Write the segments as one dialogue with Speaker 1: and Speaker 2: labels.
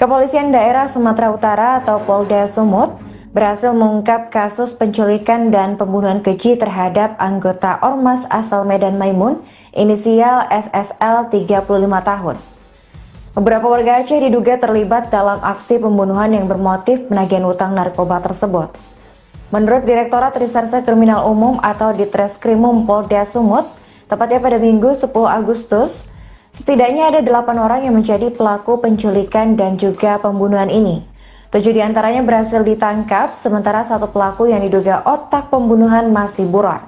Speaker 1: Kepolisian Daerah Sumatera Utara atau Polda Sumut berhasil mengungkap kasus penculikan dan pembunuhan keji terhadap anggota Ormas asal Medan Maimun, inisial SSL 35 tahun. Beberapa warga Aceh diduga terlibat dalam aksi pembunuhan yang bermotif penagihan utang narkoba tersebut. Menurut Direktorat Reserse Kriminal Umum atau Ditreskrimum Polda Sumut, tepatnya pada Minggu 10 Agustus, setidaknya ada 8 orang yang menjadi pelaku penculikan dan juga pembunuhan ini. 7 diantaranya berhasil ditangkap, sementara 1 pelaku yang diduga otak pembunuhan masih buron.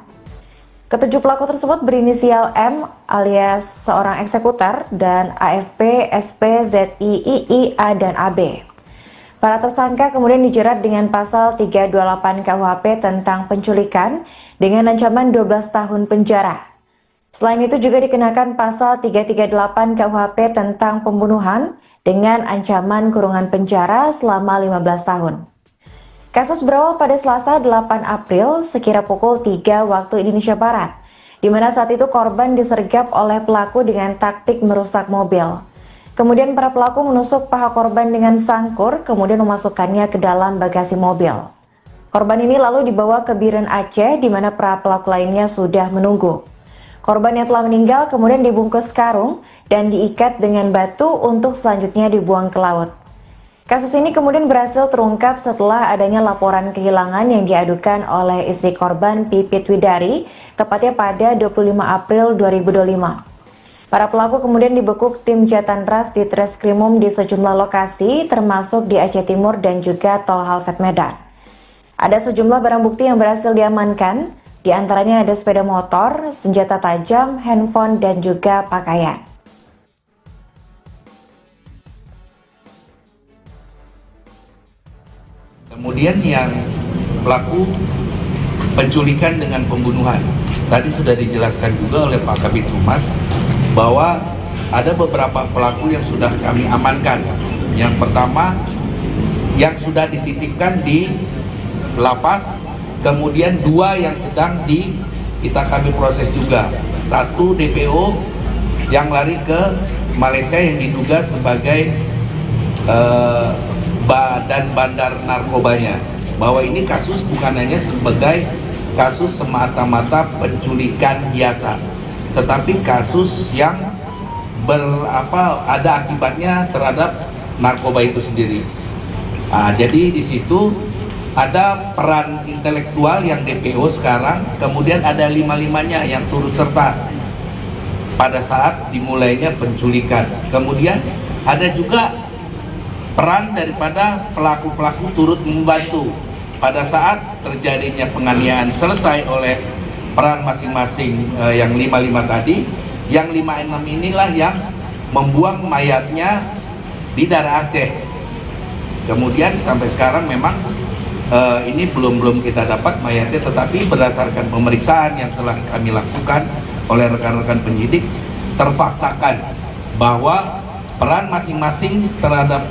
Speaker 1: Ketujuh pelaku tersebut berinisial M alias seorang eksekutor dan AFP, SP, ZI, II, A, dan AB. Para tersangka kemudian dijerat dengan pasal 328 KUHP tentang penculikan dengan ancaman 12 tahun penjara. Selain itu juga dikenakan pasal 338 KUHP tentang pembunuhan dengan ancaman kurungan penjara selama 15 tahun. Kasus berawal pada Selasa 8 April sekira pukul 3 waktu Indonesia Barat, di mana saat itu korban disergap oleh pelaku dengan taktik merusak mobil. Kemudian para pelaku menusuk paha korban dengan sangkur, kemudian memasukkannya ke dalam bagasi mobil. Korban ini lalu dibawa ke Biren Aceh, di mana para pelaku lainnya sudah menunggu. Korban yang telah meninggal kemudian dibungkus karung dan diikat dengan batu untuk selanjutnya dibuang ke laut. Kasus ini kemudian berhasil terungkap setelah adanya laporan kehilangan yang diadukan oleh istri korban Pipit Widari, tepatnya pada 25 April 2025. Para pelaku kemudian dibekuk tim Jatanras di Treskrimum di sejumlah lokasi, termasuk di Aceh Timur dan juga Tol Halfet Medan. Ada sejumlah barang bukti yang berhasil diamankan, di antaranya ada sepeda motor, senjata tajam, handphone, dan juga pakaian.
Speaker 2: Kemudian yang pelaku penculikan dengan pembunuhan. Tadi sudah dijelaskan juga oleh Pak Kabid Humas bahwa ada beberapa pelaku yang sudah kami amankan. Yang pertama yang sudah dititipkan di lapas, kemudian 2 yang sedang kami proses juga. 1 DPO yang lari ke Malaysia yang diduga sebagai dan bandar narkobanya, bahwa ini kasus bukan hanya sebagai kasus semata-mata penculikan biasa, tetapi kasus yang ada akibatnya terhadap narkoba itu sendiri. Jadi di situ ada peran intelektual yang DPO sekarang, kemudian ada 5-5-nya yang turut serta pada saat dimulainya penculikan. Kemudian ada juga peran daripada pelaku-pelaku turut membantu pada saat terjadinya penganiayaan selesai oleh peran masing-masing yang 5-5 tadi. Yang 5-6 inilah yang membuang mayatnya di daerah Aceh. Kemudian sampai sekarang memang ini belum kita dapat mayatnya, tetapi berdasarkan pemeriksaan yang telah kami lakukan oleh rekan-rekan penyidik, terfaktakan bahwa peran masing-masing terhadap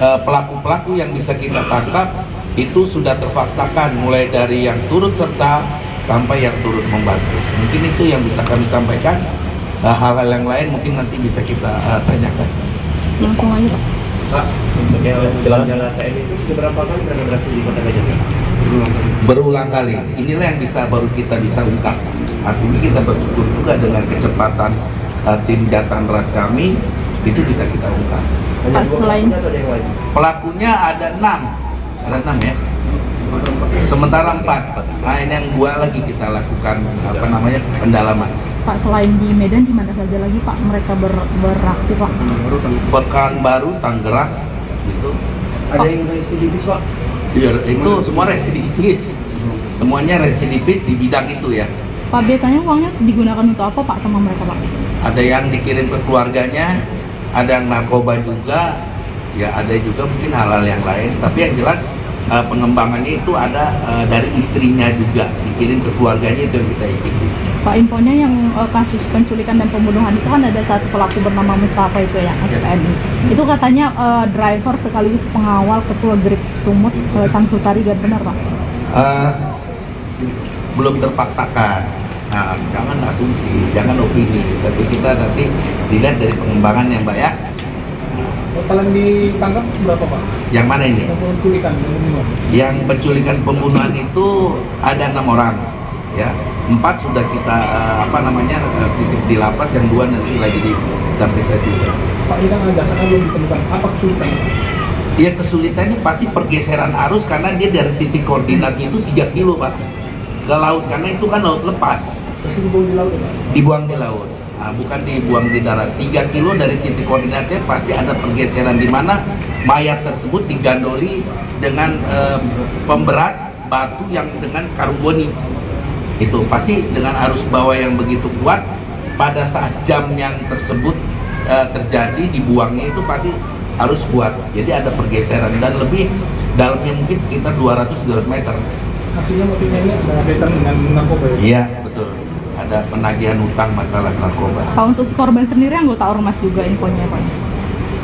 Speaker 2: pelaku-pelaku yang bisa kita tangkap itu sudah terfaktakan, mulai dari yang turut serta sampai yang turut membantu. Mungkin itu yang bisa kami sampaikan. Hal-hal yang lain mungkin nanti bisa kita tanyakan.
Speaker 3: Langsung aja Pak.
Speaker 4: Pak, untuk yang jalan TM itu beberapa kali berinteraksi di Kota Gajah?
Speaker 2: Berulang kali. Inilah yang baru kita bisa ungkap. Artinya kita bersyukur juga dengan kecepatan tim Jatanras kami, itu bisa kita ungkap.
Speaker 3: Pak, selain
Speaker 2: pelakunya ada 6 ya, sementara 4. Nah, ini yang 2 lagi kita lakukan pendalaman.
Speaker 3: Pak, selain di Medan di mana saja lagi Pak mereka beraksi Pak?
Speaker 2: Pekanbaru, Tangerang gitu.
Speaker 4: Ada yang residivis Pak?
Speaker 2: Iya, itu semua residivis. Semuanya residivis di bidang itu ya.
Speaker 3: Pak, biasanya uangnya digunakan untuk apa Pak sama mereka Pak?
Speaker 2: Ada yang dikirim ke keluarganya, ada yang narkoba juga, ya ada juga mungkin hal-hal yang lain. Tapi yang jelas pengembangannya itu ada dari istrinya juga, dikirim ke keluarganya, itu yang kita ikuti.
Speaker 3: Pak, infonya yang kasus penculikan dan pembunuhan itu kan ada 1 pelaku bernama Mustafa itu ya, SPNI. Itu katanya driver sekaligus pengawal ketua Grip Sumut, Sang Sutari, dan benar Pak?
Speaker 2: Belum terfaktakan. Nah, jangan asumsi, jangan opini, tapi kita nanti dilihat dari pengembangannya Mbak ya.
Speaker 5: Total yang ditangkap berapa Pak?
Speaker 2: Yang mana ini?
Speaker 5: Penculikan, pembunuhan.
Speaker 2: Yang penculikan pembunuhan itu ada 6 orang, ya. 4 sudah kita titik di lapas, yang 2 nanti lagi kita periksa juga.
Speaker 5: Pak, ini kan dasarnya belum ditemukan. Apa kesulitan?
Speaker 2: Ya, kesulitannya pasti pergeseran arus karena dia dari titik koordinatnya itu 3 kilo Pak ke laut, karena itu kan laut lepas.
Speaker 5: Itu dibuang di laut ya Pak?
Speaker 2: Dibuang di laut. Nah, bukan dibuang di darat. 3 kilo dari titik koordinatnya pasti ada pergeseran di mana mayat tersebut digandoli dengan pemberat batu yang dengan karboni. Itu pasti dengan arus bawah yang begitu kuat, pada saat jam yang tersebut terjadi dibuangnya itu pasti harus kuat. Jadi ada pergeseran dan lebih dalamnya mungkin sekitar 200-200 meter.
Speaker 5: Artinya motifnya ini ada kaitan dengan narkoba ya?
Speaker 2: Iya, betul. Ada penagihan utang masalah narkoba.
Speaker 3: Pak, untuk si korban sendiri anggota ormas juga infonya Pak?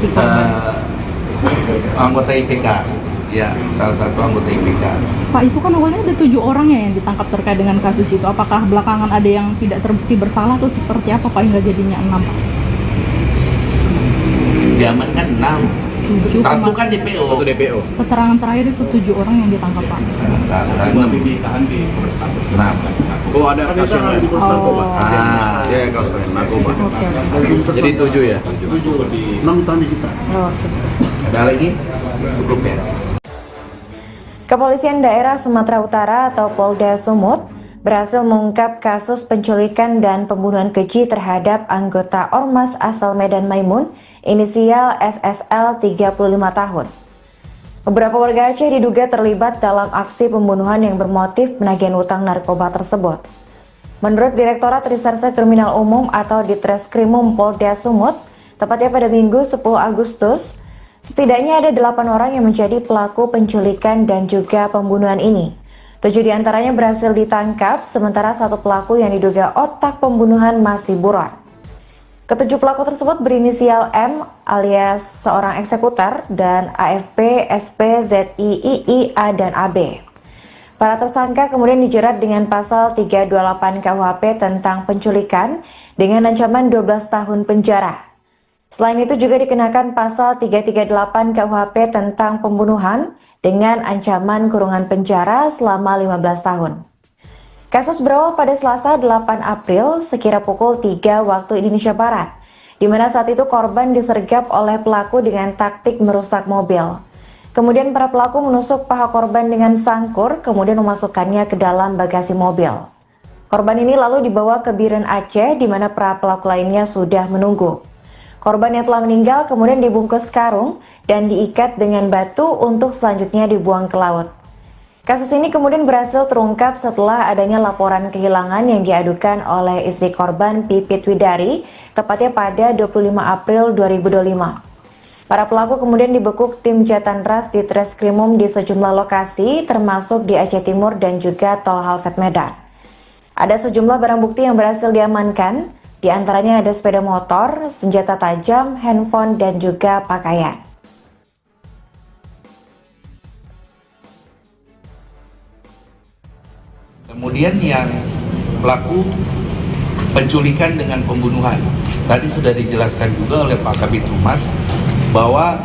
Speaker 3: Si korban.
Speaker 2: Anggota IPK, ya, salah satu anggota IPK.
Speaker 3: Pak, itu kan awalnya ada 7 orang ya yang ditangkap terkait dengan kasus itu. Apakah belakangan ada yang tidak terbukti bersalah atau seperti apa Pak hingga jadinya 6 Pak?
Speaker 2: Diamankan 6.
Speaker 3: 7,
Speaker 2: Satu kan DPO.
Speaker 4: Satu DPO.
Speaker 3: keterangan terakhir itu 7 orang yang ditangkap Pak.
Speaker 4: Tapi ditahan di Polres Tabes.
Speaker 2: Nah,
Speaker 4: Oh, ada kasus yang lain di Polres Narkoba.
Speaker 2: iya,
Speaker 4: kasus lain narkoba.
Speaker 3: Oke.
Speaker 4: Jadi 7 ya.
Speaker 5: 6 tahun di kita.
Speaker 3: Oke.
Speaker 2: ada lagi? Cukup ya.
Speaker 1: Kepolisian Daerah Sumatera Utara atau Polda Sumut berhasil mengungkap kasus penculikan dan pembunuhan keji terhadap anggota Ormas asal Medan Maimun, inisial SSL 35 tahun. Beberapa warga Aceh diduga terlibat dalam aksi pembunuhan yang bermotif penagihan utang narkoba tersebut. Menurut Direktorat Reserse Kriminal Umum atau Ditreskrimum Polda Sumut, tepatnya pada Minggu 10 Agustus, setidaknya ada 8 orang yang menjadi pelaku penculikan dan juga pembunuhan ini. 7 diantaranya berhasil ditangkap, sementara 1 pelaku yang diduga otak pembunuhan masih buron. Ketujuh pelaku tersebut berinisial M alias seorang eksekutor dan AFP, SP, ZI, II, A, dan AB. Para tersangka kemudian dijerat dengan pasal 328 KUHP tentang penculikan dengan ancaman 12 tahun penjara. Selain itu juga dikenakan pasal 338 KUHP tentang pembunuhan dengan ancaman kurungan penjara selama 15 tahun. Kasus berawal pada Selasa 8 April sekira pukul 3 waktu Indonesia Barat, di mana saat itu korban disergap oleh pelaku dengan taktik merusak mobil. Kemudian para pelaku menusuk paha korban dengan sangkur, kemudian memasukkannya ke dalam bagasi mobil. Korban ini lalu dibawa ke Biren Aceh, di mana para pelaku lainnya sudah menunggu. Korban yang telah meninggal kemudian dibungkus karung dan diikat dengan batu untuk selanjutnya dibuang ke laut. Kasus ini kemudian berhasil terungkap setelah adanya laporan kehilangan yang diadukan oleh istri korban Pipit Widari, tepatnya pada 25 April 2025. Para pelaku kemudian dibekuk tim Jatanras di Treskrimum di sejumlah lokasi, termasuk di Aceh Timur dan juga Tol Halfet Medan. Ada sejumlah barang bukti yang berhasil diamankan, di antaranya ada sepeda motor, senjata tajam, handphone, dan juga pakaian.
Speaker 2: Kemudian yang pelaku penculikan dengan pembunuhan, tadi sudah dijelaskan juga oleh Pak Kabid Humas bahwa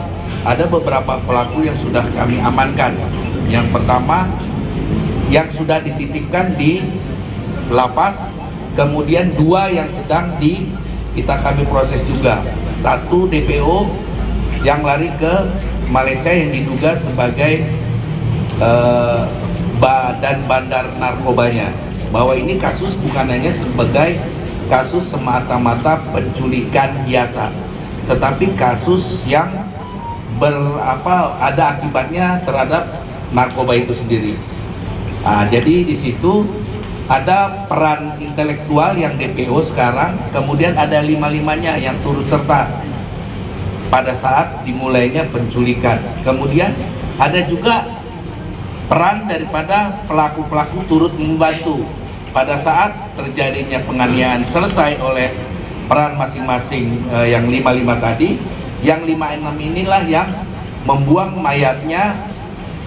Speaker 2: ada beberapa pelaku yang sudah kami amankan. Yang pertama yang sudah dititipkan di lapas, kemudian 2 yang sedang kami proses juga. 1 DPO yang lari ke Malaysia yang diduga sebagai badan bandar narkobanya. Bahwa ini kasus bukan hanya sebagai kasus semata-mata penculikan biasa, tetapi kasus yang ada akibatnya terhadap narkoba itu sendiri. Nah, jadi di situ ada peran intelektual yang DPO sekarang, kemudian ada 5-5-nya yang turut serta pada saat dimulainya penculikan. Kemudian ada juga peran daripada pelaku-pelaku turut membantu pada saat terjadinya penganiayaan selesai oleh peran masing-masing yang 5-5 tadi. Yang 5-6 inilah yang membuang mayatnya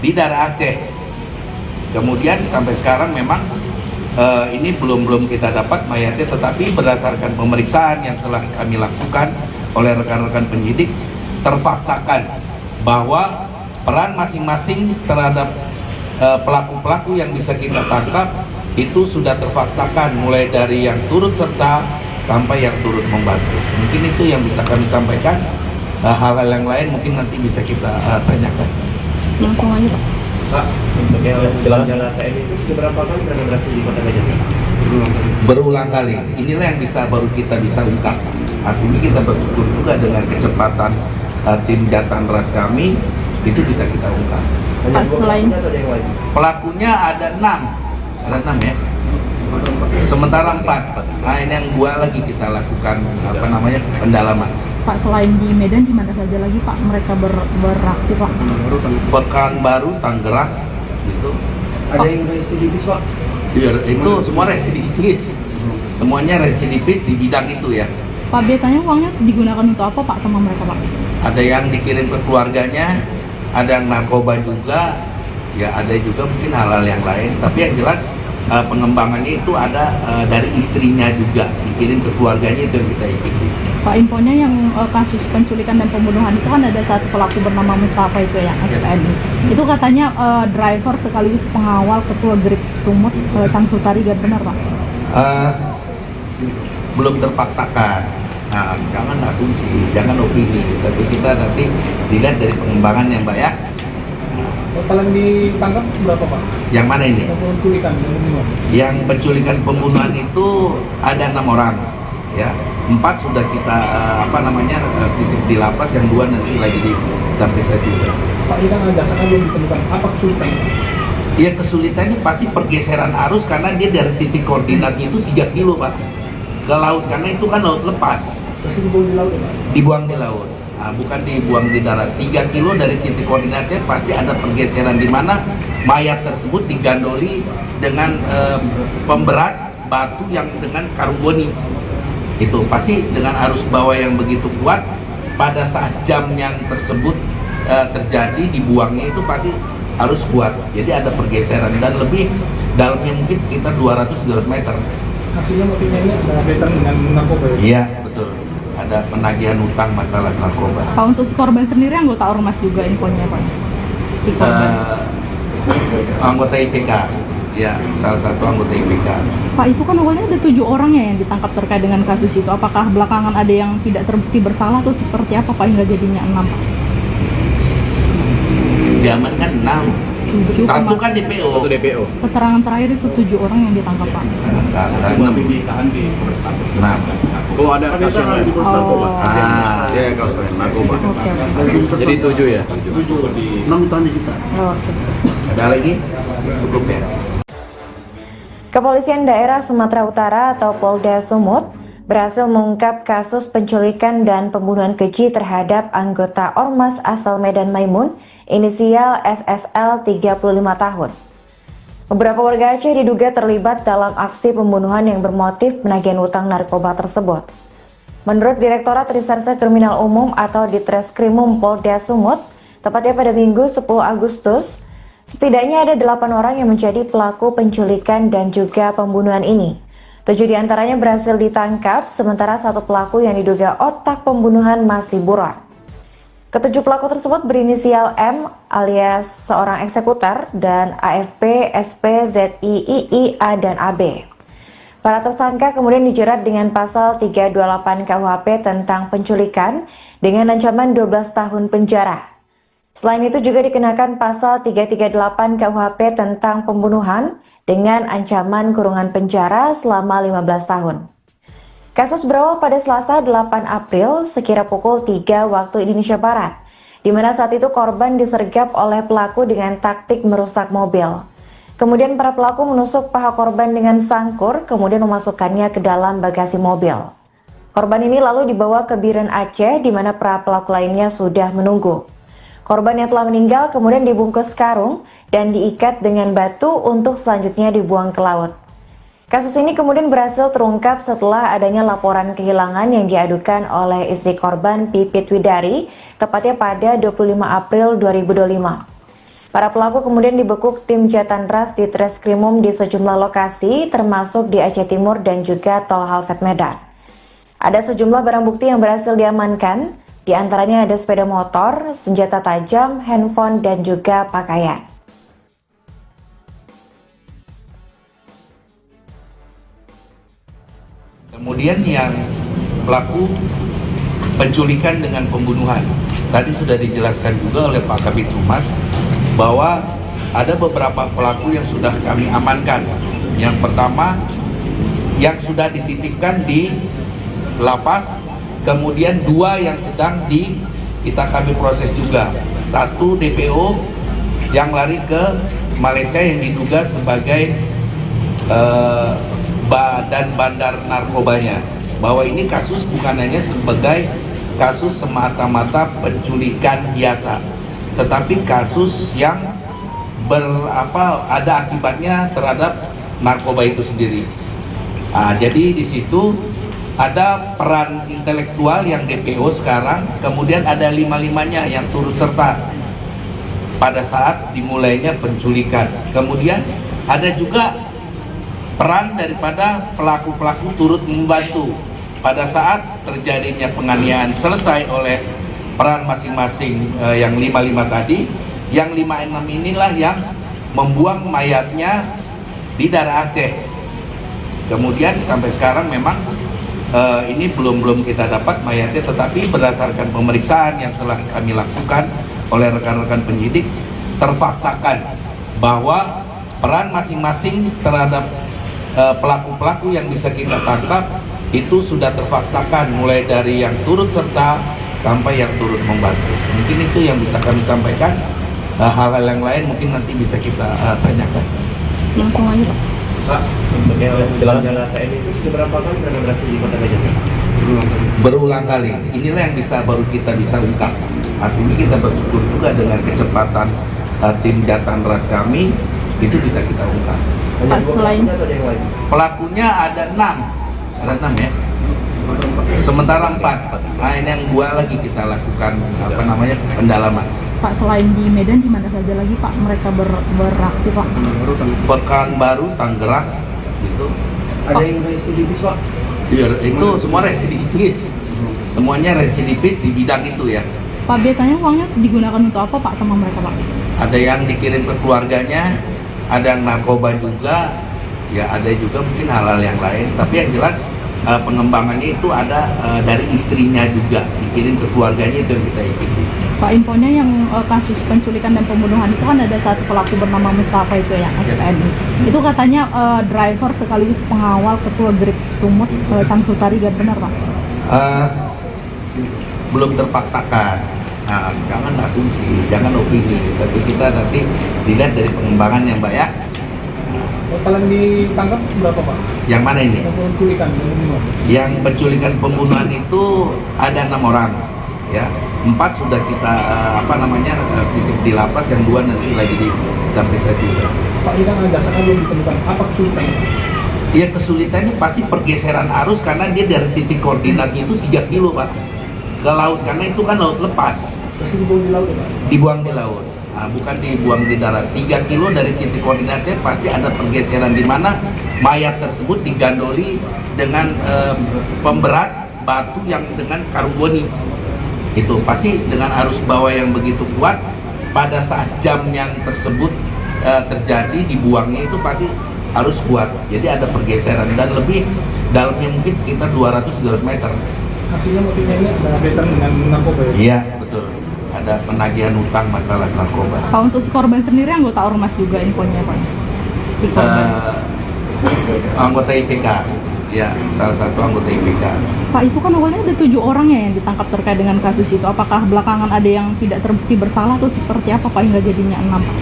Speaker 2: di daerah Aceh. Kemudian sampai sekarang memang ini belum kita dapat mayatnya, tetapi berdasarkan pemeriksaan yang telah kami lakukan oleh rekan-rekan penyidik, terfaktakan bahwa peran masing-masing terhadap pelaku-pelaku yang bisa kita tangkap itu sudah terfaktakan, mulai dari yang turut serta sampai yang turut membantu. Mungkin itu yang bisa kami sampaikan. Hal-hal yang lain mungkin nanti bisa kita tanyakan.
Speaker 3: Langsung aja Pak.
Speaker 4: Pak, untuk yang Jalan TNI itu beberapa kali pernah beraksi di Kota Gajah?
Speaker 2: Berulang kali. Inilah yang baru kita bisa ungkap. Artinya kita bersyukur juga dengan kecepatan tim Jatan Ras kami itu bisa kita ungkap.
Speaker 3: Pak, selain
Speaker 2: Pelakunya ada 6 ya. Sementara 4. Nah, ini yang 2 lagi kita lakukan pendalaman.
Speaker 3: Pak, selain di Medan di mana saja lagi Pak mereka beraksi Pak?
Speaker 2: Pekanbaru, Tangerang, gitu.
Speaker 5: Ada yang residivis Pak?
Speaker 2: Iya, itu semua residivis. Semuanya residivis di bidang itu ya.
Speaker 3: Pak, biasanya uangnya digunakan untuk apa Pak sama mereka Pak?
Speaker 2: Ada yang dikirim ke keluarganya, ada yang narkoba juga, ya ada juga mungkin hal-hal yang lain. Tapi yang jelas pengembangannya itu ada dari istrinya juga, dikirim ke keluarganya, itu yang kita ikuti.
Speaker 3: Pak, infonya yang kasus penculikan dan pembunuhan itu kan ada satu pelaku bernama Mustafa itu yang SPNI. Itu katanya driver sekaligus pengawal ketua Grip Sumut Sang Sutari, benar Pak?
Speaker 2: Belum terpaktakan. Nah, jangan asumsi, jangan opini, tapi kita nanti dilihat dari pengembangan yang Mbak ya.
Speaker 5: Total yang ditangkap berapa Pak?
Speaker 2: Yang mana ini?
Speaker 5: Yang penculikan dan pembunuhan.
Speaker 2: Yang penculikan pembunuhan itu ada 6 orang, ya. 4 sudah kita titip di lapas, yang 2 nanti lagi kita periksa juga.
Speaker 5: Pak, ini kan ada dasarnya belum ditemukan. Apa kesulitan?
Speaker 2: Ya, kesulitannya pasti pergeseran arus karena dia dari titik koordinatnya itu 3 kilo Pak ke laut, karena itu kan laut lepas.
Speaker 5: Berarti dibuang di laut ya Pak?
Speaker 2: Dibuang di laut. Nah, bukan dibuang di darat. 3 kilo dari titik koordinatnya pasti ada pergeseran di mana mayat tersebut digandoli dengan pemberat batu yang dengan karboni. Itu pasti dengan arus bawah yang begitu kuat, pada saat jam yang tersebut terjadi dibuangnya itu pasti harus kuat. Jadi ada pergeseran dan lebih dalamnya mungkin sekitar 200-300 meter.
Speaker 5: Artinya motifnya ini ada kaitan dengan narkoba ya?
Speaker 2: Iya, betul. Ada penagihan utang masalah narkoba.
Speaker 3: Pak, untuk si korban sendiri anggota ormas juga infonya Pak? Si korban.
Speaker 2: Anggota IPK, ya, salah satu anggota IPK.
Speaker 3: Pak, itu kan awalnya ada 7 orang ya yang ditangkap terkait dengan kasus itu. Apakah belakangan ada yang tidak terbukti bersalah atau seperti apa Pak hingga jadinya 6 Pak?
Speaker 2: Diamankan 6.
Speaker 3: 7,
Speaker 2: Satu kan DPO.
Speaker 4: Satu DPO.
Speaker 3: keterangan terakhir itu 7 orang yang ditangkap Pak.
Speaker 2: 6.
Speaker 4: Oh, ada kasus yang lain.
Speaker 3: Oh,
Speaker 4: Ya, kasus lain narkoba.
Speaker 3: oke.
Speaker 4: Jadi 7 ya.
Speaker 5: 6 tahun di kita.
Speaker 3: Oke.
Speaker 2: Ada lagi? Cukup ya.
Speaker 1: Kepolisian Daerah Sumatera Utara atau Polda Sumut berhasil mengungkap kasus penculikan dan pembunuhan keji terhadap anggota Ormas asal Medan Maimun, inisial SSL 35 tahun. Beberapa warga Aceh diduga terlibat dalam aksi pembunuhan yang bermotif penagihan utang narkoba tersebut. Menurut Direktorat Reserse Kriminal Umum atau Ditreskrimum Polda Sumut, tepatnya pada Minggu 10 Agustus, setidaknya ada 8 orang yang menjadi pelaku penculikan dan juga pembunuhan ini. 7 diantaranya berhasil ditangkap, sementara 1 pelaku yang diduga otak pembunuhan masih buron. Ketujuh pelaku tersebut berinisial M alias seorang eksekutor dan AFP, SP, ZI, II, A, dan AB. Para tersangka kemudian dijerat dengan pasal 328 KUHP tentang penculikan dengan ancaman 12 tahun penjara. Selain itu juga dikenakan pasal 338 KUHP tentang pembunuhan dengan ancaman kurungan penjara selama 15 tahun. Kasus berawal pada Selasa 8 April sekira pukul 3 waktu Indonesia Barat, di mana saat itu korban disergap oleh pelaku dengan taktik merusak mobil. Kemudian para pelaku menusuk paha korban dengan sangkur, kemudian memasukkannya ke dalam bagasi mobil. Korban ini lalu dibawa ke Biren Aceh, di mana para pelaku lainnya sudah menunggu. Korban yang telah meninggal kemudian dibungkus karung dan diikat dengan batu untuk selanjutnya dibuang ke laut. Kasus ini kemudian berhasil terungkap setelah adanya laporan kehilangan yang diadukan oleh istri korban Pipit Widari, tepatnya pada 25 April 2025. Para pelaku kemudian dibekuk tim Jatan Ras di Treskrimum di sejumlah lokasi, termasuk di Aceh Timur dan juga Tol Halfet Medan. Ada sejumlah barang bukti yang berhasil diamankan, Di antaranya ada sepeda motor, senjata tajam, handphone, dan juga pakaian.
Speaker 2: Kemudian yang pelaku penculikan dengan pembunuhan. Tadi sudah dijelaskan juga oleh Pak Kabid Humas bahwa ada beberapa pelaku yang sudah kami amankan. Yang pertama yang sudah dititipkan di lapas, kemudian 2 yang sedang kami proses juga. 1 DPO yang lari ke Malaysia yang diduga sebagai badan bandar narkobanya, bahwa ini kasus bukan hanya sebagai kasus semata-mata penculikan biasa, tetapi kasus yang ada akibatnya terhadap narkoba itu sendiri. Jadi di situ ada peran intelektual yang DPO sekarang, kemudian ada 5-5-nya yang turut serta pada saat dimulainya penculikan. Kemudian ada juga peran daripada pelaku-pelaku turut membantu pada saat terjadinya penganiayaan, selesai oleh peran masing-masing yang 5-5 tadi. Yang 5-6 inilah yang membuang mayatnya di daerah Aceh. Kemudian sampai sekarang memang ini belum kita dapat mayatnya, tetapi berdasarkan pemeriksaan yang telah kami lakukan oleh rekan-rekan penyidik, terfaktakan bahwa peran masing-masing terhadap pelaku-pelaku yang bisa kita tangkap itu sudah terfaktakan, mulai dari yang turut serta sampai yang turut membantu. Mungkin itu yang bisa kami sampaikan. Hal-hal yang lain mungkin nanti bisa kita tanyakan.
Speaker 3: Langsung aja Pak.
Speaker 4: Pak, untuk yang senjata TNI itu berapa kali pernah beraksi di Kota Gajah?
Speaker 2: Berulang kali. Inilah yang baru kita bisa ungkap. Artinya kita bersyukur juga dengan kecepatan tim Jatan Ras kami itu bisa kita ungkap.
Speaker 3: Pak, selain
Speaker 2: Pelakunya ada 6 ya. Sementara 4. Nah, ini yang 2 lagi kita lakukan pendalaman.
Speaker 3: Pak, selain di Medan, di mana saja lagi Pak mereka beraksi Pak?
Speaker 2: Pekanbaru, Tangerang, gitu.
Speaker 5: Ada yang residivis Pak?
Speaker 2: Iya, itu semua residivis. Semuanya residivis di bidang itu ya.
Speaker 3: Pak, biasanya uangnya digunakan untuk apa Pak sama mereka Pak?
Speaker 2: Ada yang dikirim ke keluarganya, ada yang narkoba juga, ya ada juga mungkin hal-hal yang lain. Tapi yang jelas pengembangannya itu ada dari istrinya juga, dikirim ke keluarganya, itu yang kita ikuti.
Speaker 3: Pak, infonya yang kasus penculikan dan pembunuhan itu kan ada satu pelaku bernama Mustafa itu yang XPNI. Itu katanya driver sekaligus pengawal ketua Grip Sumut Tangsutari, dan benar Pak?
Speaker 2: Belum terfaktakan. Nah, jangan asumsi, jangan opini, tapi kita nanti dilihat dari pengembangannya Mbak ya.
Speaker 5: Total yang ditangkap berapa Pak?
Speaker 2: Yang mana ini?
Speaker 5: Penculikan, pembunuhan.
Speaker 2: Yang penculikan pembunuhan itu ada 6 orang, ya. 4 sudah kita titip di lapas, yang 2 nanti lagi kita periksa juga.
Speaker 5: Pak, ini kan ada dasarnya belum ditemukan. Apa kesulitannya?
Speaker 2: Ya, kesulitannya pasti pergeseran arus, karena dia dari titik koordinatnya itu 3 kilo Pak ke laut, karena itu kan laut lepas.
Speaker 5: Itu dibuang di laut ya Pak?
Speaker 2: Dibuang di laut. Nah, bukan dibuang di darat. 3 kilo dari titik koordinatnya pasti ada pergeseran, di mana mayat tersebut digandoli dengan pemberat batu yang dengan karboni. Itu pasti dengan arus bawah yang begitu kuat, pada saat jam yang tersebut terjadi dibuangnya itu pasti harus kuat. Jadi ada pergeseran, dan lebih dalamnya mungkin sekitar 200-300 meter.
Speaker 5: Artinya motifnya ini ada kaitan dengan narkoba ya?
Speaker 2: Iya, betul. Ada penagihan utang masalah narkoba.
Speaker 3: Pak, untuk si korban sendiri anggota ormas juga infonya Pak? Si korban.
Speaker 2: Anggota IPK, ya, salah satu anggota IPK.
Speaker 3: Pak, itu kan awalnya ada 7 orang ya yang ditangkap terkait dengan kasus itu. Apakah belakangan ada yang tidak terbukti bersalah atau seperti apa Pak hingga jadinya 6 Pak?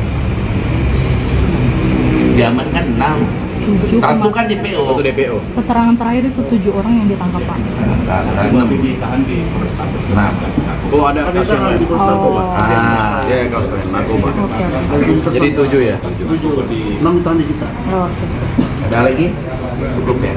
Speaker 2: Diamankan 6.
Speaker 3: 7,
Speaker 2: Satu kan DPO.
Speaker 4: Satu DPO.
Speaker 3: keterangan terakhir itu 7 orang yang ditangkap Pak.
Speaker 2: Nah,
Speaker 4: Oh, ada kasus yang lain.
Speaker 3: Oh.
Speaker 4: Ya, kasus narkoba.
Speaker 3: Oke.
Speaker 4: Jadi 7 ya?
Speaker 5: 6 tahun disita.
Speaker 3: Oh, oke.
Speaker 2: ada lagi? Cukup ya.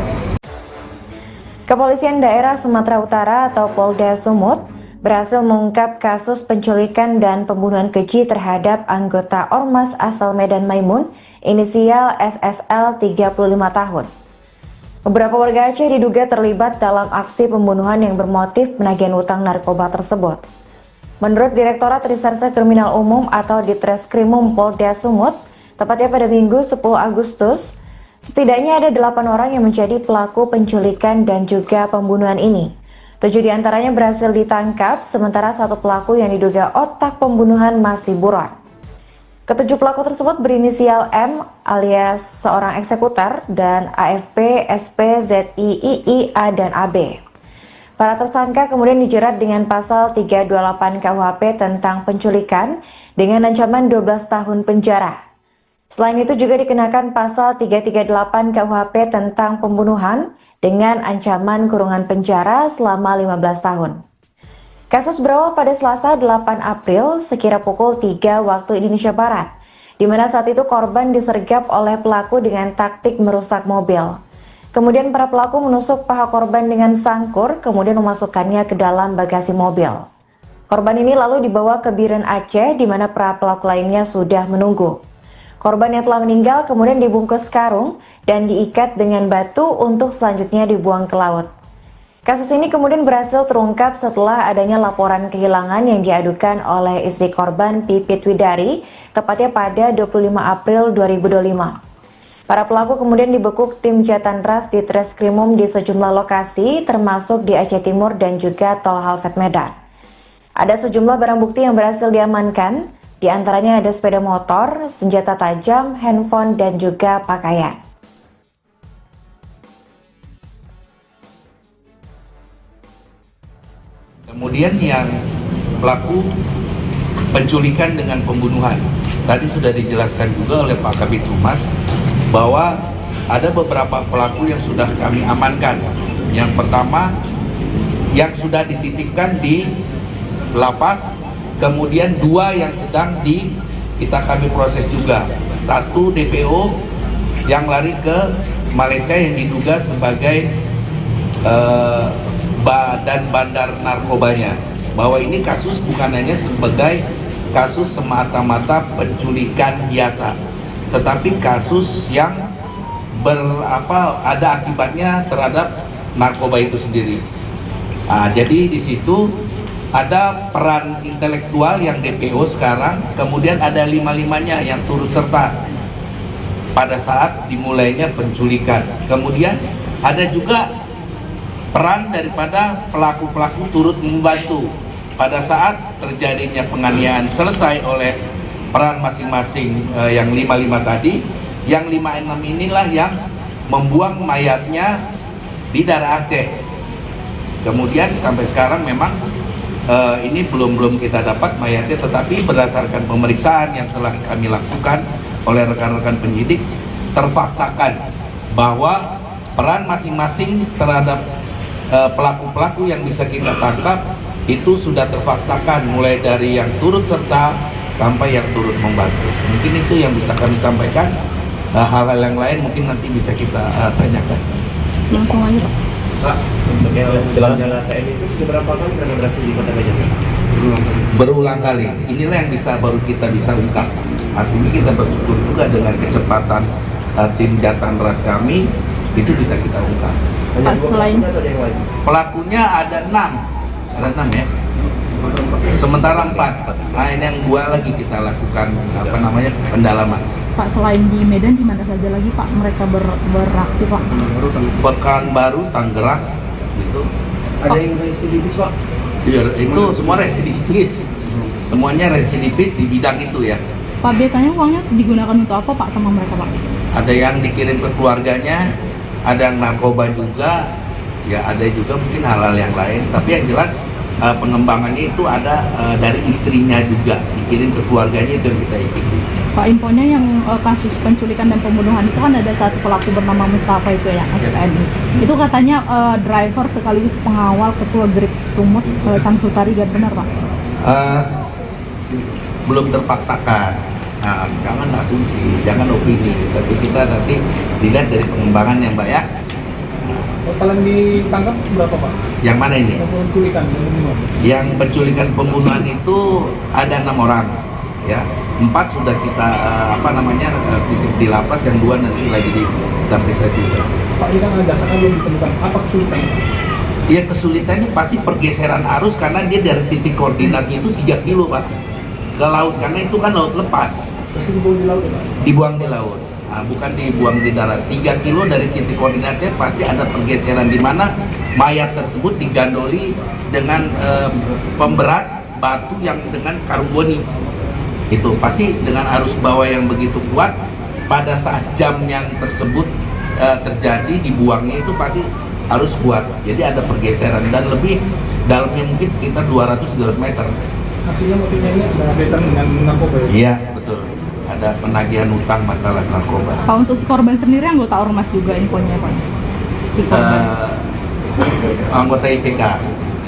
Speaker 1: Kepolisian Daerah Sumatera Utara atau Polda Sumut berhasil mengungkap kasus penculikan dan pembunuhan keji terhadap anggota Ormas asal Medan Maimun, inisial SSL 35 tahun. Beberapa warga Aceh diduga terlibat dalam aksi pembunuhan yang bermotif penagihan utang narkoba tersebut. Menurut Direktorat Reserse Kriminal Umum atau Ditreskrimum Polda Sumut, tepatnya pada Minggu 10 Agustus, setidaknya ada 8 orang yang menjadi pelaku penculikan dan juga pembunuhan ini. 7 diantaranya berhasil ditangkap, sementara 1 pelaku yang diduga otak pembunuhan masih buron. Ketujuh pelaku tersebut berinisial M alias seorang eksekutor dan AFP, SP, ZI, II, A, dan AB. Para tersangka kemudian dijerat dengan pasal 328 KUHP tentang penculikan dengan ancaman 12 tahun penjara. Selain itu juga dikenakan pasal 338 KUHP tentang pembunuhan dengan ancaman kurungan penjara selama 15 tahun. Kasus berawal pada Selasa 8 April sekira pukul 3 waktu Indonesia Barat, di mana saat itu korban disergap oleh pelaku dengan taktik merusak mobil. Kemudian para pelaku menusuk paha korban dengan sangkur, kemudian memasukkannya ke dalam bagasi mobil. Korban ini lalu dibawa ke Biren Aceh, di mana para pelaku lainnya sudah menunggu. Korban yang telah meninggal kemudian dibungkus karung dan diikat dengan batu untuk selanjutnya dibuang ke laut. Kasus ini kemudian berhasil terungkap setelah adanya laporan kehilangan yang diadukan oleh istri korban Pipit Widari, tepatnya pada 25 April 2025. Para pelaku kemudian dibekuk tim Jatandras di Treskrimum di sejumlah lokasi, termasuk di Aceh Timur dan juga Tol Halfet Medan. Ada sejumlah barang bukti yang berhasil diamankan, di antaranya ada sepeda motor, senjata tajam, handphone, dan juga pakaian.
Speaker 2: Kemudian yang pelaku penculikan dengan pembunuhan. Tadi sudah dijelaskan juga oleh Pak Kabid Humas bahwa ada beberapa pelaku yang sudah kami amankan. Yang pertama yang sudah dititipkan di lapas, kemudian 2 yang sedang kami proses juga. 1 DPO yang lari ke Malaysia yang diduga sebagai dan bandar narkobanya, bahwa ini kasus bukan hanya sebagai kasus semata-mata penculikan biasa, tetapi kasus yang ada akibatnya terhadap narkoba itu sendiri. Jadi di situ ada peran intelektual yang DPO sekarang, kemudian ada 5-5-nya yang turut serta pada saat dimulainya penculikan. Kemudian ada juga peran daripada pelaku-pelaku turut membantu pada saat terjadinya penganiayaan selesai oleh peran masing-masing yang 5-5 tadi. Yang 5-6 inilah yang membuang mayatnya di daerah Aceh. Kemudian sampai sekarang memang ini belum kita dapat mayatnya, tetapi berdasarkan pemeriksaan yang telah kami lakukan oleh rekan-rekan penyidik, terfaktakan bahwa peran masing-masing terhadap pelaku-pelaku yang bisa kita tangkap itu sudah terfaktakan, mulai dari yang turut serta sampai yang turut membantu. Mungkin itu yang bisa kami sampaikan. Hal-hal yang lain mungkin nanti bisa kita tanyakan.
Speaker 3: Langsung aja Pak.
Speaker 4: Pak, untuk yang senjata TNI itu beberapa kali pernah berhasil di Kota Gajah?
Speaker 2: Berulang kali. Inilah yang baru kita bisa ungkap. Artinya kita bersyukur juga dengan kecepatan tim Jatandras kami itu bisa kita ungkap.
Speaker 3: Pak, selain
Speaker 2: pelakunya ada 6 ya, sementara 4. Nah, ini yang 2 lagi kita lakukan pendalaman.
Speaker 3: Pak, selain di Medan, di mana saja lagi Pak mereka beraksi Pak?
Speaker 2: Pekanbaru, Tangerang, itu.
Speaker 5: Ada yang residivis Pak?
Speaker 2: Iya, itu semua residivis. Semuanya residivis di bidang itu ya.
Speaker 3: Pak, biasanya uangnya digunakan untuk apa Pak sama mereka Pak?
Speaker 2: Ada yang dikirim ke keluarganya, ada yang narkoba juga, ya ada juga mungkin hal-hal yang lain. Tapi yang jelas pengembangannya itu ada dari istrinya juga, dikirim ke keluarganya, itu yang kita ikuti.
Speaker 3: Pak, infonya yang kasus penculikan dan pembunuhan itu kan ada 1 pelaku bernama Mustafa itu ya, SPNI. Itu katanya driver sekaligus pengawal ketua Grip Sumut, Sang Sutari, benar Pak?
Speaker 2: Belum terpaktakan. Nah, jangan asumsi, jangan opini, tapi kita nanti dilihat dari pengembangan yang Mbak ya.
Speaker 5: Total yang ditangkap berapa Pak?
Speaker 2: Yang mana ini?
Speaker 5: Penculikan, pembunuhan.
Speaker 2: Yang penculikan pembunuhan itu ada 6 orang, ya. 4 sudah kita titik di lapas, yang 2 nanti lagi kita periksa juga.
Speaker 5: Pak, ini kan jasanya belum ditemukan. Apa kesulitan?
Speaker 2: Ya, kesulitannya pasti pergeseran arus karena dia dari titik koordinatnya itu 3 kilo Pak ke laut, karena itu kan laut lepas.
Speaker 5: Tapi dibuang di laut ya Pak?
Speaker 2: Dibuang di laut, bukan dibuang di darat. 3 kilo dari titik koordinatnya pasti ada pergeseran di mana mayat tersebut digandoli dengan pemberat batu yang dengan karboni. Itu pasti dengan arus bawah yang begitu kuat, pada saat jam yang tersebut terjadi dibuangnya itu pasti harus kuat. Jadi ada pergeseran dan lebih dalamnya mungkin sekitar 200-300 meter.
Speaker 5: Artinya motifnya ini ada kaitan dengan narkoba ya?
Speaker 2: Iya, betul. Ada penagihan utang masalah narkoba.
Speaker 3: Pak, untuk si korban sendiri anggota ormas juga infonya Pak? Si korban.
Speaker 2: Anggota IPK,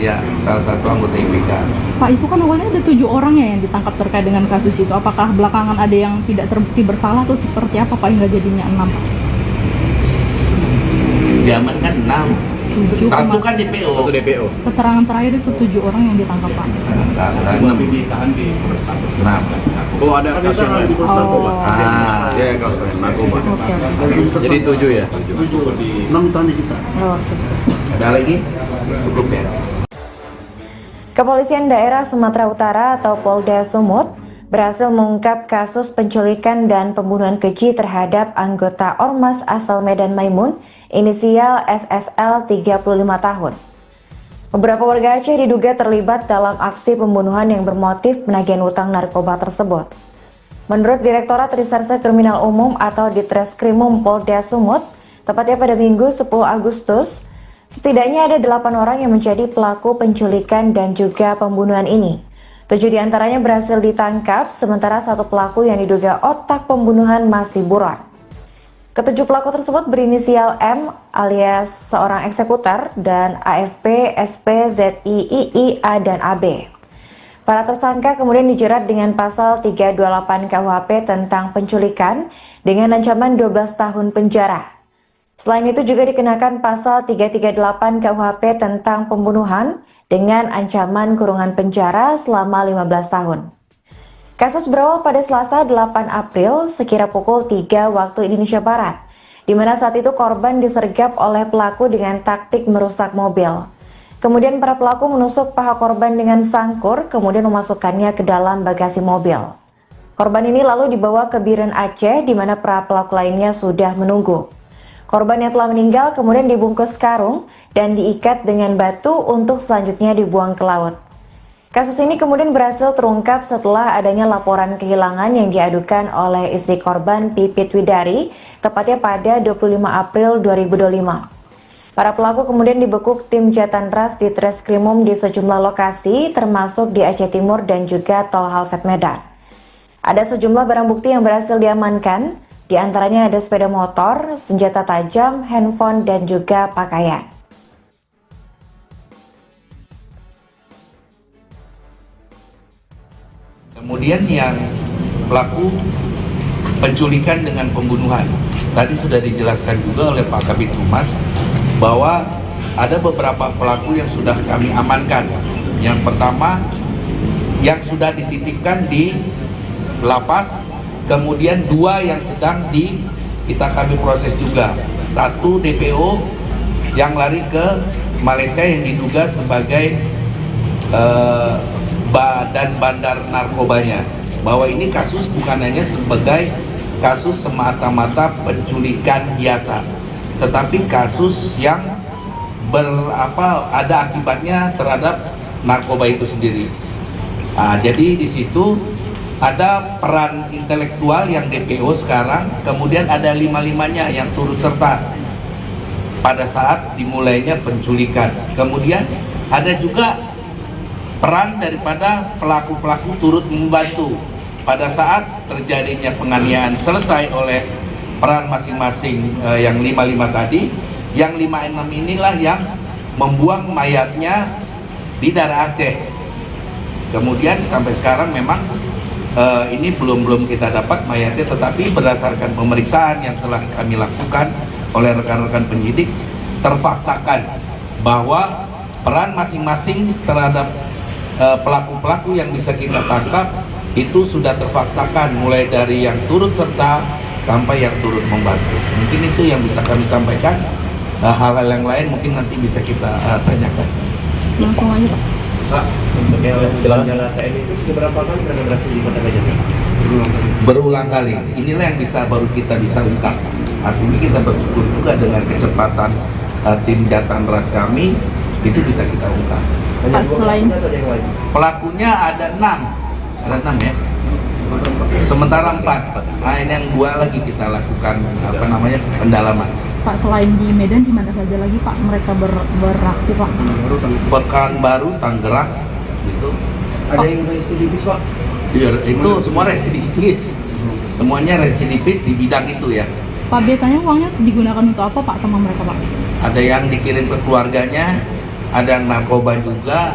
Speaker 2: ya, salah satu anggota IPK.
Speaker 3: Pak, itu kan awalnya ada 7 orang ya yang ditangkap terkait dengan kasus itu. Apakah belakangan ada yang tidak terbukti bersalah atau seperti apa Pak hingga jadinya 6 Pak?
Speaker 2: Diamankan 6.
Speaker 3: 7,
Speaker 2: Satu kan DPO.
Speaker 4: Satu DPO.
Speaker 3: keterangan terakhir itu 7 orang yang ditangkap Pak.
Speaker 2: 6.
Speaker 4: Oh, ada kasus yang lain.
Speaker 3: Oh.
Speaker 4: Ya, kasus narkoba.
Speaker 3: Oke, oke.
Speaker 4: Jadi 7 ya?
Speaker 5: 6 tahun disita.
Speaker 3: Oh, oke.
Speaker 2: Ada lagi? Cukup ya.
Speaker 1: Kepolisian Daerah Sumatera Utara atau Polda Sumut berhasil mengungkap kasus penculikan dan pembunuhan keji terhadap anggota Ormas asal Medan Maimun, inisial SSL 35 tahun. Beberapa warga Aceh diduga terlibat dalam aksi pembunuhan yang bermotif penagihan utang narkoba tersebut. Menurut Direktorat Reserse Kriminal Umum atau Ditreskrimum Polda Sumut, tepatnya pada Minggu 10 Agustus, setidaknya ada 8 orang yang menjadi pelaku penculikan dan juga pembunuhan ini. 7 diantaranya berhasil ditangkap, sementara 1 pelaku yang diduga otak pembunuhan masih buron. Ketujuh pelaku tersebut berinisial M alias seorang eksekutor dan AFP, SP, ZI, II, A, dan AB. Para tersangka kemudian dijerat dengan pasal 328 KUHP tentang penculikan dengan ancaman 12 tahun penjara. Selain itu juga dikenakan pasal 338 KUHP tentang pembunuhan dengan ancaman kurungan penjara selama 15 tahun. Kasus berawal pada Selasa 8 April sekira pukul 3 waktu Indonesia Barat, di mana saat itu korban disergap oleh pelaku dengan taktik merusak mobil. Kemudian para pelaku menusuk paha korban dengan sangkur, kemudian memasukkannya ke dalam bagasi mobil. Korban ini lalu dibawa ke Biren Aceh, di mana para pelaku lainnya sudah menunggu. Korban yang telah meninggal kemudian dibungkus karung dan diikat dengan batu untuk selanjutnya dibuang ke laut. Kasus ini kemudian berhasil terungkap setelah adanya laporan kehilangan yang diadukan oleh istri korban Pipit Widari, tepatnya pada 25 April 2025. Para pelaku kemudian dibekuk tim Jatanras di Treskrimum di sejumlah lokasi, termasuk di Aceh Timur dan juga Tol Halfet Medan. Ada sejumlah barang bukti yang berhasil diamankan, di antaranya ada sepeda motor, senjata tajam, handphone, dan juga pakaian.
Speaker 2: Kemudian yang pelaku penculikan dengan pembunuhan. Tadi sudah dijelaskan juga oleh Pak Kabid Humas bahwa ada beberapa pelaku yang sudah kami amankan. Yang pertama yang sudah dititipkan di lapas, kemudian 2 yang sedang kami proses juga. 1 DPO yang lari ke Malaysia yang diduga sebagai badan bandar narkobanya. Bahwa ini kasus bukan hanya sebagai kasus semata-mata penculikan biasa, tetapi kasus yang ada akibatnya terhadap narkoba itu sendiri. Jadi di situ ada peran intelektual yang DPO sekarang, kemudian ada 5-5-nya yang turut serta pada saat dimulainya penculikan. Kemudian ada juga peran daripada pelaku-pelaku turut membantu pada saat terjadinya penganiayaan, selesai oleh peran masing-masing yang 5-5 tadi. Yang 5-6 inilah yang membuang mayatnya di daerah Aceh. Kemudian sampai sekarang memang ini belum kita dapat mayatnya, tetapi berdasarkan pemeriksaan yang telah kami lakukan oleh rekan-rekan penyidik, terfaktakan bahwa peran masing-masing terhadap pelaku-pelaku yang bisa kita tangkap itu sudah terfaktakan mulai dari yang turut serta sampai yang turut membantu. Mungkin itu yang bisa kami sampaikan. Hal-hal yang lain mungkin nanti bisa kita tanyakan.
Speaker 3: Langsung aja Pak.
Speaker 4: Pak, untuk yang senjata TNI itu beberapa kali pernah berhasil di Kota Gajah?
Speaker 2: Berulang kali. Inilah yang baru kita bisa ungkap. Artinya kita bersyukur juga dengan kecepatan tim Jatan Ras kami itu bisa kita ungkap.
Speaker 4: Hanya
Speaker 3: Pak,
Speaker 4: dua
Speaker 3: selain
Speaker 4: pelakunya atau yang lain?
Speaker 2: Pelakunya ada 6 ya. Sementara 4. Nah, ini yang 2 lagi kita lakukan pendalaman.
Speaker 3: Pak, selain di Medan di mana saja lagi Pak mereka beraksi Pak?
Speaker 2: Pekanbaru, Tangerang, gitu.
Speaker 4: Ada yang residivis Pak?
Speaker 2: Iya, itu semua residivis. Semuanya residivis di bidang itu ya.
Speaker 3: Pak, biasanya uangnya digunakan untuk apa Pak sama mereka Pak?
Speaker 2: Ada yang dikirim ke keluarganya, ada yang narkoba juga,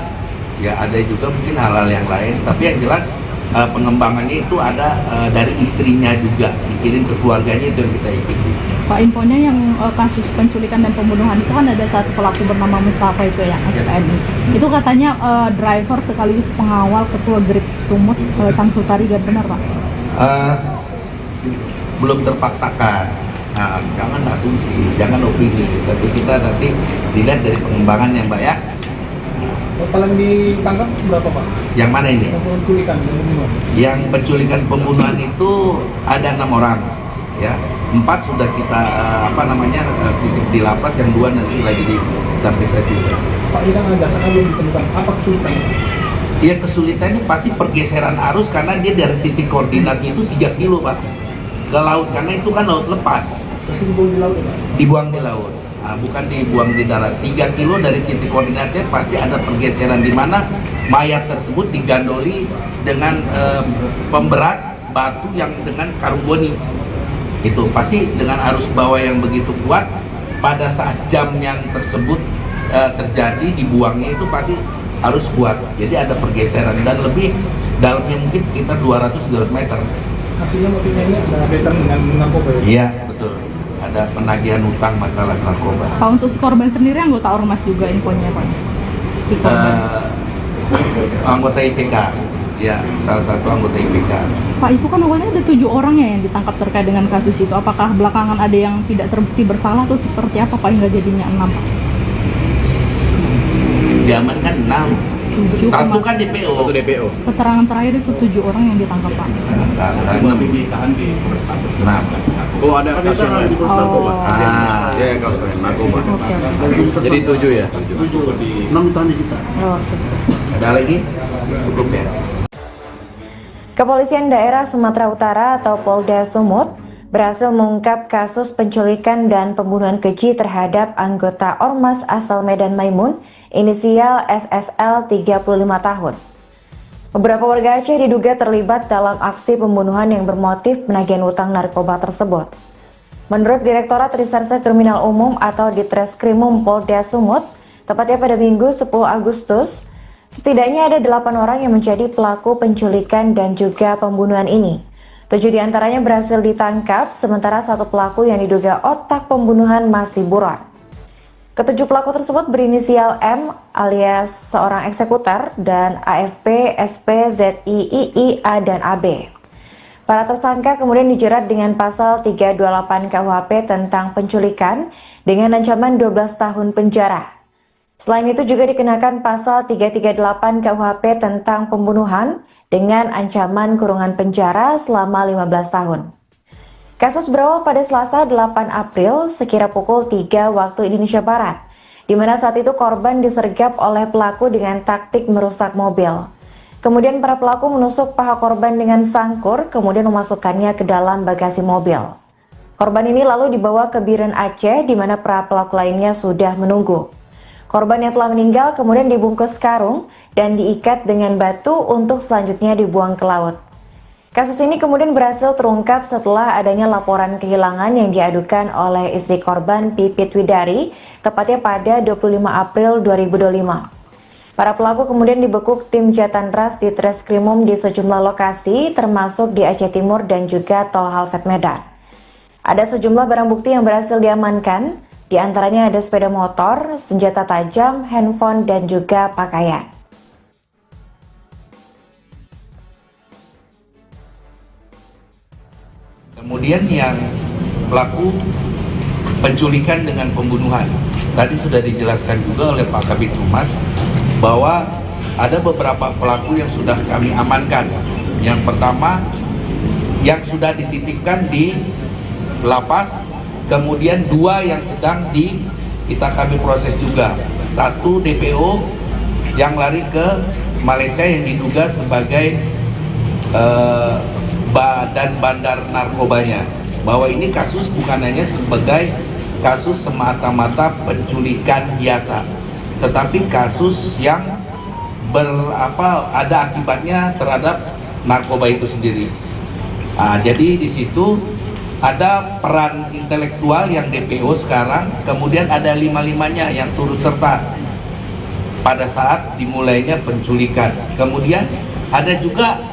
Speaker 2: ya ada juga mungkin hal-hal yang lain. Tapi yang jelas pengembangannya itu ada dari istrinya juga, dikirim ke keluarganya, itu yang kita ikuti.
Speaker 3: Pak, infonya yang kasus penculikan dan pembunuhan itu kan ada satu pelaku bernama Mustafa itu yang STNI. Itu katanya driver sekaligus pengawal ketua Grip Sumut Tangsutari, benar Pak?
Speaker 2: Belum terpaktakan. Nah, jangan asumsi, jangan opini, tapi kita nanti dilihat dari pengembangannya, Mbak ya.
Speaker 5: Total yang ditangkap berapa Pak?
Speaker 2: Yang mana ini?
Speaker 5: Penculikan dan pembunuhan.
Speaker 2: Yang penculikan pembunuhan itu ada 6 orang, ya. 4 sudah kita titik di lapas, yang 2 nanti lagi kita periksa juga.
Speaker 5: Pak, ini kan ada sangat belum ditemukan. Apa kesulitan?
Speaker 2: Iya, kesulitannya pasti pergeseran arus karena dia dari titik koordinatnya itu 3 kilo Pak ke laut, karena itu kan laut lepas.
Speaker 5: Itu dibuang di laut ya Pak?
Speaker 2: Dibuang di laut, nah, bukan dibuang di darat. 3 kilo dari titik koordinatnya pasti ada pergeseran di mana mayat tersebut digandoli dengan pemberat batu yang dengan karboni. Itu pasti dengan arus bawah yang begitu kuat, pada saat jam yang tersebut terjadi dibuangnya itu pasti harus kuat. Jadi ada pergeseran dan lebih dalamnya mungkin sekitar 200-300 meter.
Speaker 5: Artinya motifnya ini ada kaitan dengan narkoba ya?
Speaker 2: Iya, betul. Ada penagihan utang masalah narkoba.
Speaker 3: Pak, untuk si korban sendiri anggota ormas juga infonya Pak? Si korban.
Speaker 2: Anggota IPK, ya, salah satu anggota IPK.
Speaker 3: Pak, itu kan awalnya ada 7 orang ya yang ditangkap terkait dengan kasus itu. Apakah belakangan ada yang tidak terbukti bersalah atau seperti apa Pak hingga jadinya 6 Pak?
Speaker 2: Diamankan 6.
Speaker 3: 7,
Speaker 2: Satu kan DPO.
Speaker 4: Satu DPO.
Speaker 3: keterangan terakhir itu 7 orang yang ditangkap Pak.
Speaker 2: 6.
Speaker 4: Oh, ada kasus yang lain.
Speaker 3: Oh.
Speaker 4: Ya, kasus lain narkoba.
Speaker 3: Oke.
Speaker 4: Jadi 7 ya?
Speaker 5: 6 tahun di kita.
Speaker 3: Oh, oke.
Speaker 2: Ada lagi? Cukup ya.
Speaker 1: Kepolisian Daerah Sumatera Utara atau Polda Sumut berhasil mengungkap kasus penculikan dan pembunuhan keji terhadap anggota Ormas asal Medan Maimun, inisial SSL 35 tahun. Beberapa warga Aceh diduga terlibat dalam aksi pembunuhan yang bermotif penagihan utang narkoba tersebut. Menurut Direktorat Reserse Kriminal Umum atau Ditreskrimum Polda Sumut, tepatnya pada Minggu 10 Agustus, setidaknya ada 8 orang yang menjadi pelaku penculikan dan juga pembunuhan ini. 7 diantaranya berhasil ditangkap, sementara 1 pelaku yang diduga otak pembunuhan masih buron. Ketujuh pelaku tersebut berinisial M alias seorang eksekutor dan AFP, SP, ZI, II, A, dan AB. Para tersangka kemudian dijerat dengan pasal 328 KUHP tentang penculikan dengan ancaman 12 tahun penjara. Selain itu juga dikenakan pasal 338 KUHP tentang pembunuhan dengan ancaman kurungan penjara selama 15 tahun. Kasus berawal pada Selasa 8 April sekira pukul 3 waktu Indonesia Barat, di mana saat itu korban disergap oleh pelaku dengan taktik merusak mobil. Kemudian para pelaku menusuk paha korban dengan sangkur, kemudian memasukkannya ke dalam bagasi mobil. Korban ini lalu dibawa ke Biren Aceh, di mana para pelaku lainnya sudah menunggu. Korban yang telah meninggal kemudian dibungkus karung dan diikat dengan batu untuk selanjutnya dibuang ke laut. Kasus ini kemudian berhasil terungkap setelah adanya laporan kehilangan yang diadukan oleh istri korban Pipit Widari, tepatnya pada 25 April 2025. Para pelaku kemudian dibekuk tim Jatan Ras di Treskrimum di sejumlah lokasi, termasuk di Aceh Timur dan juga Tol Halfet Medan. Ada sejumlah barang bukti yang berhasil diamankan, di antaranya ada sepeda motor, senjata tajam, handphone, dan juga pakaian.
Speaker 2: Kemudian yang pelaku penculikan dengan pembunuhan. Tadi sudah dijelaskan juga oleh Pak Kabid Humas bahwa ada beberapa pelaku yang sudah kami amankan. Yang pertama yang sudah dititipkan di lapas, kemudian 2 yang sedang kami proses juga. 1 DPO yang lari ke Malaysia yang diduga sebagai badan bandar narkobanya. Bahwa ini kasus bukan hanya sebagai kasus semata-mata penculikan biasa, tetapi kasus yang ada akibatnya terhadap narkoba itu sendiri. Jadi di situ ada peran intelektual yang DPO sekarang, kemudian ada 5-5-nya yang turut serta pada saat dimulainya penculikan. Kemudian ada juga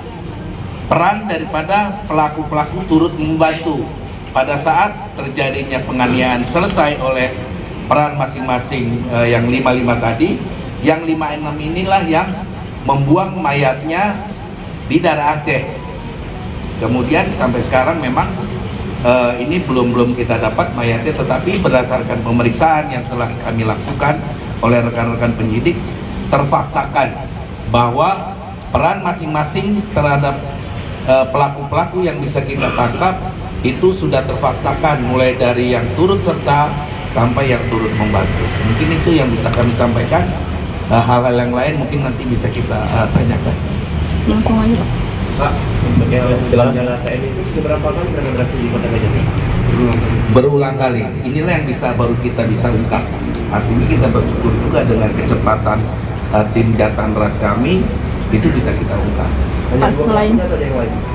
Speaker 2: peran daripada pelaku-pelaku turut membantu pada saat terjadinya penganiayaan selesai oleh peran masing-masing yang 5-5 tadi. Yang 5-6 inilah yang membuang mayatnya di daerah Aceh. Kemudian sampai sekarang memang ini belum kita dapat mayatnya, tetapi berdasarkan pemeriksaan yang telah kami lakukan oleh rekan-rekan penyidik, terfaktakan bahwa peran masing-masing terhadap pelaku-pelaku yang bisa kita tangkap itu sudah terfaktakan, mulai dari yang turut serta sampai yang turut membantu. Mungkin itu yang bisa kami sampaikan. Hal-hal yang lain mungkin nanti bisa kita tanyakan.
Speaker 3: Langsung aja Pak.
Speaker 4: Pak, untuk yang silakan TNI itu beberapa kali pernah beraksi di Kota Gajah?
Speaker 2: Berulang kali. Inilah yang baru kita bisa ungkap. Artinya kita bersyukur juga dengan kecepatan tim Jatan Ras kami itu bisa kita ungkap.
Speaker 3: Pak, selain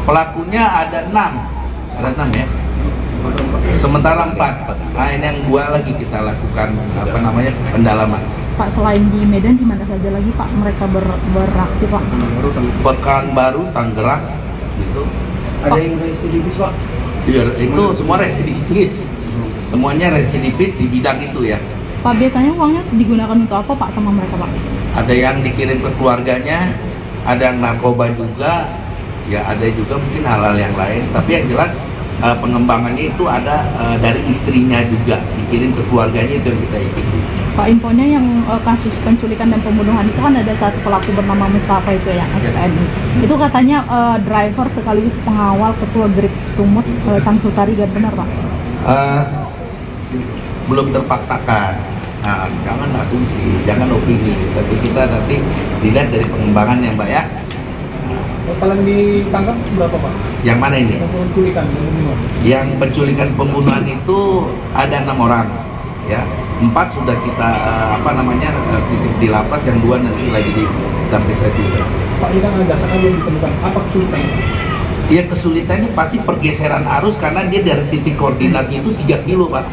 Speaker 2: Pelakunya ada 6 ya. Sementara 4. Ini yang 2 lagi kita lakukan pendalaman.
Speaker 3: Pak, selain di Medan di mana saja lagi Pak mereka beraksi Pak?
Speaker 2: Pekanbaru, Tangerang, gitu.
Speaker 5: Ada yang residivis Pak?
Speaker 2: Iya, itu semua residivis. Semuanya residivis di bidang itu ya.
Speaker 3: Pak, biasanya uangnya digunakan untuk apa Pak sama mereka Pak?
Speaker 2: Ada yang dikirim ke keluarganya, ada yang narkoba juga, ya ada juga mungkin hal-hal yang lain. Tapi yang jelas pengembangannya itu ada dari istrinya juga, dikirim ke keluarganya, itu yang kita ikuti.
Speaker 3: Pak, infonya yang kasus penculikan dan pembunuhan itu kan ada satu pelaku bernama Mustafa itu yang XPNI. Itu katanya driver sekaligus pengawal ketua Grip Sumut Samsu Tarigan, benar Pak?
Speaker 2: Belum terfaktakan. Jangan asumsi, jangan opini. Tapi kita nanti dilihat dari pengembangannya, Mbak ya.
Speaker 5: Total yang ditangkap berapa Pak?
Speaker 2: Yang mana ini?
Speaker 5: Penculikan, pembunuhan.
Speaker 2: Yang penculikan pembunuhan itu ada 6 orang, ya. 4 sudah kita titik di lapas, yang 2 nanti lagi kita periksa juga.
Speaker 5: Pak, ini kan ada sangat belum ditemukan. Apa kesulitan?
Speaker 2: Iya, kesulitannya pasti pergeseran arus karena dia dari titik koordinatnya itu 3 kilo Pak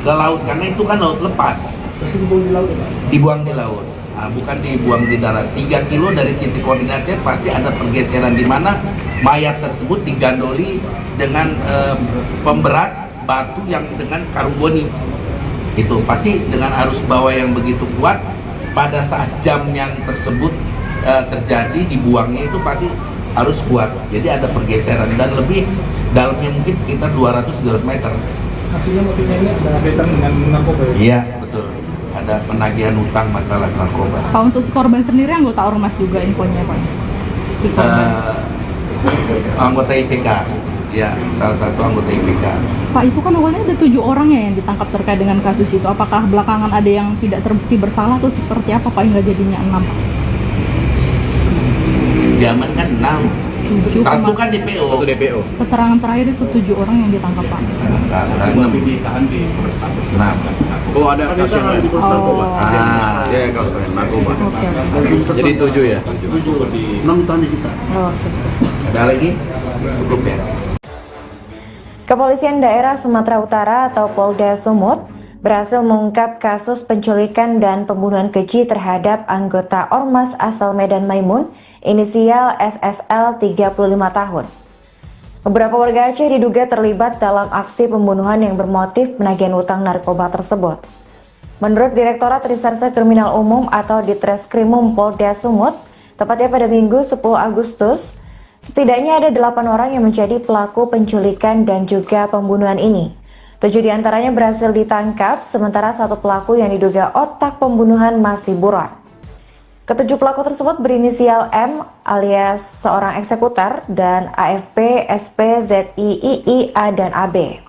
Speaker 2: ke laut, karena itu kan laut lepas.
Speaker 5: Berarti dibuang di laut ya Pak?
Speaker 2: Dibuang di laut. Bukan dibuang di darat. 3 kilo dari titik koordinatnya pasti ada pergeseran di mana mayat tersebut digandoli dengan pemberat batu yang dengan karboni. Itu pasti dengan arus bawah yang begitu kuat, pada saat jam yang tersebut terjadi dibuangnya itu pasti arus kuat. Jadi ada pergeseran dan lebih dalamnya mungkin sekitar 200-300 meter.
Speaker 5: Artinya motifnya ini ada kaitan dengan narkoba ya?
Speaker 2: Iya, betul. Ada penagihan utang masalah narkoba.
Speaker 3: Pak, untuk si korban sendiri anggota ormas juga infonya Pak? Si korban.
Speaker 2: Anggota IPK, ya, salah satu anggota IPK.
Speaker 3: Pak, itu kan awalnya ada 7 orang ya yang ditangkap terkait dengan kasus itu. Apakah belakangan ada yang tidak terbukti bersalah atau seperti apa Pak hingga jadinya 6?
Speaker 2: Zaman kan 6.
Speaker 3: 7,
Speaker 2: Satu kan DPO.
Speaker 4: Satu DPO.
Speaker 3: keterangan terakhir itu 7 orang yang ditangkap Pak.
Speaker 4: Ditahan di
Speaker 2: Nah,
Speaker 4: Oh, ada kasus yang lain.
Speaker 3: Oh.
Speaker 4: Ya, kasus lain narkoba.
Speaker 3: Oke.
Speaker 4: Jadi 7 ya.
Speaker 5: 6 tahun di kita.
Speaker 3: Oke.
Speaker 2: ada lagi? Cukup ya.
Speaker 1: Kepolisian Daerah Sumatera Utara atau Polda Sumut berhasil mengungkap kasus penculikan dan pembunuhan keji terhadap anggota Ormas asal Medan Maimun, inisial SSL 35 tahun. Beberapa warga Aceh diduga terlibat dalam aksi pembunuhan yang bermotif penagihan utang narkoba tersebut. Menurut Direktorat Reserse Kriminal Umum atau Ditreskrimum Polda Sumut, tepatnya pada Minggu 10 Agustus, Setidaknya ada 8 orang yang menjadi pelaku penculikan dan juga pembunuhan ini. 7 diantaranya berhasil ditangkap, sementara 1 pelaku yang diduga otak pembunuhan masih buron. Ketujuh pelaku tersebut berinisial M alias seorang eksekutor dan AFP, SP, ZI, II, A, dan AB.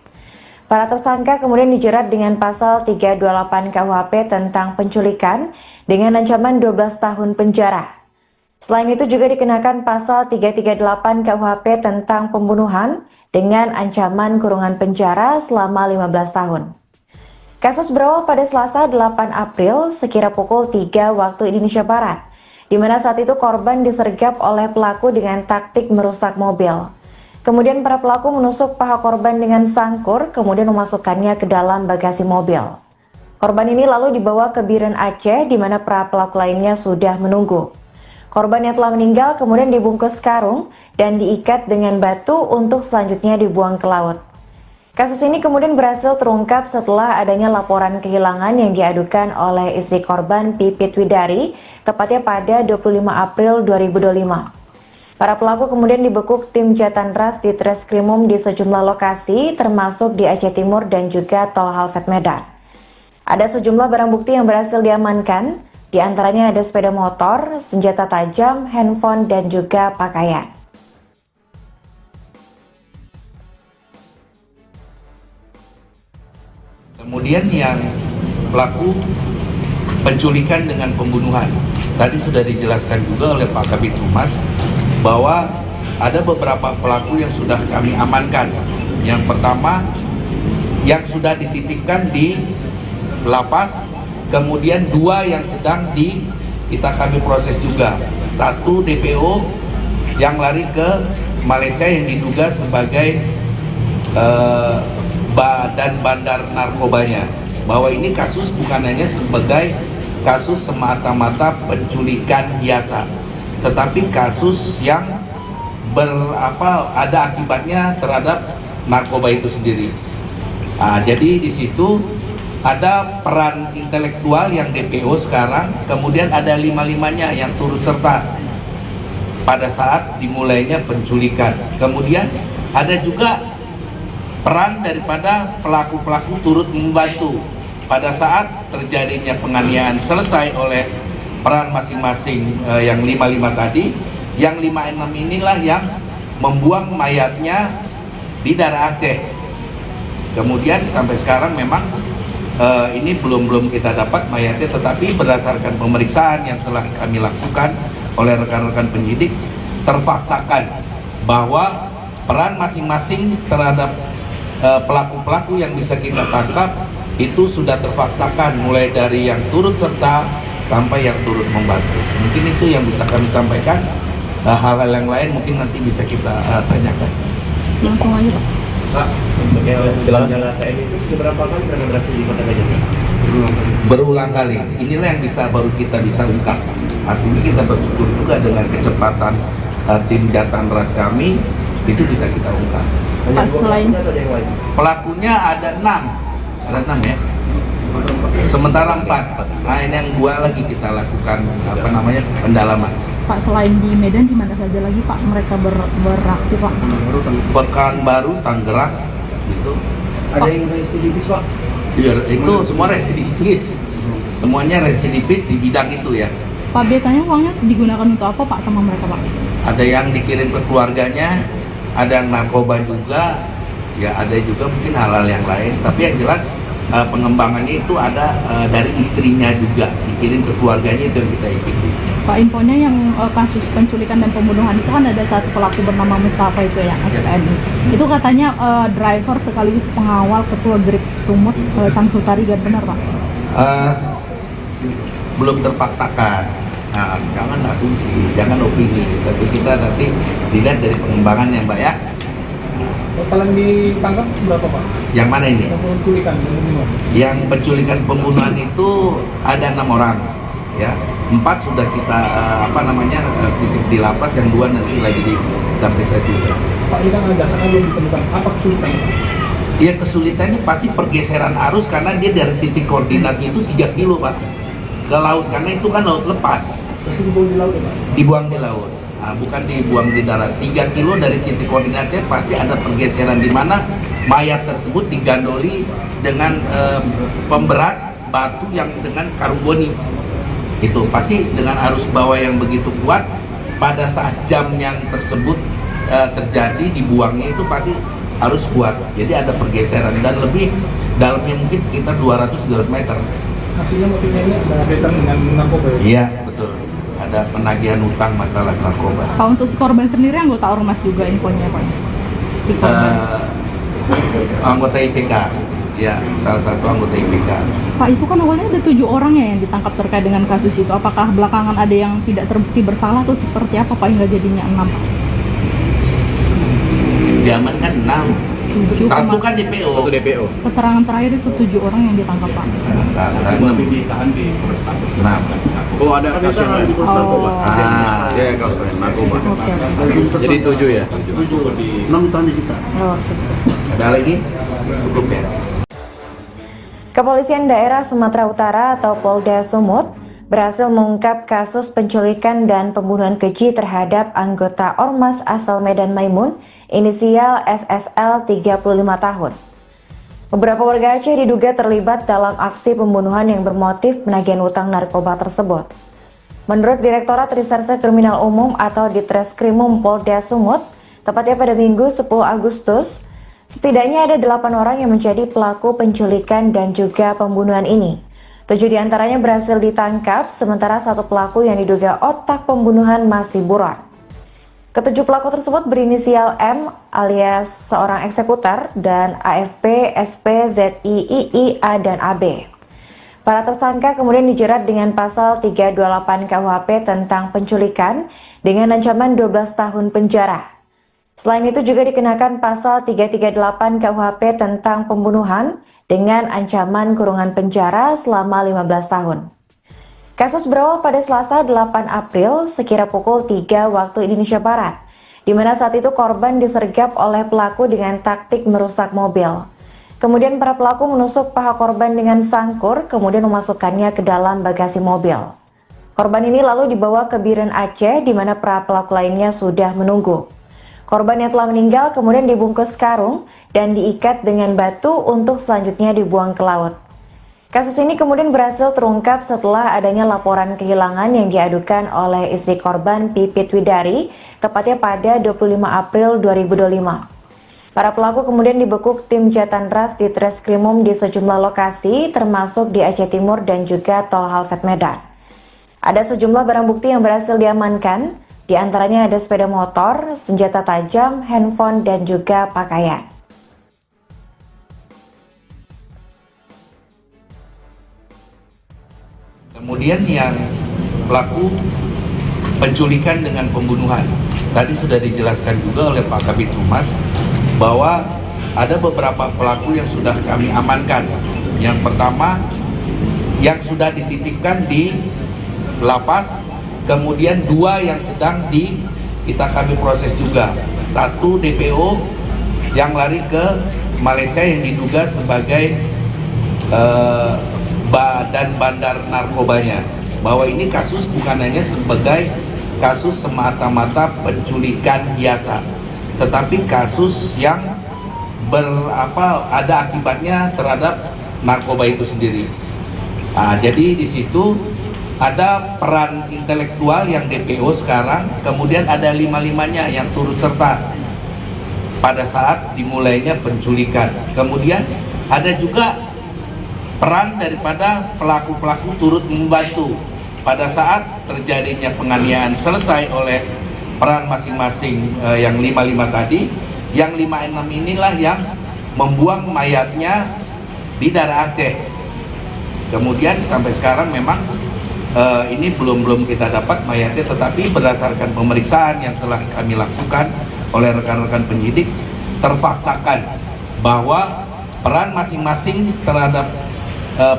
Speaker 1: Para tersangka kemudian dijerat dengan pasal 328 KUHP tentang penculikan dengan ancaman 12 tahun penjara. Selain itu juga dikenakan pasal 338 KUHP tentang pembunuhan dengan ancaman kurungan penjara selama 15 tahun. Kasus berawal pada Selasa 8 April sekira pukul 3 waktu Indonesia Barat, di mana saat itu korban disergap oleh pelaku dengan taktik merusak mobil. Kemudian para pelaku menusuk paha korban dengan sangkur, kemudian memasukkannya ke dalam bagasi mobil. Korban ini lalu dibawa ke Biren Aceh, di mana para pelaku lainnya sudah menunggu. Korban yang telah meninggal kemudian dibungkus karung dan diikat dengan batu untuk selanjutnya dibuang ke laut. Kasus ini kemudian berhasil terungkap setelah adanya laporan kehilangan yang diadukan oleh istri korban Pipit Widari, tepatnya pada 25 April 2025. Para pelaku kemudian dibekuk tim Jatanras di Treskrimum di sejumlah lokasi, termasuk di Aceh Timur dan juga Tol Halfet Medan. Ada sejumlah barang bukti yang berhasil diamankan, di antaranya ada sepeda motor, senjata tajam, handphone, dan juga pakaian.
Speaker 2: Kemudian yang pelaku penculikan dengan pembunuhan. Tadi sudah dijelaskan juga oleh Pak Kabid Humas bahwa ada beberapa pelaku yang sudah kami amankan. Yang pertama yang sudah dititipkan di lapas, kemudian 2 yang sedang kami proses juga. 1 DPO yang lari ke Malaysia yang diduga sebagai badan bandar narkobanya. Bahwa ini kasus bukan hanya sebagai kasus semata-mata penculikan biasa, tetapi kasus yang ada akibatnya terhadap narkoba itu sendiri. Jadi di situ ada peran intelektual yang DPO sekarang, kemudian ada 5-5-nya yang turut serta pada saat dimulainya penculikan. Kemudian ada juga peran daripada pelaku-pelaku turut membantu pada saat terjadinya penganiayaan selesai oleh peran masing-masing yang 5-5 tadi. Yang 5-6 inilah yang membuang mayatnya di daerah Aceh. Kemudian sampai sekarang memang ini belum kita dapat mayatnya, tetapi berdasarkan pemeriksaan yang telah kami lakukan oleh rekan-rekan penyidik, terfaktakan bahwa peran masing-masing terhadap pelaku-pelaku yang bisa kita tangkap itu sudah terfaktakan, mulai dari yang turut serta sampai yang turut membantu. Mungkin itu yang bisa kami sampaikan. Hal-hal yang lain mungkin nanti bisa kita tanyakan.
Speaker 3: Langsung aja Pak.
Speaker 4: Pak, untuk yang senjata TNI itu berapa kali pernah beraksi di Kota Gajah?
Speaker 2: Berulang kali. Inilah yang baru kita bisa ungkap. Artinya kita bersyukur juga dengan kecepatan tim Jatanras kami itu bisa kita ungkap.
Speaker 3: Pak, selain
Speaker 2: pelakunya ada 6 ya. Sementara 4. Nah, ini yang 2 lagi kita lakukan pendalaman.
Speaker 3: Pak, selain di Medan, di mana saja lagi Pak mereka beraksi Pak?
Speaker 2: Pekanbaru, Tangerang, gitu.
Speaker 5: Ada yang residivis Pak?
Speaker 2: Iya, itu semua residivis. Semuanya residivis di bidang itu ya.
Speaker 3: Pak, biasanya uangnya digunakan untuk apa Pak sama mereka Pak?
Speaker 2: Ada yang dikirim ke keluarganya, ada yang narkoba juga, ya ada juga mungkin hal-hal yang lain. Tapi yang jelas pengembangannya itu ada dari istrinya juga, dikirim ke keluarganya, itu yang kita ikuti.
Speaker 3: Pak, infonya yang kasus penculikan dan pembunuhan itu kan ada 1 pelaku bernama Mustafa itu yang SPNI. Itu katanya driver sekaligus pengawal ketua Grip Sumut Tangsutari, dan benar Pak?
Speaker 2: Belum terfaktakan. Nah, jangan asumsi, jangan opini, tapi kita nanti dilihat dari pengembangannya Mbak ya.
Speaker 5: Total yang ditangkap berapa Pak?
Speaker 2: Yang mana ini?
Speaker 5: Penculikan, pembunuhan.
Speaker 2: Yang penculikan pembunuhan itu ada 6 orang, ya. 4 sudah kita titip di lapas, yang 2 nanti lagi kita periksa juga.
Speaker 5: Pak, ini kan ada sana belum ditemukan. Apa kesulitan?
Speaker 2: Ya, kesulitannya pasti pergeseran arus karena dia dari titik koordinatnya itu 3 kilo Pak ke laut, karena itu kan laut lepas.
Speaker 5: Itu dibuang di laut ya Pak?
Speaker 2: Dibuang di laut. bukan dibuang di darat. 3 kilo dari titik koordinatnya pasti ada pergeseran di mana mayat tersebut digandoli dengan pemberat batu yang dengan karboni. Itu pasti dengan arus bawah yang begitu kuat, pada saat jam yang tersebut terjadi dibuangnya itu pasti harus kuat. Jadi ada pergeseran dan lebih dalamnya mungkin sekitar 200 meter.
Speaker 5: Artinya motifnya ini ada kaitan dengan narkoba ya?
Speaker 2: Iya, betul. Ada penagihan utang masalah narkoba.
Speaker 3: Pak, untuk si korban sendiri anggota ormas juga infonya Pak? Si korban.
Speaker 2: Anggota IPK, ya, salah satu anggota IPK.
Speaker 3: Pak, itu kan awalnya ada 7 orang ya yang ditangkap terkait dengan kasus itu. Apakah belakangan ada yang tidak terbukti bersalah atau seperti apa Pak hingga jadinya 6?
Speaker 2: Diamankan 6.
Speaker 3: 7,
Speaker 2: Satu kan DPO.
Speaker 4: Satu DPO.
Speaker 3: keterangan terakhir itu 7 orang yang ditangkap Pak.
Speaker 4: Ditahan di Polres Tabes.
Speaker 2: 6.
Speaker 4: Oh, ada kasus yang lain di Polres Tabes.
Speaker 2: Ya,
Speaker 4: kasus narkoba.
Speaker 3: Oke.
Speaker 4: Jadi 7 ya?
Speaker 6: 6 tahun di kita.
Speaker 3: Oh,
Speaker 2: Ada lagi? Cukup ya.
Speaker 1: Kepolisian Daerah Sumatera Utara atau Polda Sumut berhasil mengungkap kasus penculikan dan pembunuhan keji terhadap anggota Ormas asal Medan Maimun, inisial SSL 35 tahun. Beberapa warga Aceh diduga terlibat dalam aksi pembunuhan yang bermotif penagihan utang narkoba tersebut. Menurut Direktorat Reserse Kriminal Umum atau Ditreskrimum Polda Sumut, tepatnya pada Minggu 10 Agustus, setidaknya ada 8 orang yang menjadi pelaku penculikan dan juga pembunuhan ini. 7 diantaranya berhasil ditangkap, sementara 1 pelaku yang diduga otak pembunuhan masih buron. Ketujuh pelaku tersebut berinisial M alias seorang eksekutor dan AFP, SP, ZI, II, A, dan AB. Para tersangka kemudian dijerat dengan pasal 328 KUHP tentang penculikan dengan ancaman 12 tahun penjara. Selain itu juga dikenakan pasal 338 KUHP tentang pembunuhan dengan ancaman kurungan penjara selama 15 tahun. Kasus berawal pada Selasa 8 April sekira pukul 3 waktu Indonesia Barat, di mana saat itu korban disergap oleh pelaku dengan taktik merusak mobil. Kemudian para pelaku menusuk paha korban dengan sangkur, kemudian memasukkannya ke dalam bagasi mobil. Korban ini lalu dibawa ke Biren Aceh, di mana para pelaku lainnya sudah menunggu. Korban yang telah meninggal kemudian dibungkus karung dan diikat dengan batu untuk selanjutnya dibuang ke laut. Kasus ini kemudian berhasil terungkap setelah adanya laporan kehilangan yang diadukan oleh istri korban Pipit Widari, tepatnya pada 25 April 2025. Para pelaku kemudian dibekuk tim Jatanras di Treskrimum di sejumlah lokasi, termasuk di Aceh Timur dan juga Tol Halfet Medan. Ada sejumlah barang bukti yang berhasil diamankan, di antaranya ada sepeda motor, senjata tajam, handphone, dan juga pakaian.
Speaker 2: Kemudian yang pelaku penculikan dengan pembunuhan. Tadi sudah dijelaskan juga oleh Pak Kabid Humas bahwa ada beberapa pelaku yang sudah kami amankan. Yang pertama yang sudah dititipkan di lapas, kemudian 2 yang sedang kami proses juga. 1 DPO yang lari ke Malaysia yang diduga sebagai badan bandar narkobanya. Bahwa ini kasus bukan hanya sebagai kasus semata-mata penculikan biasa, tetapi kasus yang ada akibatnya terhadap narkoba itu sendiri. Jadi di situ ada peran intelektual yang DPO sekarang, kemudian ada 5-5-nya yang turut serta pada saat dimulainya penculikan. Kemudian ada juga peran daripada pelaku-pelaku turut membantu pada saat terjadinya penganiayaan selesai oleh peran masing-masing yang 5-5 tadi. Yang 5-6 inilah yang membuang mayatnya di daerah Aceh. Kemudian sampai sekarang memang ini belum kita dapat mayatnya, tetapi berdasarkan pemeriksaan yang telah kami lakukan oleh rekan-rekan penyidik, terfaktakan bahwa peran masing-masing terhadap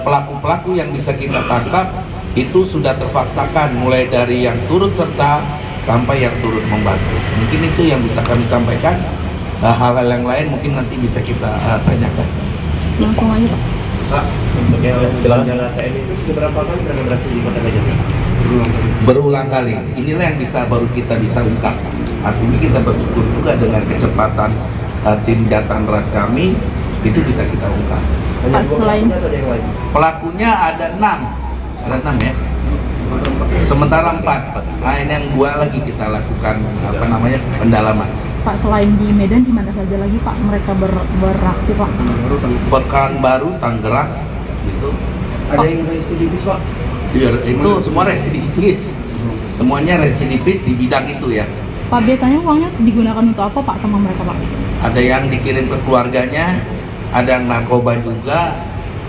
Speaker 2: pelaku-pelaku yang bisa kita tangkap itu sudah terfaktakan, mulai dari yang turut serta sampai yang turut membantu. Mungkin itu yang bisa kami sampaikan. Hal-hal yang lain mungkin nanti bisa kita tanyakan.
Speaker 3: Langsung aja Pak.
Speaker 4: Pak, untuk yang silakan TNI itu berapa kali berangkat di Kota Gajah?
Speaker 2: berulang kali. Inilah yang baru kita bisa ungkap. Artinya kita bersyukur juga dengan kecepatan tim Jatan Ras kami itu bisa kita ungkap.
Speaker 3: Pak, selain
Speaker 2: Pelakunya ada 6 ya. Sementara 4. Nah, ini yang 2 lagi kita lakukan pendalaman.
Speaker 3: Pak, selain di Medan, di mana saja lagi Pak mereka beraksi Pak?
Speaker 2: Pekanbaru, Tangerang, gitu.
Speaker 5: Ada yang residivis Pak?
Speaker 2: Iya, itu semua residivis. Semuanya residivis di bidang itu ya.
Speaker 3: Pak, biasanya uangnya digunakan untuk apa Pak sama mereka Pak?
Speaker 2: Ada yang dikirim ke keluarganya, ada yang narkoba juga,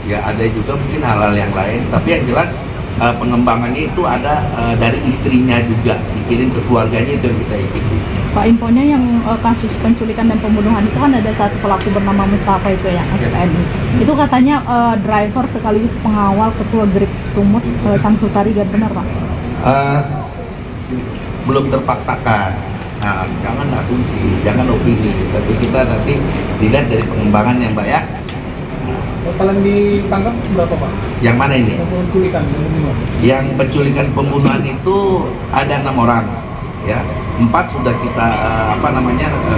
Speaker 2: ya ada juga mungkin hal-hal yang lain. Tapi yang jelas pengembangannya itu ada dari istrinya juga, dikirim ke keluarganya, itu yang kita ikuti.
Speaker 3: Pak, infonya yang kasus penculikan dan pembunuhan itu kan ada satu pelaku bernama Mustafa itu yang SNI. Itu katanya driver sekaligus pengawal ketua Grip Sumut Samsutari, benar Pak?
Speaker 2: Belum terpaksakan. Nah, jangan asumsi, jangan opini, tapi kita nanti dilihat dari pengembangan yang Mbak ya.
Speaker 5: Total yang ditangkap berapa Pak?
Speaker 2: Yang mana ini?
Speaker 5: Penculikan dan pembunuhan.
Speaker 2: Yang penculikan pembunuhan itu ada 6 orang, ya. 4 sudah kita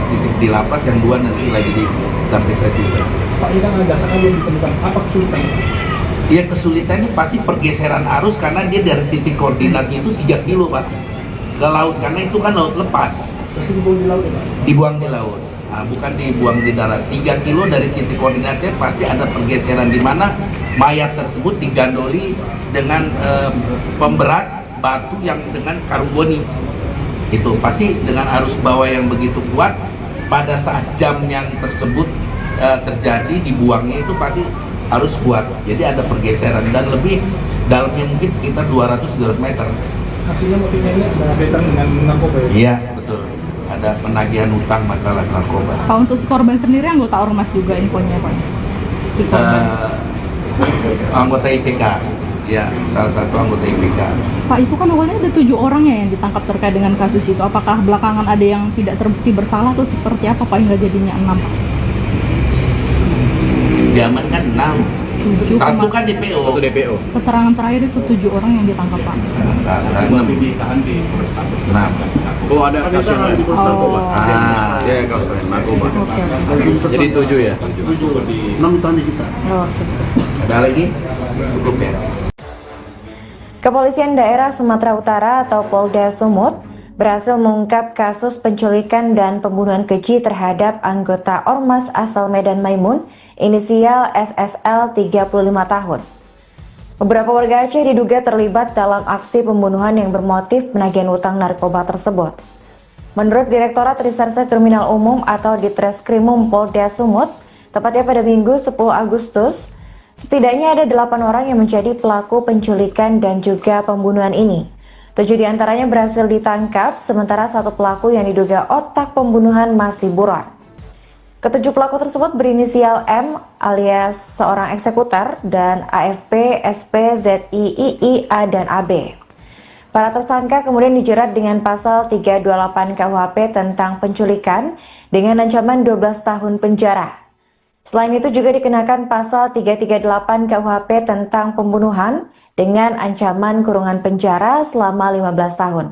Speaker 2: titik di lapas, yang 2 nanti lagi kita periksa juga.
Speaker 5: Pak, ini kan ada sangat belum ditemukan. Apa kesulitan?
Speaker 2: Iya, kesulitannya pasti pergeseran arus karena dia dari titik koordinatnya itu 3 kilo Pak ke laut, karena itu kan laut lepas.
Speaker 5: Berarti dibuang di laut ya Pak?
Speaker 2: Dibuang di laut. Nah, bukan dibuang di darat. 3 kilo dari titik koordinatnya pasti ada pergeseran di mana mayat tersebut digandoli dengan pemberat batu yang dengan karboni. Itu pasti dengan arus bawah yang begitu kuat, pada saat jam yang tersebut terjadi dibuangnya itu pasti harus kuat. Jadi ada pergeseran dan lebih dalamnya mungkin sekitar 200-300 meter.
Speaker 5: Artinya motifnya ini ada kaitan dengan narkoba ya?
Speaker 2: Iya, betul. Ada penagihan utang masalah narkoba.
Speaker 3: Pak, untuk si korban sendiri anggota ormas juga infonya Pak? Si korban.
Speaker 2: Anggota IPK, ya, salah satu anggota IPK.
Speaker 3: Pak, itu kan awalnya ada 7 orang ya yang ditangkap terkait dengan kasus itu. Apakah belakangan ada yang tidak terbukti bersalah atau seperti apa Pak hingga jadinya 6 Pak?
Speaker 2: Zaman kan 6.
Speaker 3: 7,
Speaker 2: Satu kan DPO.
Speaker 4: Satu DPO.
Speaker 3: keterangan terakhir itu 7 orang yang ditangkap Pak.
Speaker 4: Masih ditahan di Polres Tabes.
Speaker 2: 6.
Speaker 4: Oh, ada kasus yang lain di Polres Tabes.
Speaker 3: Oh.
Speaker 4: Ya, kasus lain narkoba.
Speaker 3: Oke.
Speaker 4: Jadi 7 ya.
Speaker 6: 6 tahun di kita.
Speaker 3: Oke.
Speaker 2: Ada lagi? Cukup ya.
Speaker 1: Kepolisian Daerah Sumatera Utara atau Polda Sumut berhasil mengungkap kasus penculikan dan pembunuhan keji terhadap anggota Ormas asal Medan Maimun, inisial SSL 35 tahun. Beberapa warga Aceh diduga terlibat dalam aksi pembunuhan yang bermotif penagihan utang narkoba tersebut. Menurut Direktorat Reserse Kriminal Umum atau Ditreskrimum Polda Sumut, tepatnya pada Minggu 10 Agustus, setidaknya ada 8 orang yang menjadi pelaku penculikan dan juga pembunuhan ini. 7 diantaranya berhasil ditangkap, sementara 1 pelaku yang diduga otak pembunuhan masih buron. Ketujuh pelaku tersebut berinisial M alias seorang eksekutor dan AFP, SP, ZI, II, A, dan AB. Para tersangka kemudian dijerat dengan pasal 328 KUHP tentang penculikan dengan ancaman 12 tahun penjara. Selain itu juga dikenakan pasal 338 KUHP tentang pembunuhan dengan ancaman kurungan penjara selama 15 tahun.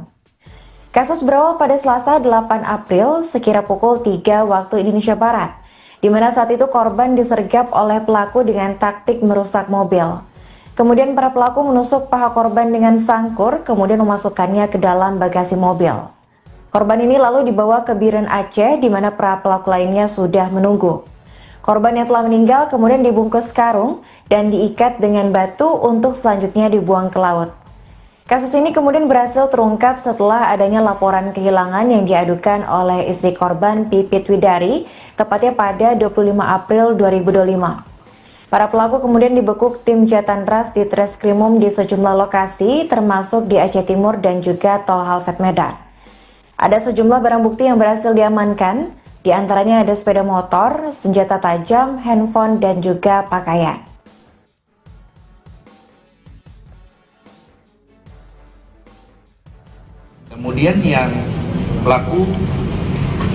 Speaker 1: Kasus berawal pada Selasa 8 April sekira pukul 3 waktu Indonesia Barat, di mana saat itu korban disergap oleh pelaku dengan taktik merusak mobil. Kemudian para pelaku menusuk paha korban dengan sangkur, kemudian memasukkannya ke dalam bagasi mobil. Korban ini lalu dibawa ke Biren Aceh, di mana para pelaku lainnya sudah menunggu. Korban yang telah meninggal kemudian dibungkus karung dan diikat dengan batu untuk selanjutnya dibuang ke laut. Kasus ini kemudian berhasil terungkap setelah adanya laporan kehilangan yang diadukan oleh istri korban Pipit Widari, tepatnya pada 25 April 2025. Para pelaku kemudian dibekuk tim Jatan Ras di Treskrimum di sejumlah lokasi, termasuk di Aceh Timur dan juga Tol Halfet Medan. Ada sejumlah barang bukti yang berhasil diamankan, di antaranya ada sepeda motor, senjata tajam, handphone, dan juga pakaian.
Speaker 2: Kemudian yang pelaku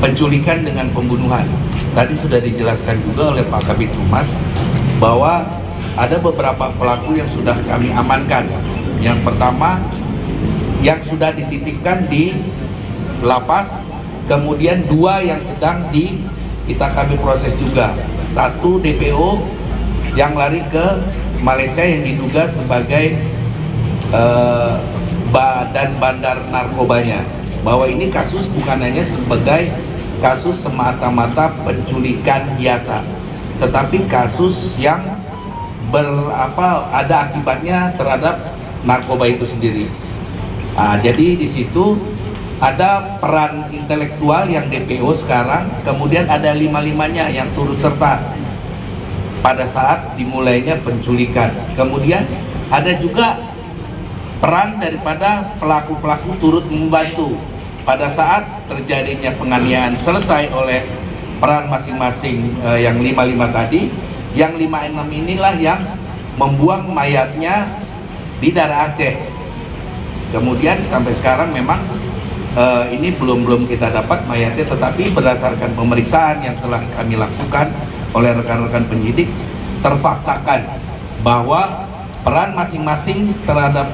Speaker 2: penculikan dengan pembunuhan. Tadi sudah dijelaskan juga oleh Pak Kabid Humas bahwa ada beberapa pelaku yang sudah kami amankan. Yang pertama yang sudah dititipkan di lapas, kemudian 2 yang sedang kami proses juga. 1 DPO yang lari ke Malaysia yang diduga sebagai badan bandar narkobanya. Bahwa ini kasus bukan hanya sebagai kasus semata-mata penculikan biasa, tetapi kasus yang ada akibatnya terhadap narkoba itu sendiri. Jadi di situ ada peran intelektual yang DPO sekarang, kemudian ada 5-5-nya yang turut serta pada saat dimulainya penculikan. Kemudian ada juga peran daripada pelaku-pelaku turut membantu pada saat terjadinya penganiayaan, selesai oleh peran masing-masing yang 5-5 tadi. Yang 5-6 inilah yang membuang mayatnya di daerah Aceh. Kemudian sampai sekarang memang ini belum kita dapat mayatnya, tetapi berdasarkan pemeriksaan yang telah kami lakukan oleh rekan-rekan penyidik, terfaktakan bahwa peran masing-masing terhadap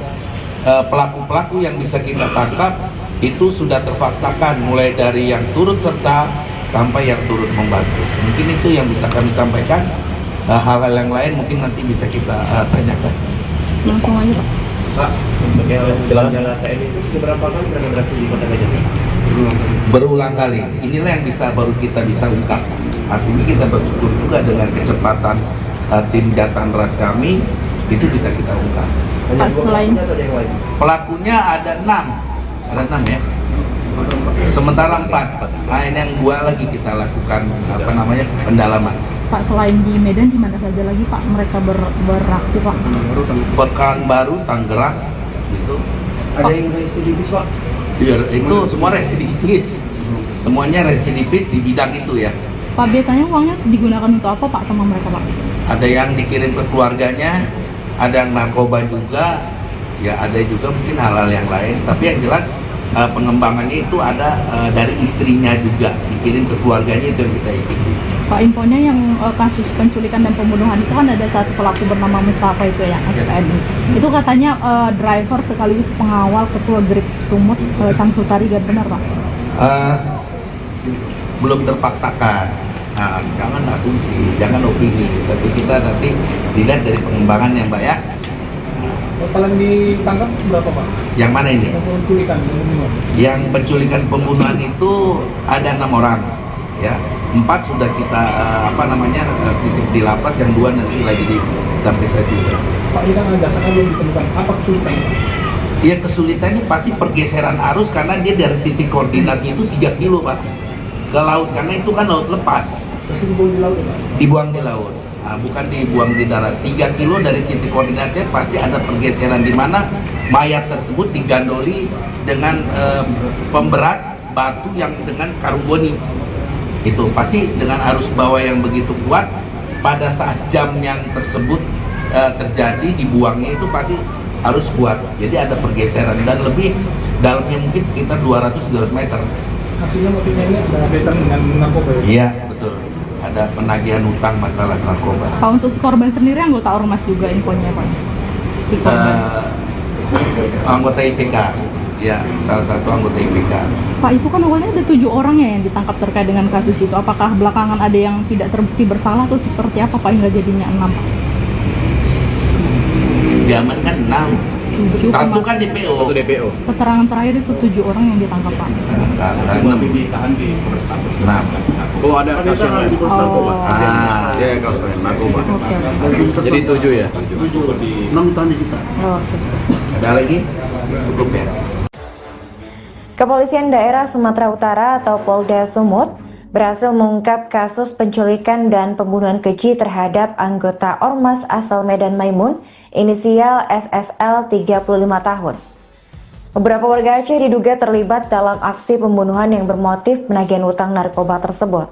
Speaker 2: pelaku-pelaku yang bisa kita tangkap itu sudah terfaktakan, mulai dari yang turut serta sampai yang turut membantu. Mungkin itu yang bisa kami sampaikan. Hal-hal yang lain mungkin nanti bisa kita tanyakan.
Speaker 3: Langsung aja Pak.
Speaker 4: Pak, untuk yang senjata TNI itu beberapa kali pernah berhasil di Kota Gajah?
Speaker 2: Berulang kali. Inilah yang baru kita bisa ungkap. Artinya kita bersyukur juga dengan kecepatan tim Jatan Ras kami itu bisa kita ungkap.
Speaker 3: Pak, selain
Speaker 2: pelakunya ada 6 ya. Sementara 4. Nah, ini yang 2 lagi kita lakukan pendalaman.
Speaker 3: Pak, selain di Medan di mana saja lagi Pak mereka beraksi Pak?
Speaker 2: Pekanbaru, Tangerang, gitu.
Speaker 5: Ada yang residivis Pak?
Speaker 2: Iya, itu semua residivis. Semuanya residivis di bidang itu ya.
Speaker 3: Pak, biasanya uangnya digunakan untuk apa Pak sama mereka Pak?
Speaker 2: Ada yang dikirim ke keluarganya, ada yang narkoba juga, ya ada juga mungkin hal-hal yang lain. Tapi yang jelas pengembangannya itu ada dari istrinya juga, dikirim ke keluarganya, itu yang kita ikuti.
Speaker 3: Pak, infonya yang kasus penculikan dan pembunuhan itu kan ada satu pelaku bernama Mustafa itu yang XPNI. Itu katanya driver sekaligus pengawal ketua Grip Sumut Sang Sutari, benar Pak?
Speaker 2: Belum terfaktakan. Nah, jangan asumsi, jangan opini, tapi kita nanti dilihat dari pengembangannya Mbak ya.
Speaker 5: Total yang ditangkap berapa Pak?
Speaker 2: Yang mana ini?
Speaker 5: Penculikan, pembunuhan.
Speaker 2: Yang penculikan pembunuhan itu ada 6 orang, ya. 4 sudah kita titip di lapas, yang 2 nanti lagi kita periksa juga.
Speaker 5: Pak, ini kan ada dasarnya belum ditemukan. Apa kesulitannya?
Speaker 2: Ya, kesulitannya pasti pergeseran arus karena dia dari titik koordinatnya itu 3 kilo Pak ke laut, karena itu kan laut lepas.
Speaker 5: Tapi dibuang di laut ya Pak?
Speaker 2: Dibuang di laut. Nah, bukan dibuang di darat. 3 kilo dari titik koordinatnya pasti ada pergeseran di mana mayat tersebut digandoli dengan pemberat batu yang dengan karboni. Itu pasti dengan arus bawah yang begitu kuat, pada saat jam yang tersebut terjadi dibuangnya itu pasti harus kuat. Jadi ada pergeseran dan lebih dalamnya mungkin sekitar 200-300 meter.
Speaker 5: Artinya motifnya ini ada kaitan dengan narkoba ya?
Speaker 2: Iya, betul. Ada penagihan utang masalah narkoba.
Speaker 3: Pak, untuk si korban sendiri anggota ormas juga infonya Pak? Si korban.
Speaker 2: Anggota IPK, ya, salah satu anggota IPK.
Speaker 3: Pak, itu kan awalnya ada 7 orang ya yang ditangkap terkait dengan kasus itu. Apakah belakangan ada yang tidak terbukti bersalah atau seperti apa Pak hingga jadinya 6?
Speaker 2: Diamankan 6.
Speaker 3: 7,
Speaker 2: Satu kan DPO.
Speaker 4: Satu DPO.
Speaker 3: keterangan terakhir itu 7 orang yang ditangkap Pak.
Speaker 2: 6.
Speaker 6: ditahan di
Speaker 4: Oh, ada kasus yang lain.
Speaker 3: Oh.
Speaker 4: Ya, kasus lain narkoba.
Speaker 3: Oke.
Speaker 4: Jadi 7 ya.
Speaker 6: 6 tahun di kita.
Speaker 3: Oh, oke.
Speaker 2: Ada lagi? Cukup ya.
Speaker 1: Kepolisian Daerah Sumatera Utara atau Polda Sumut berhasil mengungkap kasus penculikan dan pembunuhan keji terhadap anggota Ormas asal Medan Maimun, inisial SSL 35 tahun. Beberapa warga Aceh diduga terlibat dalam aksi pembunuhan yang bermotif penagihan utang narkoba tersebut.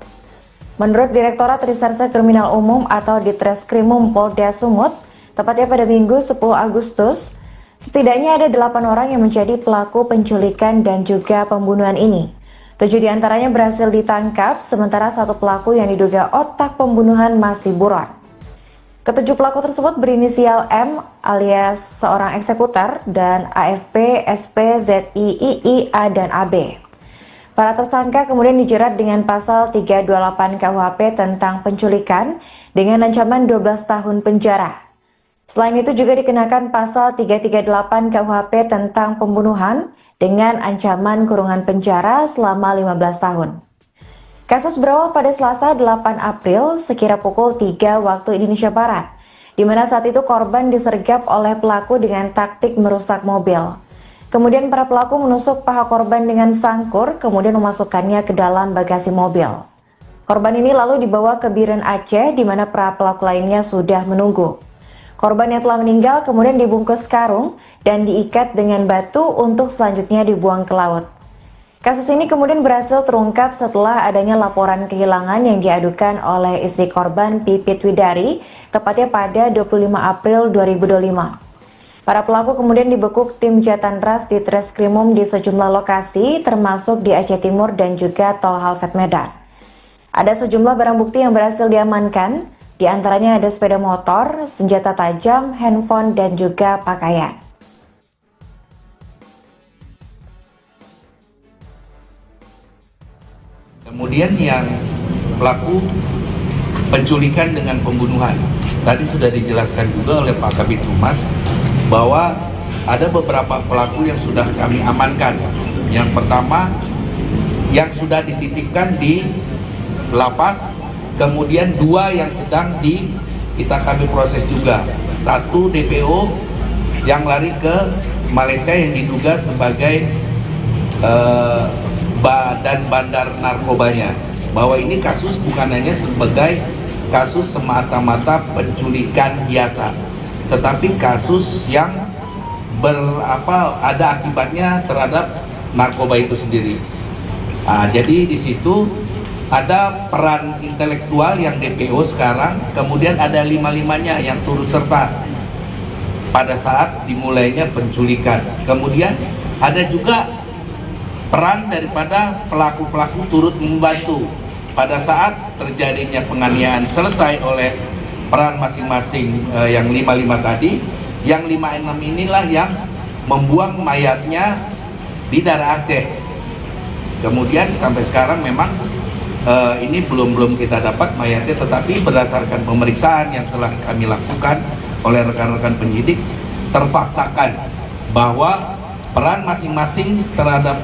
Speaker 1: Menurut Direktorat Reserse Kriminal Umum atau Ditreskrimum Polda Sumut, tepatnya pada Minggu 10 Agustus, setidaknya ada 8 orang yang menjadi pelaku penculikan dan juga pembunuhan ini. 7 diantaranya berhasil ditangkap, sementara 1 pelaku yang diduga otak pembunuhan masih buron. Ketujuh pelaku tersebut berinisial M alias seorang eksekutor dan AFP, SP, ZI, II, A, dan AB. Para tersangka kemudian dijerat dengan pasal 328 KUHP tentang penculikan dengan ancaman 12 tahun penjara. Selain itu juga dikenakan pasal 338 KUHP tentang pembunuhan dengan ancaman kurungan penjara selama 15 tahun. Kasus berawal pada Selasa 8 April sekira pukul 3 waktu Indonesia Barat, di mana saat itu korban disergap oleh pelaku dengan taktik merusak mobil. Kemudian para pelaku menusuk paha korban dengan sangkur, kemudian memasukkannya ke dalam bagasi mobil. Korban ini lalu dibawa ke Biren Aceh, di mana para pelaku lainnya sudah menunggu. Korban yang telah meninggal kemudian dibungkus karung dan diikat dengan batu untuk selanjutnya dibuang ke laut. Kasus ini kemudian berhasil terungkap setelah adanya laporan kehilangan yang diadukan oleh istri korban Pipit Widari, tepatnya pada 25 April 2025. Para pelaku kemudian dibekuk tim Jatanras di Treskrimum di sejumlah lokasi, termasuk di Aceh Timur dan juga Tol Halfet Medan. Ada sejumlah barang bukti yang berhasil diamankan, di antaranya ada sepeda motor, senjata tajam, handphone, dan juga pakaian.
Speaker 2: Kemudian yang pelaku penculikan dengan pembunuhan. Tadi sudah dijelaskan juga oleh Pak Kabid Humas bahwa ada beberapa pelaku yang sudah kami amankan. Yang pertama yang sudah dititipkan di lapas, kemudian 2 yang sedang kami proses juga. 1 DPO yang lari ke Malaysia yang diduga sebagai dan bandar narkobanya, bahwa ini kasus bukan hanya sebagai kasus semata-mata penculikan biasa, tetapi kasus yang ada akibatnya terhadap narkoba itu sendiri. Jadi di situ ada peran intelektual yang DPO sekarang, kemudian ada 5-5-nya yang turut serta pada saat dimulainya penculikan. Kemudian ada juga peran daripada pelaku-pelaku turut membantu pada saat terjadinya penganiayaan selesai oleh peran masing-masing yang 5-5 tadi. Yang 5-6 inilah yang membuang mayatnya di daerah Aceh. Kemudian sampai sekarang memang ini belum kita dapat mayatnya, tetapi berdasarkan pemeriksaan yang telah kami lakukan oleh rekan-rekan penyidik, terfaktakan bahwa peran masing-masing terhadap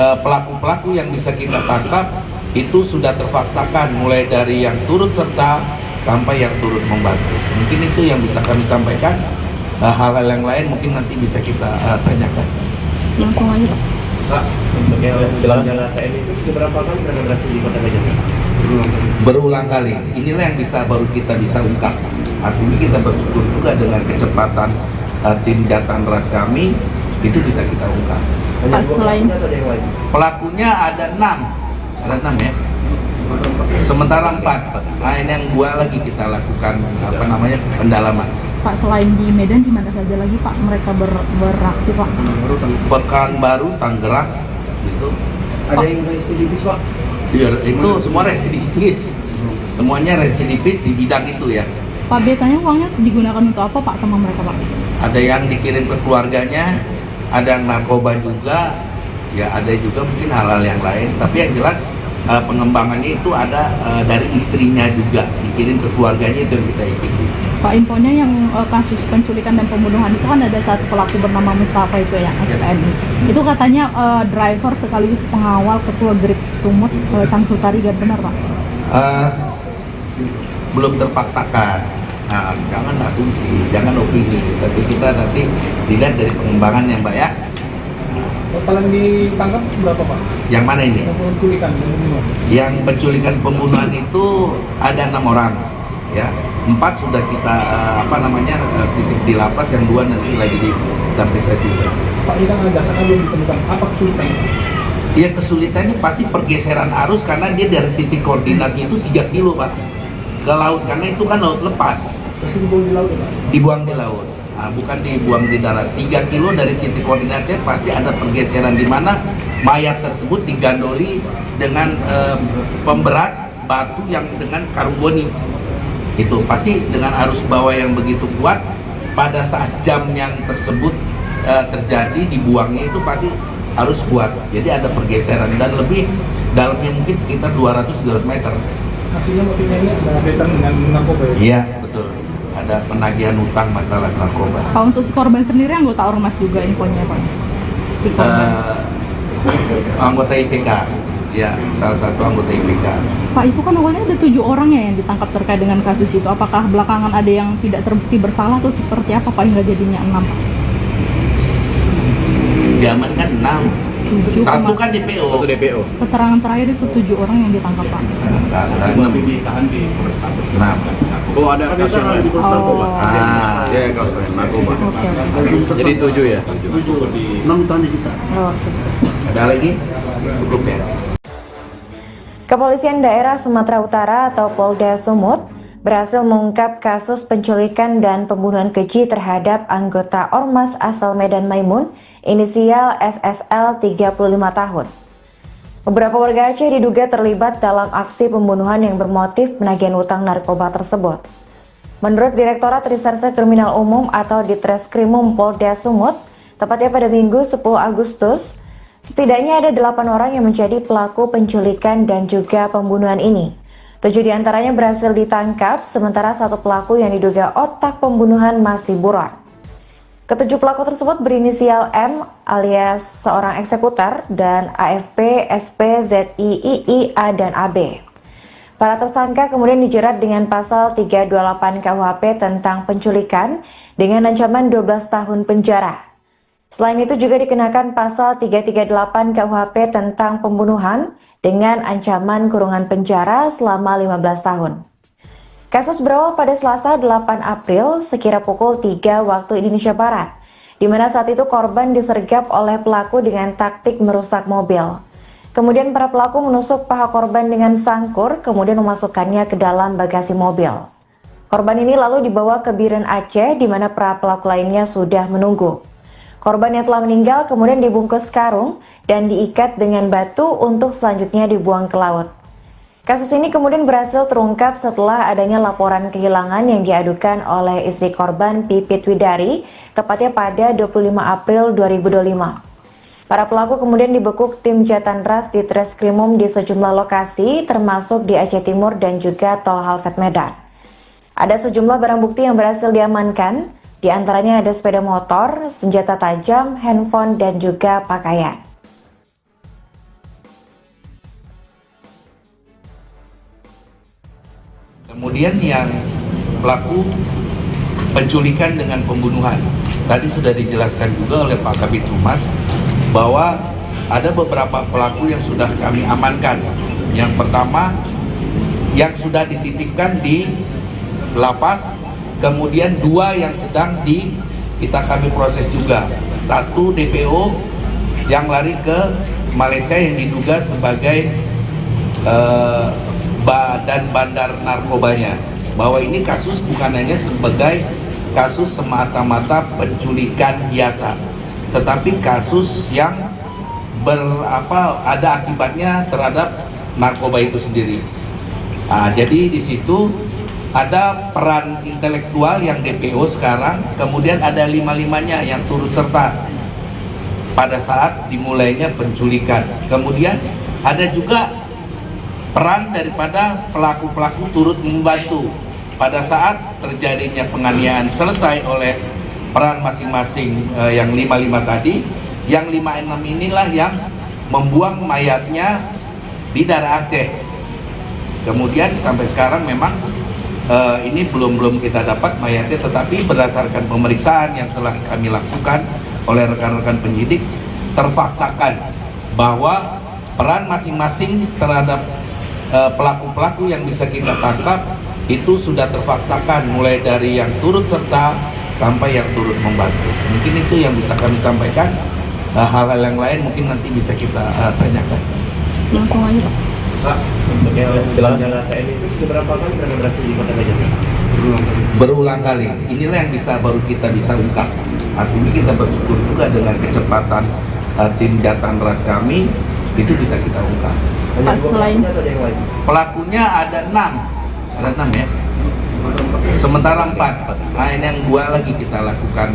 Speaker 2: pelaku-pelaku yang bisa kita tangkap itu sudah terfaktakan, mulai dari yang turut serta sampai yang turut membantu. Mungkin itu yang bisa kami sampaikan. Hal-hal yang lain mungkin nanti bisa kita tanyakan.
Speaker 3: Langsung aja Pak.
Speaker 4: Pak, untuk yang senjata TNI itu beberapa kali pernah beraksi di Kota Gajah?
Speaker 2: Berulang kali. Inilah yang baru kita bisa ungkap. Artinya kita bersyukur juga dengan kecepatan tim Jatanras kami, itu bisa kita ungkap.
Speaker 3: Pak, selain
Speaker 2: pelakunya ada 6 ya, sementara 4. Nah, ini yang 2 lagi kita lakukan pendalaman.
Speaker 3: Pak, selain di Medan di mana saja lagi Pak mereka beraksi Pak?
Speaker 2: Pekanbaru, Tangerang gitu.
Speaker 4: Ada yang residivis Pak?
Speaker 2: Iya, itu semua residivis. Semuanya residivis di bidang itu ya.
Speaker 3: Pak, biasanya uangnya digunakan untuk apa Pak sama mereka Pak?
Speaker 2: Ada yang dikirim ke keluarganya, ada yang narkoba juga, ya ada juga mungkin hal-hal yang lain. Tapi yang jelas pengembangannya itu ada dari istrinya juga, dikirim ke keluarganya, itu yang kita ikuti.
Speaker 3: Pak, infonya yang kasus penculikan dan pembunuhan itu kan ada satu pelaku bernama Mustafa itu yang SPNI. Itu katanya driver sekaligus pengawal ketua Grip Sumut Sang Sutari, benar Pak?
Speaker 2: Belum terfaktakan. Nah, jangan asumsi, jangan opini, tapi kita nanti dilihat dari pengembangannya Mbak ya.
Speaker 5: Total yang ditangkap berapa Pak?
Speaker 2: Yang mana ini?
Speaker 5: Penculikan dan pembunuhan.
Speaker 2: Yang penculikan pembunuhan itu ada 6 orang, ya. 4 sudah kita titik di lapas, yang 2 nanti lagi kita periksa juga.
Speaker 5: Pak, ini kan ada dasarnya belum ditemukan. Apa kesulitannya?
Speaker 2: Iya, kesulitannya pasti pergeseran arus karena dia dari titik koordinatnya itu 3 kilo Pak ke laut, karena itu kan laut lepas.
Speaker 5: Terus dibuang di laut ya Pak?
Speaker 2: Dibuang di laut. Nah, bukan dibuang di darat. 3 kilo dari titik koordinatnya pasti ada pergeseran di mana mayat tersebut digandoli dengan pemberat batu yang dengan karboni. Itu pasti dengan arus bawah yang begitu kuat, pada saat jam yang tersebut terjadi dibuangnya itu pasti harus kuat. Jadi ada pergeseran dan lebih dalamnya mungkin sekitar 200-300 meter.
Speaker 5: Artinya motifnya ini ada kaitan dengan narkoba ya?
Speaker 2: Iya, betul. Ada penagihan utang masalah narkoba.
Speaker 3: Pak, untuk si korban sendiri anggota ormas juga infonya Pak? Si korban.
Speaker 2: Anggota IPK, ya salah satu anggota IPK.
Speaker 3: Pak, itu kan awalnya ada 7 orang ya yang ditangkap terkait dengan kasus itu. Apakah belakangan ada yang tidak terbukti bersalah atau seperti apa Pak hingga jadinya 6?
Speaker 2: Zaman kan 6.
Speaker 3: 7,
Speaker 2: Satu kan DPO.
Speaker 4: Satu DPO.
Speaker 3: keterangan terakhir itu 7 orang yang ditangkap Pak.
Speaker 6: Tapi ditahan di Polres Tabes.
Speaker 2: Kenapa?
Speaker 4: Oh, ada kasus yang lain.
Speaker 6: di Polres Narkoba.
Speaker 4: Ya, kasus lain, narkoba.
Speaker 3: Oke.
Speaker 4: Jadi 7 ya?
Speaker 6: 6 tahun disita.
Speaker 2: Ada lagi? Cukup ya.
Speaker 1: Kepolisian Daerah Sumatera Utara atau Polda Sumut berhasil mengungkap kasus penculikan dan pembunuhan keji terhadap anggota Ormas asal Medan Maimun, inisial SSL 35 tahun. Beberapa warga Aceh diduga terlibat dalam aksi pembunuhan yang bermotif penagihan utang narkoba tersebut. Menurut Direktorat Reserse Kriminal Umum atau Ditreskrimum Polda Sumut, tepatnya pada Minggu 10 Agustus, setidaknya ada 8 orang yang menjadi pelaku penculikan dan juga pembunuhan ini. 7 diantaranya berhasil ditangkap, sementara 1 pelaku yang diduga otak pembunuhan masih buron. Ketujuh pelaku tersebut berinisial M alias seorang eksekutor dan AFP, SP, ZI, II, A, dan AB. Para tersangka kemudian dijerat dengan pasal 328 KUHP tentang penculikan dengan ancaman 12 tahun penjara. Selain itu juga dikenakan pasal 338 KUHP tentang pembunuhan dengan ancaman kurungan penjara selama 15 tahun. Kasus berawal pada Selasa 8 April sekira pukul 3 waktu Indonesia Barat, di mana saat itu korban disergap oleh pelaku dengan taktik merusak mobil. Kemudian para pelaku menusuk paha korban dengan sangkur, kemudian memasukkannya ke dalam bagasi mobil. Korban ini lalu dibawa ke Biren Aceh, di mana para pelaku lainnya sudah menunggu. Korban yang telah meninggal kemudian dibungkus karung dan diikat dengan batu untuk selanjutnya dibuang ke laut. Kasus ini kemudian berhasil terungkap setelah adanya laporan kehilangan yang diadukan oleh istri korban Pipit Widari, tepatnya pada 25 April 2025. Para pelaku kemudian dibekuk tim Jatanras di Treskrimum di sejumlah lokasi, termasuk di Aceh Timur dan juga Tol Halfet Medan. Ada sejumlah barang bukti yang berhasil diamankan, di antaranya ada sepeda motor, senjata tajam, handphone, dan juga pakaian.
Speaker 2: Kemudian yang pelaku penculikan dengan pembunuhan. Tadi sudah dijelaskan juga oleh Pak Kabid Humas bahwa ada beberapa pelaku yang sudah kami amankan. Yang pertama yang sudah dititipkan di lapas, kemudian 2 yang sedang kami proses juga. 1 DPO yang lari ke Malaysia yang diduga sebagai badan bandar narkobanya. Bahwa ini kasus bukan hanya sebagai kasus semata-mata penculikan biasa, tetapi kasus yang ada akibatnya terhadap narkoba itu sendiri. Jadi di situ ada peran intelektual yang DPO sekarang, kemudian ada 5-5-nya yang turut serta pada saat dimulainya penculikan. Kemudian ada juga peran daripada pelaku-pelaku turut membantu pada saat terjadinya penganiayaan selesai oleh peran masing-masing yang 5-5 tadi. Yang 5-6 inilah yang membuang mayatnya di daerah Aceh. Kemudian sampai sekarang memang ini belum kita dapat mayatnya, tetapi berdasarkan pemeriksaan yang telah kami lakukan oleh rekan-rekan penyidik, terfaktakan bahwa peran masing-masing terhadap pelaku-pelaku yang bisa kita tangkap itu sudah terfaktakan, mulai dari yang turut serta sampai yang turut membantu. Mungkin itu yang bisa kami sampaikan. Hal-hal yang lain mungkin nanti bisa kita tanyakan.
Speaker 3: Langsung aja Pak.
Speaker 4: Pak, untuk yang senjata TNI itu berapa kali pernah berhasil di Kota Gajah?
Speaker 2: Berulang kali. Inilah yang baru kita bisa ungkap. Artinya kita bersyukur juga dengan kecepatan tim Jatanras kami itu bisa kita ungkap.
Speaker 3: Pak, selain
Speaker 2: Pelakunya ada 6. Ada 6 ya. Sementara 4. Nah, ini yang 2 lagi kita lakukan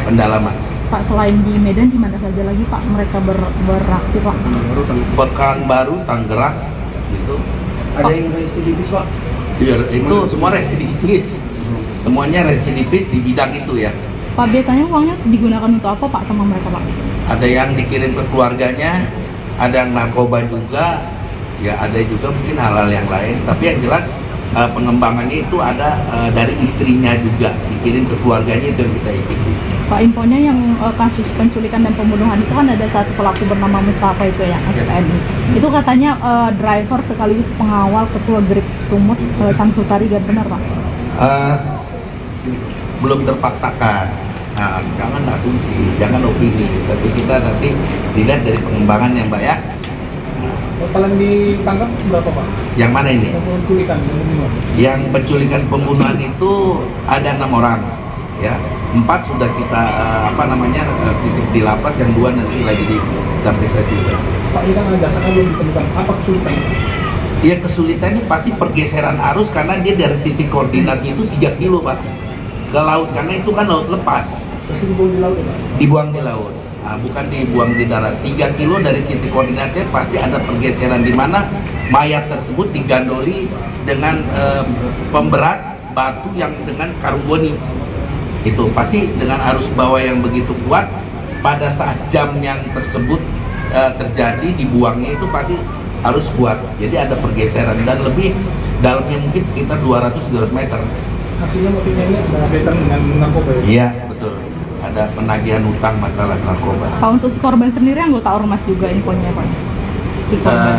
Speaker 2: pendalaman.
Speaker 3: Pak, selain di Medan di mana saja lagi Pak mereka beraksi Pak?
Speaker 2: Pekanbaru, Tangerang, gitu.
Speaker 5: Ada yang residivis Pak?
Speaker 2: Iya, itu semua residivis. Semuanya residivis di bidang itu ya.
Speaker 3: Pak, biasanya uangnya digunakan untuk apa Pak sama mereka Pak?
Speaker 2: Ada yang dikirim ke keluarganya, ada yang narkoba juga, ya ada juga mungkin hal-hal yang lain. Tapi yang jelas pengembangannya itu ada dari istrinya juga, dikirim ke keluarganya, itu yang kita ikuti.
Speaker 3: Pak, infonya yang kasus penculikan dan pembunuhan itu kan ada satu pelaku bernama Mustafa itu yang XTNI. Itu katanya driver sekaligus pengawal ketua Grip Sumut Tangsutari, dan benar Pak?
Speaker 2: Belum terpaksakan. Nah, jangan asumsi, jangan opini, tapi kita nanti dilihat dari pengembangannya Mbak ya.
Speaker 5: Total yang ditangkap berapa Pak?
Speaker 2: Yang mana ini?
Speaker 5: Penculikan, pembunuhan.
Speaker 2: Yang penculikan pembunuhan itu ada 6 orang, ya. 4 sudah kita titik di lapas, yang 2 nanti lagi kita periksa juga.
Speaker 5: Pak, ini kan ada dasarnya belum ditemukan. Apa kesulitan?
Speaker 2: Ya, kesulitannya pasti pergeseran arus karena dia dari titik koordinatnya itu 3 kilo Pak ke laut, karena itu kan laut lepas.
Speaker 5: Itu dibuang di laut ya Pak?
Speaker 2: Dibuang di laut. Nah, bukan dibuang di darat. 3 kilo dari titik koordinatnya pasti ada pergeseran di mana mayat tersebut digandoli dengan pemberat batu yang dengan karboni. Itu pasti dengan arus bawah yang begitu kuat, pada saat jam yang tersebut terjadi dibuangnya itu pasti harus kuat. Jadi ada pergeseran dan lebih dalamnya mungkin sekitar 200-300 meter.
Speaker 5: Artinya motifnya ini ada kaitan dengan narkoba ya?
Speaker 2: Iya, betul. Ada penagihan utang masalah narkoba.
Speaker 3: Pak, untuk si korban sendiri anggota ormas juga infonya Pak? Si korban.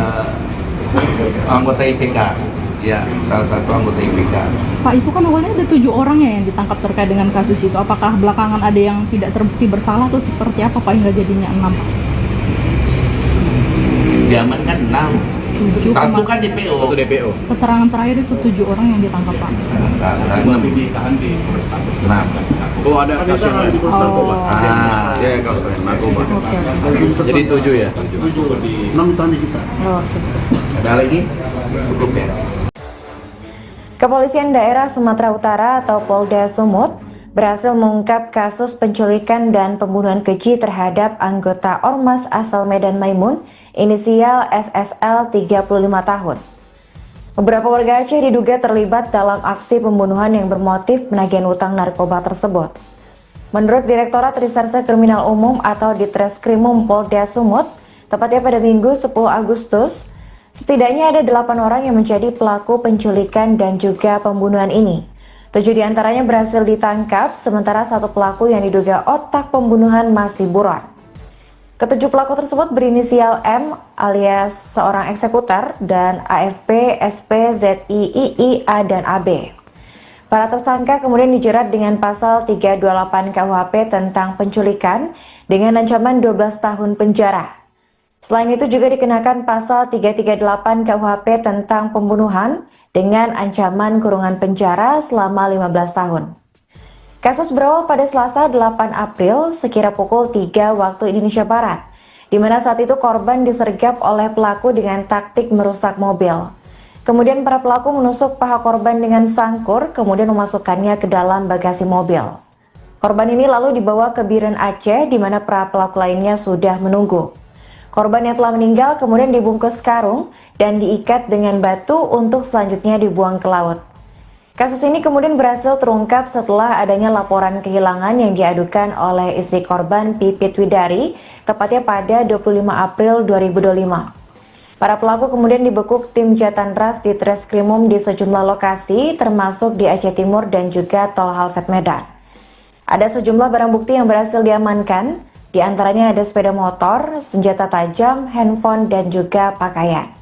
Speaker 2: Anggota IPK, ya, salah satu anggota IPK.
Speaker 3: Pak, itu kan awalnya ada 7 orang ya yang ditangkap terkait dengan kasus itu. Apakah belakangan ada yang tidak terbukti bersalah atau seperti apa Pak hingga jadinya 6 Pak?
Speaker 2: Diamankan 6.
Speaker 3: 7
Speaker 2: Satu kan DPO.
Speaker 4: Satu DPO.
Speaker 3: Keterangan terakhir itu 7 orang yang ditangkap Pak.
Speaker 6: Tapi ditahan di Polres Tabes.
Speaker 2: Nah,
Speaker 4: Oh, ada kasus yang lain.
Speaker 6: di Polres Narkoba.
Speaker 4: Ya, kasus lain, narkoba.
Speaker 3: Oke.
Speaker 4: Jadi 7 ya?
Speaker 6: 6 ditahan di kita.
Speaker 3: Oh, oke.
Speaker 2: ada lagi? Cukup ya.
Speaker 1: Kepolisian Daerah Sumatera Utara atau Polda Sumut berhasil mengungkap kasus penculikan dan pembunuhan keji terhadap anggota Ormas asal Medan Maimun, inisial SSL 35 tahun. Beberapa warga Aceh diduga terlibat dalam aksi pembunuhan yang bermotif penagihan utang narkoba tersebut. Menurut Direktorat Reserse Kriminal Umum atau Ditreskrimum Polda Sumut, tepatnya pada Minggu 10 Agustus, setidaknya ada 8 orang yang menjadi pelaku penculikan dan juga pembunuhan ini. 7 diantaranya berhasil ditangkap, sementara 1 pelaku yang diduga otak pembunuhan masih buron. Ketujuh pelaku tersebut berinisial M alias seorang eksekutor dan AFP, SP, ZI, II, A, dan AB. Para tersangka kemudian dijerat dengan pasal 328 KUHP tentang penculikan dengan ancaman 12 tahun penjara. Selain itu juga dikenakan pasal 338 KUHP tentang pembunuhan dengan ancaman kurungan penjara selama 15 tahun. Kasus berawal pada Selasa 8 April sekira pukul 3 waktu Indonesia Barat, di mana saat itu korban disergap oleh pelaku dengan taktik merusak mobil. Kemudian para pelaku menusuk paha korban dengan sangkur, kemudian memasukkannya ke dalam bagasi mobil. Korban ini lalu dibawa ke Biren Aceh, di mana para pelaku lainnya sudah menunggu. Korban yang telah meninggal kemudian dibungkus karung dan diikat dengan batu untuk selanjutnya dibuang ke laut. Kasus ini kemudian berhasil terungkap setelah adanya laporan kehilangan yang diadukan oleh istri korban Pipit Widari, tepatnya pada 25 April 2025. Para pelaku kemudian dibekuk tim Jatanras di Treskrimum di sejumlah lokasi, termasuk di Aceh Timur dan juga Tol Halfet Medan. Ada sejumlah barang bukti yang berhasil diamankan, di antaranya ada sepeda motor, senjata tajam, handphone, dan juga pakaian.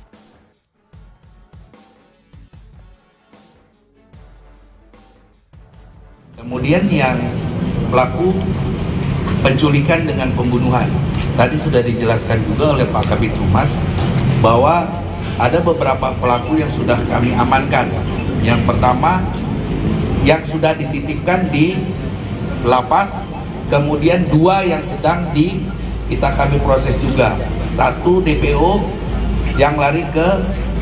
Speaker 2: Kemudian yang pelaku penculikan dengan pembunuhan. Tadi sudah dijelaskan juga oleh Pak Kabid Humas bahwa ada beberapa pelaku yang sudah kami amankan. Yang pertama yang sudah dititipkan di lapas, kemudian 2 yang sedang kami proses juga. 1 DPO yang lari ke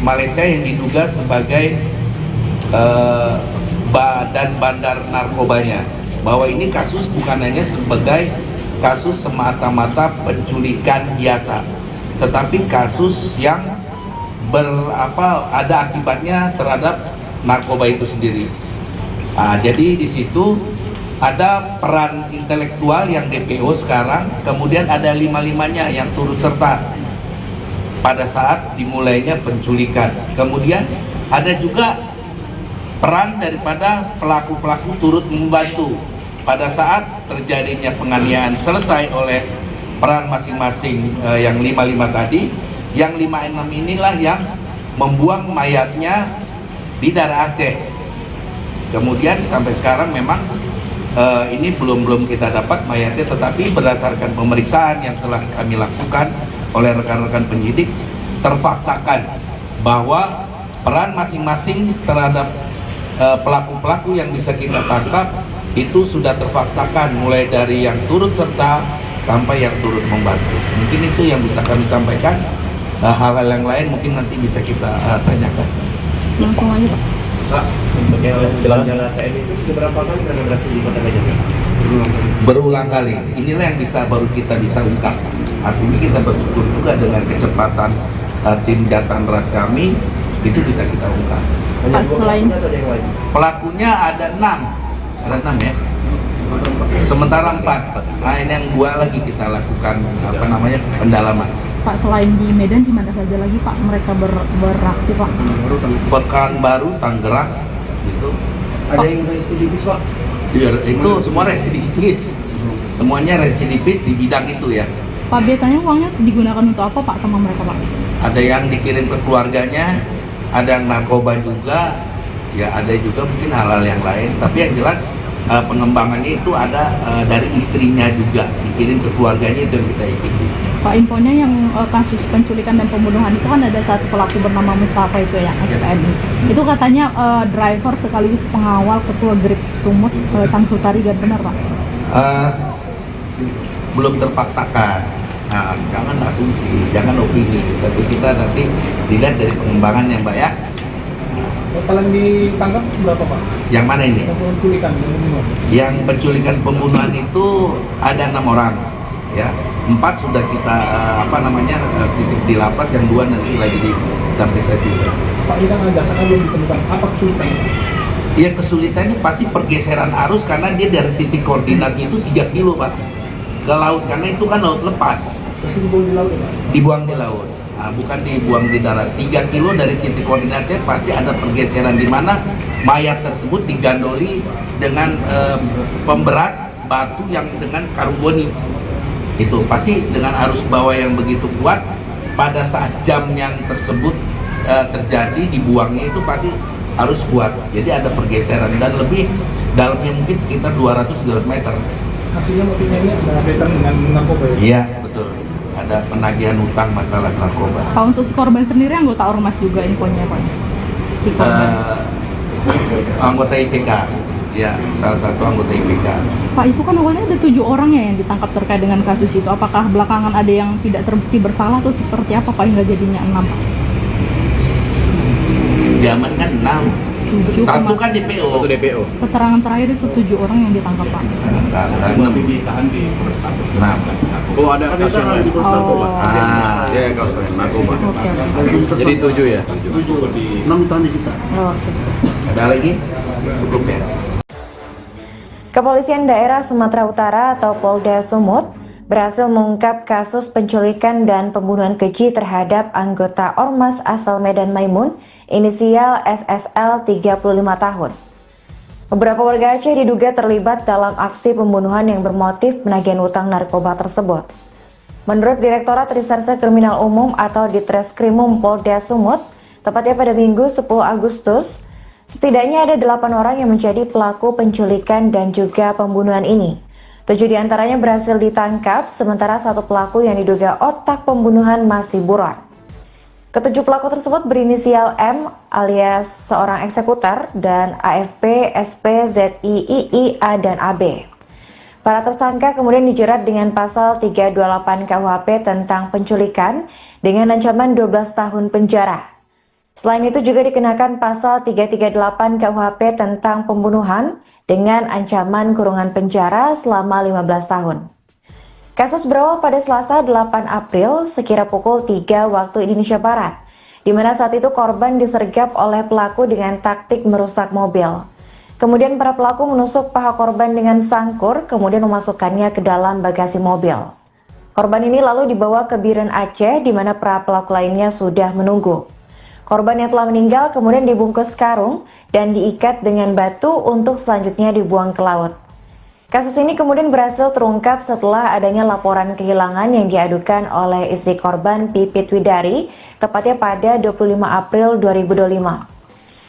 Speaker 2: Malaysia yang diduga sebagai dan bandar narkobanya, bahwa ini kasus bukan hanya sebagai kasus semata-mata penculikan biasa, tetapi kasus yang ada akibatnya terhadap narkoba itu sendiri. Jadi di situ ada peran intelektual yang DPO sekarang, kemudian ada lima-limanya yang turut serta pada saat dimulainya penculikan. Kemudian ada juga peran daripada pelaku-pelaku turut membantu pada saat terjadinya penganiayaan, selesai oleh peran masing-masing yang 55 tadi. Yang 56 inilah yang membuang mayatnya di daerah Aceh. Kemudian sampai sekarang memang ini belum kita dapat mayatnya, tetapi berdasarkan pemeriksaan yang telah kami lakukan oleh rekan-rekan penyidik, terfaktakan bahwa peran masing-masing terhadap pelaku-pelaku yang bisa kita tangkap itu sudah terfaktakan, mulai dari yang turut serta sampai yang turut membantu. Mungkin itu yang bisa kami sampaikan. Hal-hal yang lain mungkin nanti bisa kita tanyakan.
Speaker 3: Langsung aja Pak.
Speaker 4: Pak, untuk yang senjata TNI itu beberapa kali pernah beraksi di Kota Gajah?
Speaker 2: Berulang kali. Inilah yang baru kita bisa ungkap. Artinya kita bersyukur juga dengan kecepatan tim Jatan Ras kami, itu bisa kita ungkap.
Speaker 3: Pak, selain
Speaker 2: Pelakunya ada 6 ya. Sementara 4. Nah, ini yang 2 lagi kita lakukan pendalaman.
Speaker 3: Pak, selain di Medan di mana saja lagi Pak mereka beraksi Pak?
Speaker 2: Pekanbaru, Tangerang, gitu.
Speaker 5: Ada yang residivis Pak?
Speaker 2: Iya, itu semua residivis. Semuanya residivis di bidang itu ya.
Speaker 3: Pak, biasanya uangnya digunakan untuk apa Pak sama mereka Pak?
Speaker 2: Ada yang dikirim ke keluarganya, ada yang narkoba juga, ya ada juga mungkin hal-hal yang lain. Tapi yang jelas pengembangannya itu ada dari istrinya juga, dikirim ke keluarganya, itu yang kita ikuti.
Speaker 3: Pak, infonya yang kasus penculikan dan pembunuhan itu kan ada satu pelaku bernama Mustafa itu yang XPNI. Itu katanya driver sekaligus pengawal ketua Grip Sumut Sang Sutari, benar Pak?
Speaker 2: Belum terfaktakan. Nah, jangan asumsi, jangan opini, tapi kita nanti dilihat dari pengembangannya Mbak ya.
Speaker 5: Total yang ditangkap berapa Pak?
Speaker 2: Yang mana ini?
Speaker 5: Yang penculikan, pembunuhan.
Speaker 2: Yang penculikan pembunuhan itu ada 6 orang, ya. 4 sudah kita titik di lapas, yang 2 nanti lagi kita periksa juga.
Speaker 5: Pak, ini kan ada sangat belum ditemukan. Apa kesulitannya?
Speaker 2: Ya, kesulitannya pasti pergeseran arus, karena dia dari titik koordinatnya itu 3 kilo Pak ke laut, karena itu kan laut lepas.
Speaker 5: Itu dibuang di laut ya Pak?
Speaker 2: Dibuang di laut. Nah, bukan dibuang di darat. 3 kilo dari titik koordinatnya pasti ada pergeseran, di mana mayat tersebut digandoli dengan pemberat batu yang dengan karboni. Itu pasti dengan arus bawah yang begitu kuat, pada saat jam yang tersebut terjadi dibuangnya itu pasti arus kuat. Jadi ada pergeseran, dan lebih dalamnya mungkin sekitar 200-300 meter.
Speaker 5: Artinya motifnya ini ada kaitan dengan narkoba ya?
Speaker 2: Iya, betul. Ada penagihan utang masalah narkoba.
Speaker 3: Pak, untuk si korban sendiri anggota ormas juga infonya Pak? Si korban.
Speaker 2: Anggota IPK, ya, salah satu anggota IPK.
Speaker 3: Pak, itu kan awalnya ada 7 orang ya yang ditangkap terkait dengan kasus itu. Apakah belakangan ada yang tidak terbukti bersalah atau seperti apa Pak hingga jadinya 6 Pak?
Speaker 2: Zaman kan 6.
Speaker 3: 7
Speaker 2: Satu kan DPO.
Speaker 4: Satu DPO.
Speaker 3: Keterangan terakhir itu 7 orang yang ditangkap Pak.
Speaker 6: Masih ditahan di Polrestabes.
Speaker 2: Nah,
Speaker 4: Oh, ada kasus yang lain.
Speaker 3: Oh.
Speaker 4: Ya, kasus lain, narkoba.
Speaker 3: Oke.
Speaker 4: Jadi 7 ya?
Speaker 6: 6 ditahan di kita.
Speaker 3: Oke.
Speaker 2: ada lagi? Cukup ya.
Speaker 1: Kepolisian Daerah Sumatera Utara atau Polda Sumut berhasil mengungkap kasus penculikan dan pembunuhan keji terhadap anggota Ormas asal Medan Maimun, inisial SSL 35 tahun. Beberapa warga Aceh diduga terlibat dalam aksi pembunuhan yang bermotif penagihan utang narkoba tersebut. Menurut Direktorat Reserse Kriminal Umum atau Ditreskrimum Polda Sumut, tepatnya pada Minggu 10 Agustus, setidaknya ada 8 orang yang menjadi pelaku penculikan dan juga pembunuhan ini. 7 diantaranya berhasil ditangkap, sementara 1 pelaku yang diduga otak pembunuhan masih buron. Ketujuh pelaku tersebut berinisial M alias seorang eksekutor dan AFP, SP, ZI, II, A, dan AB. Para tersangka kemudian dijerat dengan pasal 328 KUHP tentang penculikan dengan ancaman 12 tahun penjara. Selain itu juga dikenakan pasal 338 KUHP tentang pembunuhan dengan ancaman kurungan penjara selama 15 tahun. Kasus berawal pada Selasa 8 April sekira pukul 3 waktu Indonesia Barat, di mana saat itu korban disergap oleh pelaku dengan taktik merusak mobil. Kemudian para pelaku menusuk paha korban dengan sangkur, kemudian memasukkannya ke dalam bagasi mobil. Korban ini lalu dibawa ke Biren Aceh, di mana para pelaku lainnya sudah menunggu. Korban yang telah meninggal kemudian dibungkus karung dan diikat dengan batu untuk selanjutnya dibuang ke laut. Kasus ini kemudian berhasil terungkap setelah adanya laporan kehilangan yang diadukan oleh istri korban Pipit Widari, tepatnya pada 25 April 2025.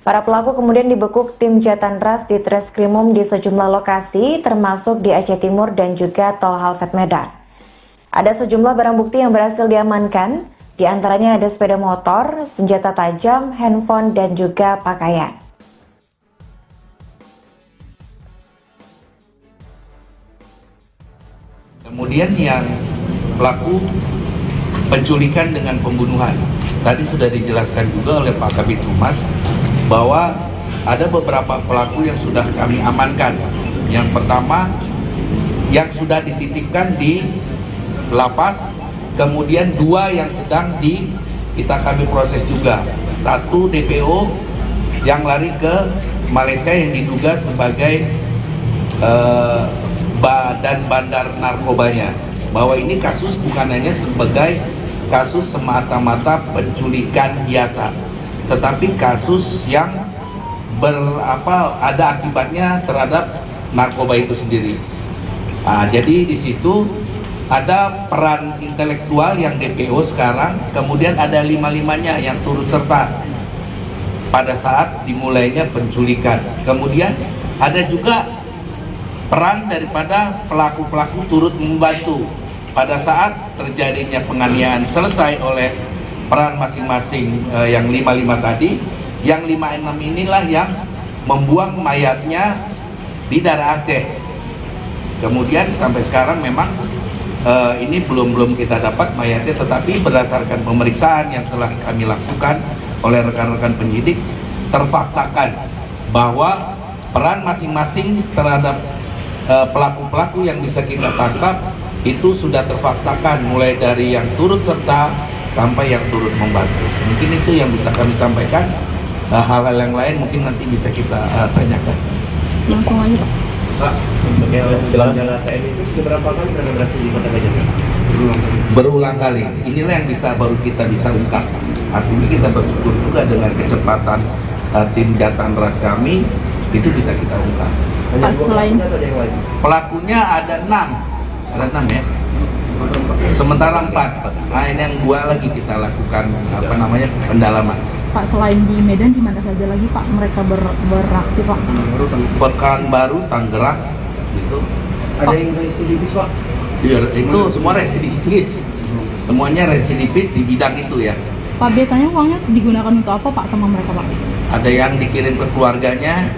Speaker 1: Para pelaku kemudian dibekuk tim Jatanras di Treskrimum di sejumlah lokasi, termasuk di Aceh Timur dan juga Tol Halfet Medan. Ada sejumlah barang bukti yang berhasil diamankan, di antaranya ada sepeda motor, senjata tajam, handphone, dan juga pakaian.
Speaker 2: Kemudian yang pelaku penculikan dengan pembunuhan. Tadi sudah dijelaskan juga oleh Pak Kabid Humas bahwa ada beberapa pelaku yang sudah kami amankan. Yang pertama yang sudah dititipkan di lapas, kemudian 2 yang sedang kami proses juga. 1 DPO yang lari ke Malaysia yang diduga sebagai badan bandar narkobanya. Bahwa ini kasus bukan hanya sebagai kasus semata-mata penculikan biasa, tetapi kasus yang ada akibatnya terhadap narkoba itu sendiri. Jadi di situ ada peran intelektual yang DPO sekarang, kemudian ada 5-5-nya yang turut serta pada saat dimulainya penculikan. Kemudian ada juga peran daripada pelaku-pelaku turut membantu pada saat terjadinya penganiayaan selesai oleh peran masing-masing yang 5-5 tadi. Yang 5-6 inilah yang membuang mayatnya di daerah Aceh. Kemudian sampai sekarang memang ini belum kita dapat mayatnya, tetapi berdasarkan pemeriksaan yang telah kami lakukan oleh rekan-rekan penyidik, terfaktakan bahwa peran masing-masing terhadap pelaku-pelaku yang bisa kita tangkap itu sudah terfaktakan, mulai dari yang turut serta sampai yang turut membantu. Mungkin itu yang bisa kami sampaikan. Hal-hal yang lain mungkin nanti bisa kita tanyakan.
Speaker 3: Langsung aja Pak.
Speaker 4: Pak, untuk yang silakan TNI itu seberapa kali pernah beraksi di Kota Gajah?
Speaker 2: Berulang kali. Inilah yang baru kita bisa ungkap. Artinya kita bersyukur juga dengan kecepatan tim Jatanras kami itu bisa kita ungkap.
Speaker 3: Pak, selain
Speaker 2: pelakunya ada 6 ya. Sementara 4. Nah, ini yang 2 lagi kita lakukan pendalaman.
Speaker 3: Pak, selain di Medan, di mana saja lagi Pak mereka beraksi Pak?
Speaker 2: Pekanbaru, Tangerang, gitu.
Speaker 5: Ada yang residivis Pak?
Speaker 2: Iya, itu semua residivis. Semuanya residivis di bidang itu ya.
Speaker 3: Pak, biasanya uangnya digunakan untuk apa Pak sama mereka Pak?
Speaker 2: Ada yang dikirim ke keluarganya,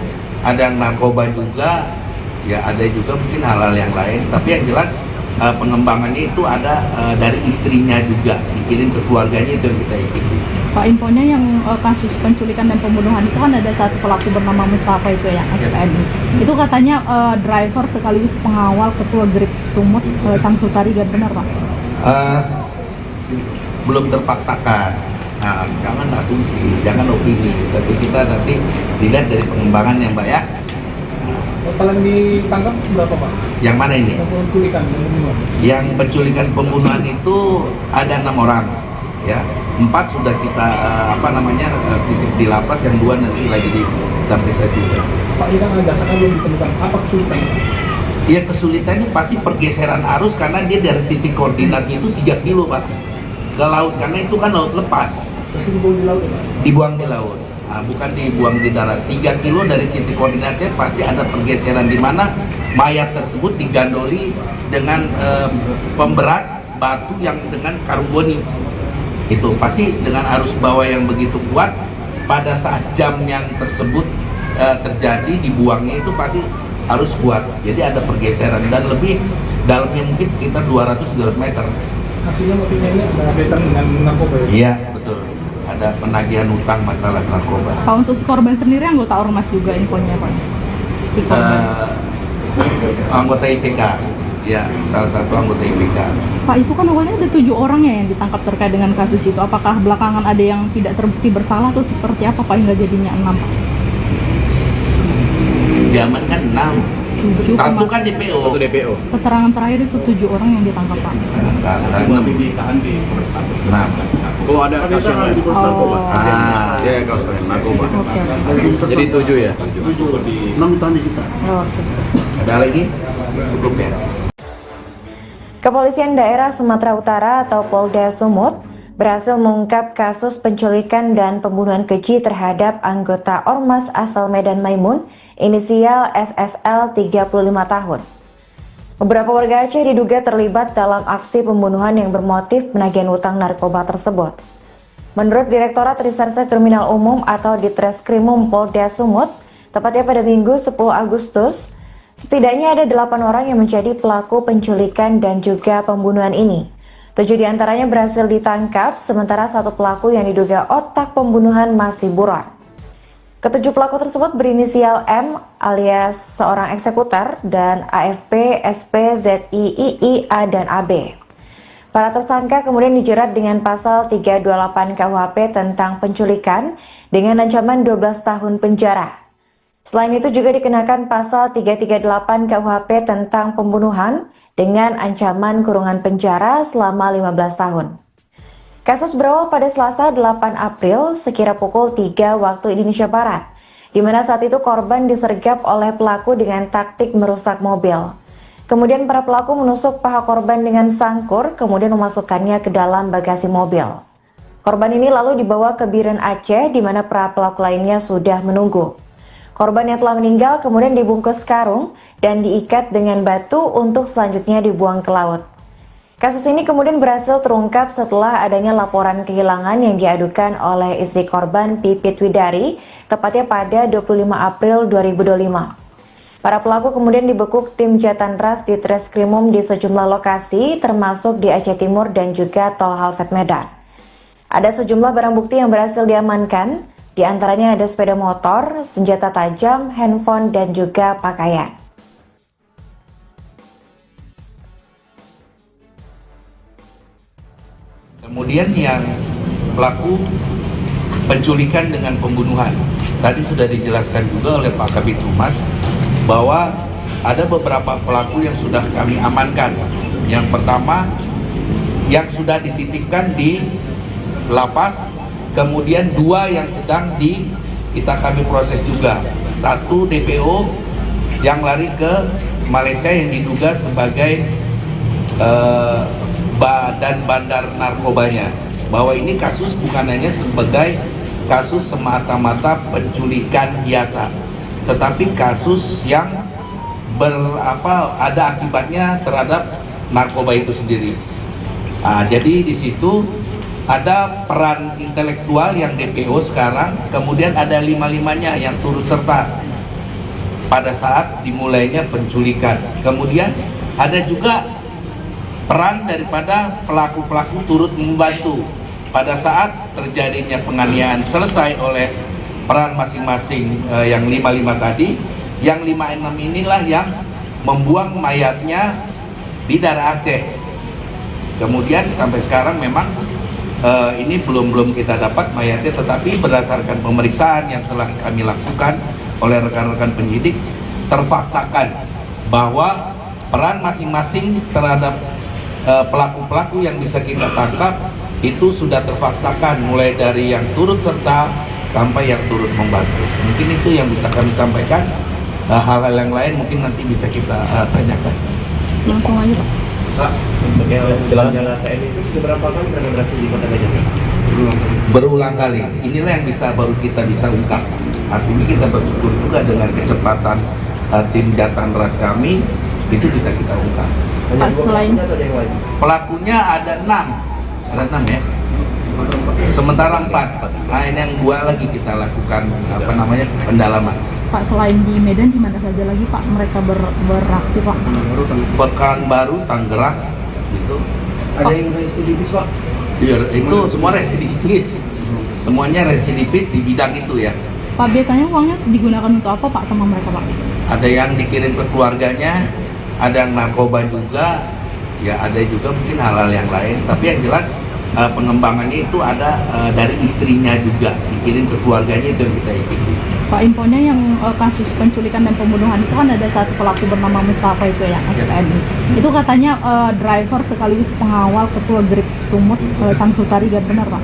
Speaker 2: ada yang narkoba juga, ya ada juga mungkin hal-hal yang lain. Tapi yang jelas pengembangannya itu ada dari istrinya juga, dikirim ke keluarganya, itu yang kita ikuti.
Speaker 3: Pak, infonya yang kasus penculikan dan pembunuhan itu kan ada satu pelaku bernama Mustafa itu yang SPNI. Itu katanya driver sekaligus pengawal ketua Grip Sumut Tang Sutari, benar Pak?
Speaker 2: Belum terfaktakan. Nah, jangan asumsi, jangan opini, tapi kita nanti dilihat dari pengembangan yang Mbak ya.
Speaker 5: Total yang ditangkap berapa Pak?
Speaker 2: Yang mana ini?
Speaker 5: Penculikan dan pembunuhan.
Speaker 2: Yang penculikan pembunuhan itu ada 6 orang, ya. 4 sudah kita titip di lapas, yang 2 nanti lagi kita periksa juga.
Speaker 5: Pak, ini kan dasarnya belum ditemukan. Apa kesulitan?
Speaker 2: Ya, kesulitannya pasti pergeseran arus karena dia dari titik koordinatnya itu 3 kilo Pak ke laut, karena itu kan laut lepas.
Speaker 5: Tapi dibuang di laut ya Pak?
Speaker 2: Dibuang di laut. Nah, bukan dibuang di darat. 3 kilo dari titik koordinatnya pasti ada pergeseran di mana mayat tersebut digandoli dengan pemberat batu yang dengan karboni. Itu pasti dengan arus bawah yang begitu kuat, pada saat jam yang tersebut terjadi dibuangnya itu pasti arus kuat. Jadi ada pergeseran dan lebih dalamnya mungkin sekitar 200-300 meter.
Speaker 5: Artinya motifnya ini ada kaitan dengan narkoba ya?
Speaker 2: Iya, betul. ada penagihan utang masalah narkoba.
Speaker 3: Pak, untuk si korban sendiri anggota ormas juga infonya Pak? Si korban.
Speaker 2: Anggota IPK, ya salah satu anggota IPK.
Speaker 3: Pak, itu kan awalnya ada 7 orang ya yang ditangkap terkait dengan kasus itu. Apakah belakangan ada yang tidak terbukti bersalah atau seperti apa Pak hingga jadinya 6 Pak?
Speaker 2: Diamankan 6.
Speaker 3: 7,
Speaker 2: Satu kan DPO.
Speaker 4: Satu DPO.
Speaker 3: keterangan terakhir itu 7 orang yang ditangkap Pak.
Speaker 6: Tapi ditahan di Polrestabes.
Speaker 2: 6.
Speaker 4: Oh, ada kasus yang lain.
Speaker 3: Oh,
Speaker 4: Ya, kasus lain narkoba.
Speaker 3: oke.
Speaker 4: Jadi 7 ya.
Speaker 6: 6 ditahan di kita.
Speaker 3: Oke.
Speaker 2: Ada lagi? Cukup ya.
Speaker 1: Kepolisian Daerah Sumatera Utara atau Polda Sumut berhasil mengungkap kasus penculikan dan pembunuhan keji terhadap anggota Ormas asal Medan Maimun, inisial SSL 35 tahun. Beberapa warga Aceh diduga terlibat dalam aksi pembunuhan yang bermotif penagihan utang narkoba tersebut. Menurut Direktorat Reserse Kriminal Umum atau Ditreskrimum Polda Sumut, tepatnya pada Minggu 10 Agustus, setidaknya ada 8 orang yang menjadi pelaku penculikan dan juga pembunuhan ini. 7 diantaranya berhasil ditangkap, sementara 1 pelaku yang diduga otak pembunuhan masih buron. Ketujuh pelaku tersebut berinisial M alias seorang eksekutor dan AFP, SP, ZI, II, A, dan AB. Para tersangka kemudian dijerat dengan pasal 328 KUHP tentang penculikan dengan ancaman 12 tahun penjara. Selain itu juga dikenakan pasal 338 KUHP tentang pembunuhan dengan ancaman kurungan penjara selama 15 tahun. Kasus berawal pada Selasa 8 April sekira pukul 3 waktu Indonesia Barat, di mana saat itu korban disergap oleh pelaku dengan taktik merusak mobil. Kemudian para pelaku menusuk paha korban dengan sangkur, kemudian memasukkannya ke dalam bagasi mobil. Korban ini lalu dibawa ke Biren Aceh, di mana para pelaku lainnya sudah menunggu. Korban yang telah meninggal kemudian dibungkus karung dan diikat dengan batu untuk selanjutnya dibuang ke laut. Kasus ini kemudian berhasil terungkap setelah adanya laporan kehilangan yang diadukan oleh istri korban Pipit Widari, tepatnya pada 25 April 2025. Para pelaku kemudian dibekuk tim Jatanras di Treskrimum di sejumlah lokasi, termasuk di Aceh Timur dan juga Tol Halfet Medan. Ada sejumlah barang bukti yang berhasil diamankan, di antaranya ada sepeda motor, senjata tajam, handphone, dan juga pakaian.
Speaker 2: Kemudian yang pelaku penculikan dengan pembunuhan. Tadi sudah dijelaskan juga oleh Pak Kabid Humas bahwa ada beberapa pelaku yang sudah kami amankan. Yang pertama yang sudah dititipkan di lapas, kemudian 2 yang sedang kami proses juga. 1 DPO yang lari ke Malaysia yang diduga sebagai badan bandar narkobanya. Bahwa ini kasus bukan hanya sebagai kasus semata-mata penculikan biasa, tetapi kasus yang ada akibatnya terhadap narkoba itu sendiri. Jadi di situ ada peran intelektual yang DPO sekarang, kemudian ada 5-5-nya yang turut serta pada saat dimulainya penculikan. Kemudian ada juga peran daripada pelaku-pelaku turut membantu pada saat terjadinya penganiayaan, selesai oleh peran masing-masing yang 5-5 tadi. Yang 5-6 inilah yang membuang mayatnya di daerah Aceh. Kemudian sampai sekarang memang ini belum kita dapat mayatnya, tetapi berdasarkan pemeriksaan yang telah kami lakukan oleh rekan-rekan penyidik, terfaktakan bahwa peran masing-masing terhadap pelaku-pelaku yang bisa kita tangkap itu sudah terfaktakan, mulai dari yang turut serta sampai yang turut membantu. Mungkin itu yang bisa kami sampaikan. Hal-hal yang lain mungkin nanti bisa kita tanyakan.
Speaker 3: Langsung aja Pak.
Speaker 4: Pak, untuk yang senjata TNI itu beberapa kali pernah berhasil di Kota Gajah?
Speaker 2: Berulang kali. Inilah yang baru kita bisa ungkap. Artinya kita bersyukur juga dengan kecepatan tim Jatanras kami itu bisa kita ungkap.
Speaker 3: Pak, selain
Speaker 2: Pelakunya ada 6 ya. Sementara 4. Nah, ini yang 2 lagi kita lakukan pendalaman.
Speaker 3: Pak, selain di Medan di mana saja lagi Pak mereka beraksi Pak?
Speaker 2: Pekanbaru, Tangerang, gitu.
Speaker 5: Ada yang residivis Pak?
Speaker 2: Iya, itu semua residivis. semuanya residivis di bidang itu ya.
Speaker 3: Pak, biasanya uangnya digunakan untuk apa Pak sama mereka Pak?
Speaker 2: Ada yang dikirim ke keluarganya, ada yang narkoba juga, ya ada juga mungkin hal-hal yang lain. Tapi yang jelas pengembangannya itu ada dari istrinya juga, dikirim ke keluarganya, itu yang kita ikuti.
Speaker 3: Pak, infonya yang kasus penculikan dan pembunuhan itu kan ada satu pelaku bernama Mustafa itu yang SPNI. Itu katanya driver sekaligus pengawal ketua Grip Sumut Tangsutari, dan benar Pak?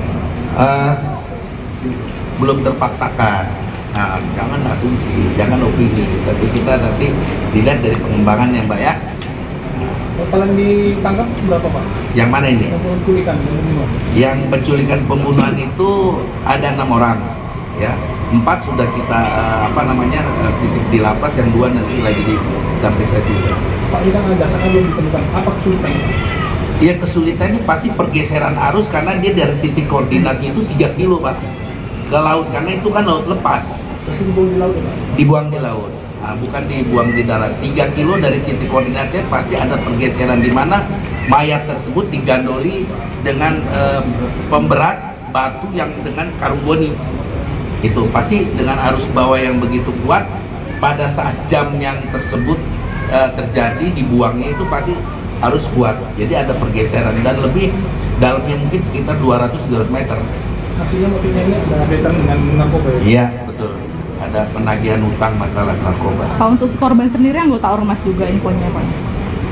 Speaker 2: Belum terpaksakan. Nah, jangan asumsi, jangan opini, tapi kita nanti dilihat dari pengembangannya, Mbak ya.
Speaker 5: Total yang ditangkap berapa Pak?
Speaker 2: Yang mana ini?
Speaker 5: Penculikan, pembunuhan.
Speaker 2: Yang penculikan pembunuhan itu ada 6 orang, ya. 4 sudah kita titik di lapas, yang 2 nanti lagi kita periksa juga.
Speaker 5: Pak, ini kan ada sangat belum ditemukan. Apa kesulitan?
Speaker 2: Ya, kesulitannya pasti pergeseran arus karena dia dari titik koordinatnya itu 3 kilo Pak ke laut, karena itu kan laut lepas.
Speaker 5: Itu dibuang di laut ya Pak?
Speaker 2: Dibuang di laut, nah, bukan dibuang di darat. 3 kilo dari titik koordinatnya pasti ada pergeseran di mana mayat tersebut digandoli dengan pemberat batu yang dengan karboni. Itu pasti dengan arus bawah yang begitu kuat, pada saat jam yang tersebut terjadi dibuangnya itu pasti harus kuat. Jadi ada pergeseran dan lebih dalamnya mungkin sekitar 200-300 meter.
Speaker 5: Artinya motifnya ini ada kaitan dengan narkoba ya?
Speaker 2: Iya, betul. Ada penagihan utang masalah narkoba.
Speaker 3: Pak, untuk si korban sendiri anggota ormas juga infonya Pak?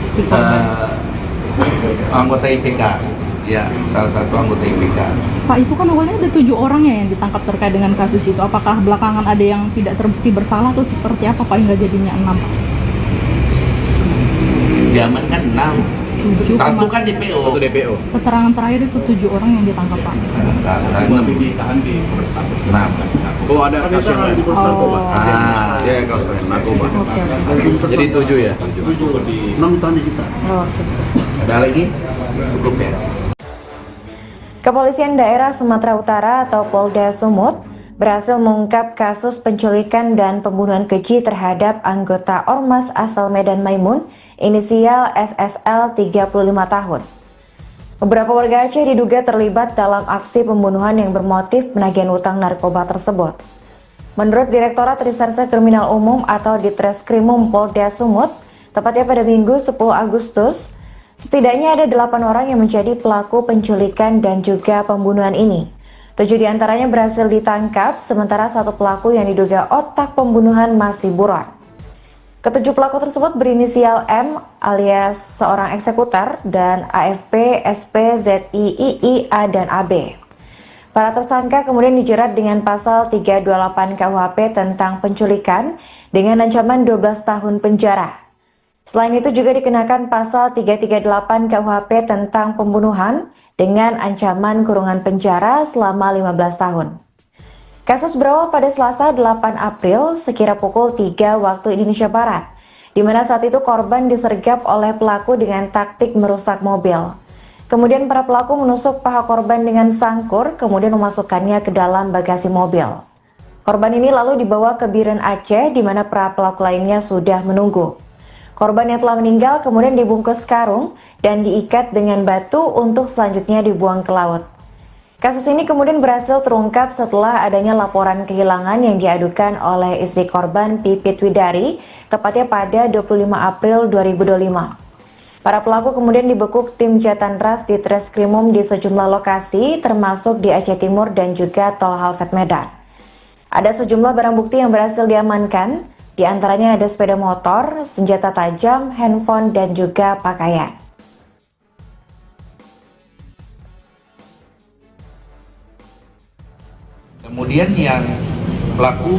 Speaker 3: Si korban.
Speaker 2: Anggota IPK, ya, salah satu anggota IPK.
Speaker 3: Pak, itu kan awalnya ada 7 orang ya yang ditangkap terkait dengan kasus itu. Apakah belakangan ada yang tidak terbukti bersalah atau seperti apa Pak hingga jadinya 6?
Speaker 2: Zaman kan 6.
Speaker 3: 7,
Speaker 2: Satu kan DPO.
Speaker 4: Satu DPO.
Speaker 3: keterangan terakhir itu 7 orang yang ditangkap Pak.
Speaker 6: Tapi ditahan di Polres Tabes.
Speaker 2: 6.
Speaker 4: Oh, ada kasus yang lain.
Speaker 3: Oh.
Speaker 4: Ya, kasus narkoba.
Speaker 3: Oke.
Speaker 4: Jadi 7 ya?
Speaker 6: 6 ditahan di kita.
Speaker 3: Oh, oke.
Speaker 2: Ada lagi? Cukup ya.
Speaker 1: Kepolisian Daerah Sumatera Utara atau Polda Sumut berhasil mengungkap kasus penculikan dan pembunuhan keji terhadap anggota Ormas asal Medan Maimun, inisial SSL 35 tahun. Beberapa warga Aceh diduga terlibat dalam aksi pembunuhan yang bermotif penagihan utang narkoba tersebut. Menurut Direktorat Reserse Kriminal Umum atau Ditreskrimum Polda Sumut, tepatnya pada Minggu 10 Agustus, setidaknya ada 8 orang yang menjadi pelaku penculikan dan juga pembunuhan ini. 7 diantaranya berhasil ditangkap, sementara 1 pelaku yang diduga otak pembunuhan masih buron. Ketujuh pelaku tersebut berinisial M alias seorang eksekutor dan AFP, SP, ZI, II, A, dan AB. Para tersangka kemudian dijerat dengan pasal 328 KUHP tentang penculikan dengan ancaman 12 tahun penjara. Selain itu juga dikenakan pasal 338 KUHP tentang pembunuhan dengan ancaman kurungan penjara selama 15 tahun. Kasus berawal pada Selasa 8 April sekira pukul 3 waktu Indonesia Barat, di mana saat itu korban disergap oleh pelaku dengan taktik merusak mobil. Kemudian para pelaku menusuk paha korban dengan sangkur, kemudian memasukkannya ke dalam bagasi mobil. Korban ini lalu dibawa ke Biren Aceh, di mana para pelaku lainnya sudah menunggu. Korban yang telah meninggal kemudian dibungkus karung dan diikat dengan batu untuk selanjutnya dibuang ke laut. Kasus ini kemudian berhasil terungkap setelah adanya laporan kehilangan yang diadukan oleh istri korban Pipit Widari, tepatnya pada 25 April 2025. Para pelaku kemudian dibekuk tim Jatanras di Treskrimum di sejumlah lokasi, termasuk di Aceh Timur dan juga Tol Halfet Medan. Ada sejumlah barang bukti yang berhasil diamankan, di antaranya ada sepeda motor, senjata tajam, handphone, dan juga pakaian.
Speaker 2: Kemudian yang pelaku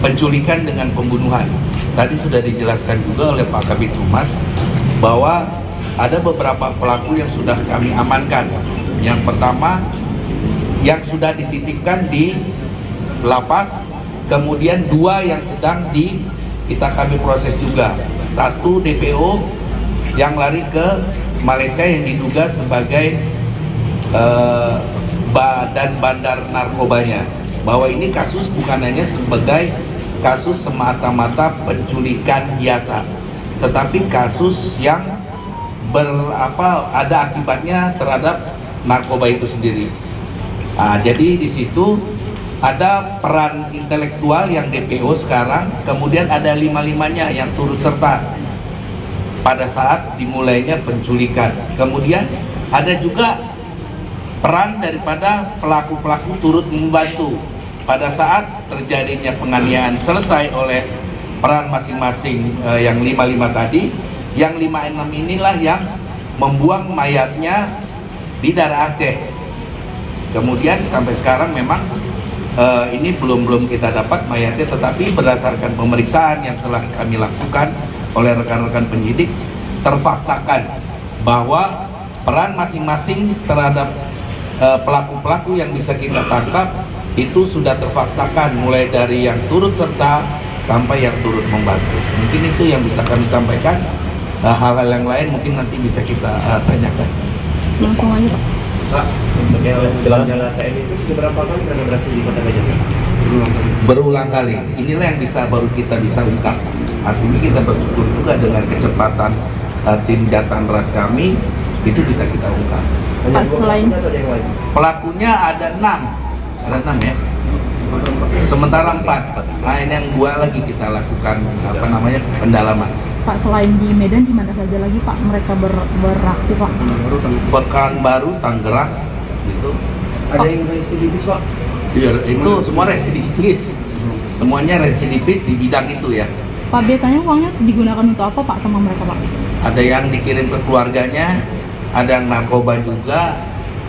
Speaker 2: penculikan dengan pembunuhan. Tadi sudah dijelaskan juga oleh Pak Kabid Humas bahwa ada beberapa pelaku yang sudah kami amankan. Yang pertama yang sudah dititipkan di lapas, kemudian 2 yang sedang kami proses juga. 1 DPO yang lari ke Malaysia yang diduga sebagai badan bandar narkobanya. Bahwa ini kasus bukan hanya sebagai kasus semata-mata penculikan biasa, tetapi kasus yang ada akibatnya terhadap narkoba itu sendiri. Jadi di situ ada peran intelektual yang DPO sekarang, kemudian ada lima-limanya yang turut serta pada saat dimulainya penculikan. Kemudian ada juga peran daripada pelaku-pelaku turut membantu pada saat terjadinya penganiayaan selesai oleh peran masing-masing yang 55 tadi. Yang 56 inilah yang membuang mayatnya di daerah Aceh. Kemudian sampai sekarang memang ini belum kita dapat mayatnya, tetapi berdasarkan pemeriksaan yang telah kami lakukan oleh rekan-rekan penyidik, terfaktakan bahwa peran masing-masing terhadap pelaku-pelaku yang bisa kita tangkap itu sudah terfaktakan, mulai dari yang turut serta sampai yang turut membantu. Mungkin itu yang bisa kami sampaikan. Hal-hal yang lain mungkin nanti bisa kita tanyakan.
Speaker 3: Langsung aja Pak.
Speaker 4: Pak, untuk yang senjata TNI itu beberapa kali pernah berhasil di Kota Gajah?
Speaker 2: Berulang kali. Inilah yang baru kita bisa ungkap. Artinya kita bersyukur juga dengan kecepatan tim Jatan Ras kami itu bisa kita ungkap.
Speaker 3: Pak, selain
Speaker 2: Pelakunya ada 6 ya. Sementara 4. Nah, ini yang 2 lagi kita lakukan pendalaman.
Speaker 3: Pak, selain di Medan di mana saja lagi Pak mereka beraksi Pak?
Speaker 2: Pekanbaru, Tangerang, gitu.
Speaker 5: Ada yang residivis Pak?
Speaker 2: Iya, itu semua residivis. Semuanya residivis di bidang itu ya.
Speaker 3: Pak, biasanya uangnya digunakan untuk apa Pak sama mereka Pak?
Speaker 2: Ada yang dikirim ke keluarganya, ada yang narkoba juga,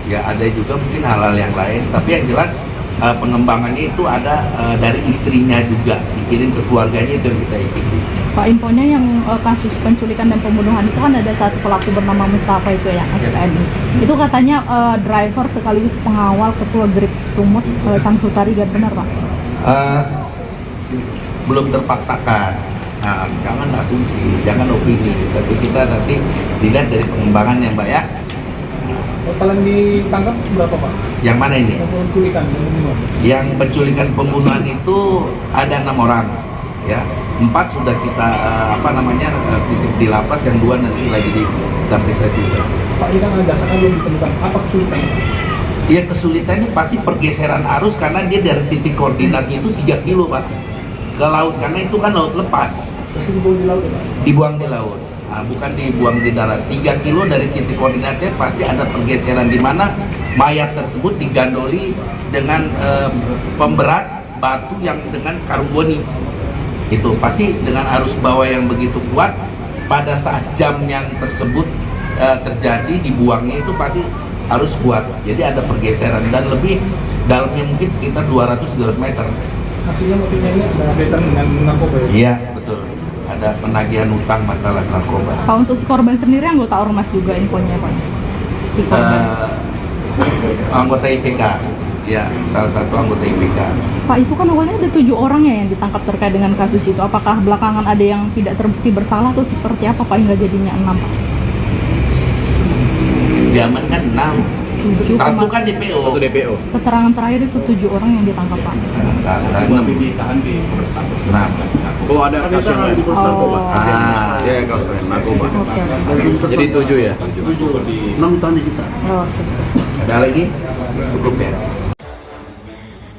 Speaker 2: ya ada juga mungkin hal-hal yang lain. Tapi yang jelas pengembangannya itu ada dari istrinya juga, dikirim ke keluarganya, itu yang kita ikuti.
Speaker 3: Pak, infonya yang kasus penculikan dan pembunuhan itu kan ada satu pelaku bernama Mustafa itu yang SPNI. Itu katanya driver sekaligus pengawal ketua Grip Sumut Sang Sutari, benar Pak?
Speaker 2: Belum terfaktakan. Nah, jangan asumsi, jangan opini, tapi kita nanti dilihat dari pengembangannya Mbak ya.
Speaker 5: Total yang ditangkap berapa Pak?
Speaker 2: Yang mana ini?
Speaker 5: Penculikan, pembunuhan.
Speaker 2: Yang penculikan pembunuhan itu ada 6 orang, ya. 4 sudah kita titik di lapas, yang 2 nanti lagi kita periksa juga.
Speaker 5: Pak, ini kan ada dasarnya belum ditemukan. Apa kesulitan?
Speaker 2: Iya, kesulitannya pasti pergeseran arus karena dia dari titik koordinatnya itu 3 kilo Pak ke laut, karena itu kan laut lepas.
Speaker 5: Itu dibuang di laut ya Pak?
Speaker 2: Dibuang di laut. Nah, bukan dibuang di darat. 3 kilo dari titik koordinatnya pasti ada pergeseran di mana mayat tersebut digandoli dengan pemberat batu yang dengan karboni. Itu pasti dengan arus bawah yang begitu kuat, pada saat jam yang tersebut terjadi dibuangnya itu pasti arus kuat. Jadi ada pergeseran dan lebih dalamnya mungkin sekitar 200-300 meter.
Speaker 5: Artinya motifnya ini ada kaitan dengan narkoba ya?
Speaker 2: Iya, betul. Ada penagihan utang masalah narkoba.
Speaker 3: Pak, untuk si korban sendiri anggota ormas juga infonya Pak? Si korban.
Speaker 2: Anggota IPK, ya, salah satu anggota IPK.
Speaker 3: Pak, itu kan awalnya ada 7 orang ya yang ditangkap terkait dengan kasus itu. Apakah belakangan ada yang tidak terbukti bersalah atau seperti apa Pak hingga jadinya 6 Pak?
Speaker 2: Diaman kan 6.
Speaker 3: 7
Speaker 2: Satu kan DPO.
Speaker 4: Satu DPO.
Speaker 3: Keterangan terakhir itu 7 orang yang ditangkap Pak.
Speaker 6: Tapi ditahan di Polres Tabes.
Speaker 2: Nah,
Speaker 4: Oh, ada kasus yang lain.
Speaker 3: Oh.
Speaker 4: Ya, kasus lain. Narkoba.
Speaker 3: Oke.
Speaker 4: Jadi 7 ya?
Speaker 6: 6 tahun di kita.
Speaker 3: Oke.
Speaker 2: ada lagi? Cukup ya.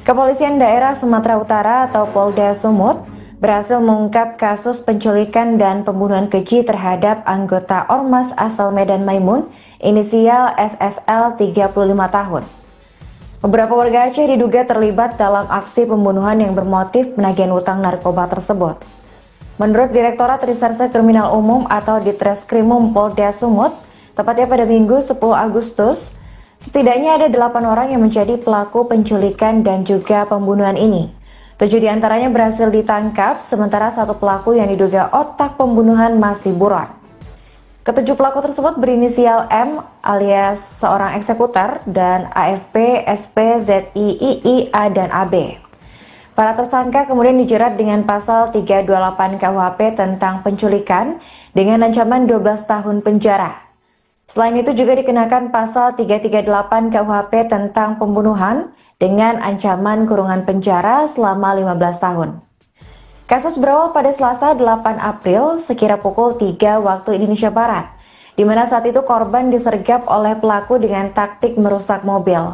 Speaker 1: Kepolisian Daerah Sumatera Utara atau Polda Sumut berhasil mengungkap kasus penculikan dan pembunuhan keji terhadap anggota Ormas asal Medan Maimun, inisial SSL 35 tahun. Beberapa warga Aceh diduga terlibat dalam aksi pembunuhan yang bermotif penagihan utang narkoba tersebut. Menurut Direktorat Reserse Kriminal Umum atau Ditreskrimum Polda Sumut, tepatnya pada Minggu 10 Agustus, setidaknya ada 8 orang yang menjadi pelaku penculikan dan juga pembunuhan ini. 7 diantaranya berhasil ditangkap, sementara 1 pelaku yang diduga otak pembunuhan masih buron. Ketujuh pelaku tersebut berinisial M alias seorang eksekutor dan AFP, SP, ZI, II, A, dan AB. Para tersangka kemudian dijerat dengan pasal 328 KUHP tentang penculikan dengan ancaman 12 tahun penjara. Selain itu juga dikenakan pasal 338 KUHP tentang pembunuhan dengan ancaman kurungan penjara selama 15 tahun. Kasus berawal pada Selasa 8 April sekira pukul 3 waktu Indonesia Barat, di mana saat itu korban disergap oleh pelaku dengan taktik merusak mobil.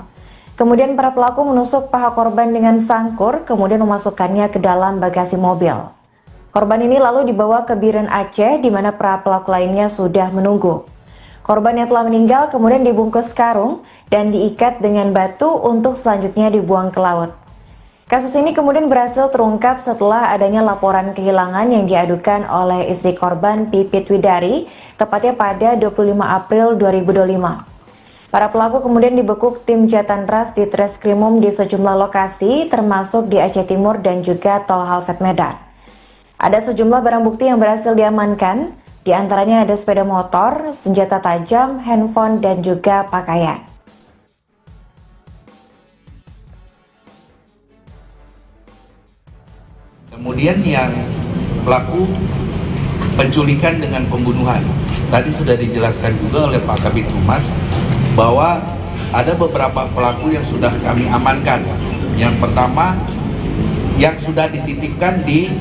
Speaker 1: Kemudian para pelaku menusuk paha korban dengan sangkur, kemudian memasukkannya ke dalam bagasi mobil. Korban ini lalu dibawa ke Biren Aceh, di mana para pelaku lainnya sudah menunggu. Korban yang telah meninggal kemudian dibungkus karung dan diikat dengan batu untuk selanjutnya dibuang ke laut. Kasus ini kemudian berhasil terungkap setelah adanya laporan kehilangan yang diadukan oleh istri korban Pipit Widari, tepatnya pada 25 April 2025. Para pelaku kemudian dibekuk tim Jatanras di Treskrimum di sejumlah lokasi, termasuk di Aceh Timur dan juga Tol Halfet Medan. Ada sejumlah barang bukti yang berhasil diamankan, di antaranya ada sepeda motor, senjata tajam, handphone, dan juga pakaian.
Speaker 2: Kemudian yang pelaku penculikan dengan pembunuhan. Tadi sudah dijelaskan juga oleh Pak Kabid Humas bahwa ada beberapa pelaku yang sudah kami amankan. Yang pertama yang sudah dititipkan di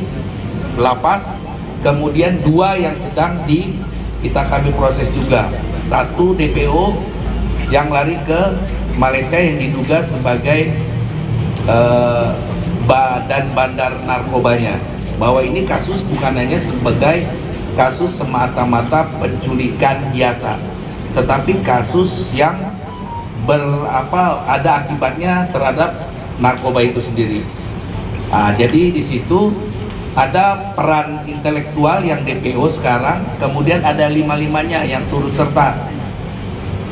Speaker 2: lapas, kemudian 2 yang sedang kami proses juga. 1 DPO yang lari ke Malaysia yang diduga sebagai badan bandar narkobanya. Bahwa ini kasus bukan hanya sebagai kasus semata-mata penculikan biasa, tetapi kasus yang ada akibatnya terhadap narkoba itu sendiri. Jadi di situ ada peran intelektual yang DPO sekarang, kemudian ada 5-5-nya yang turut serta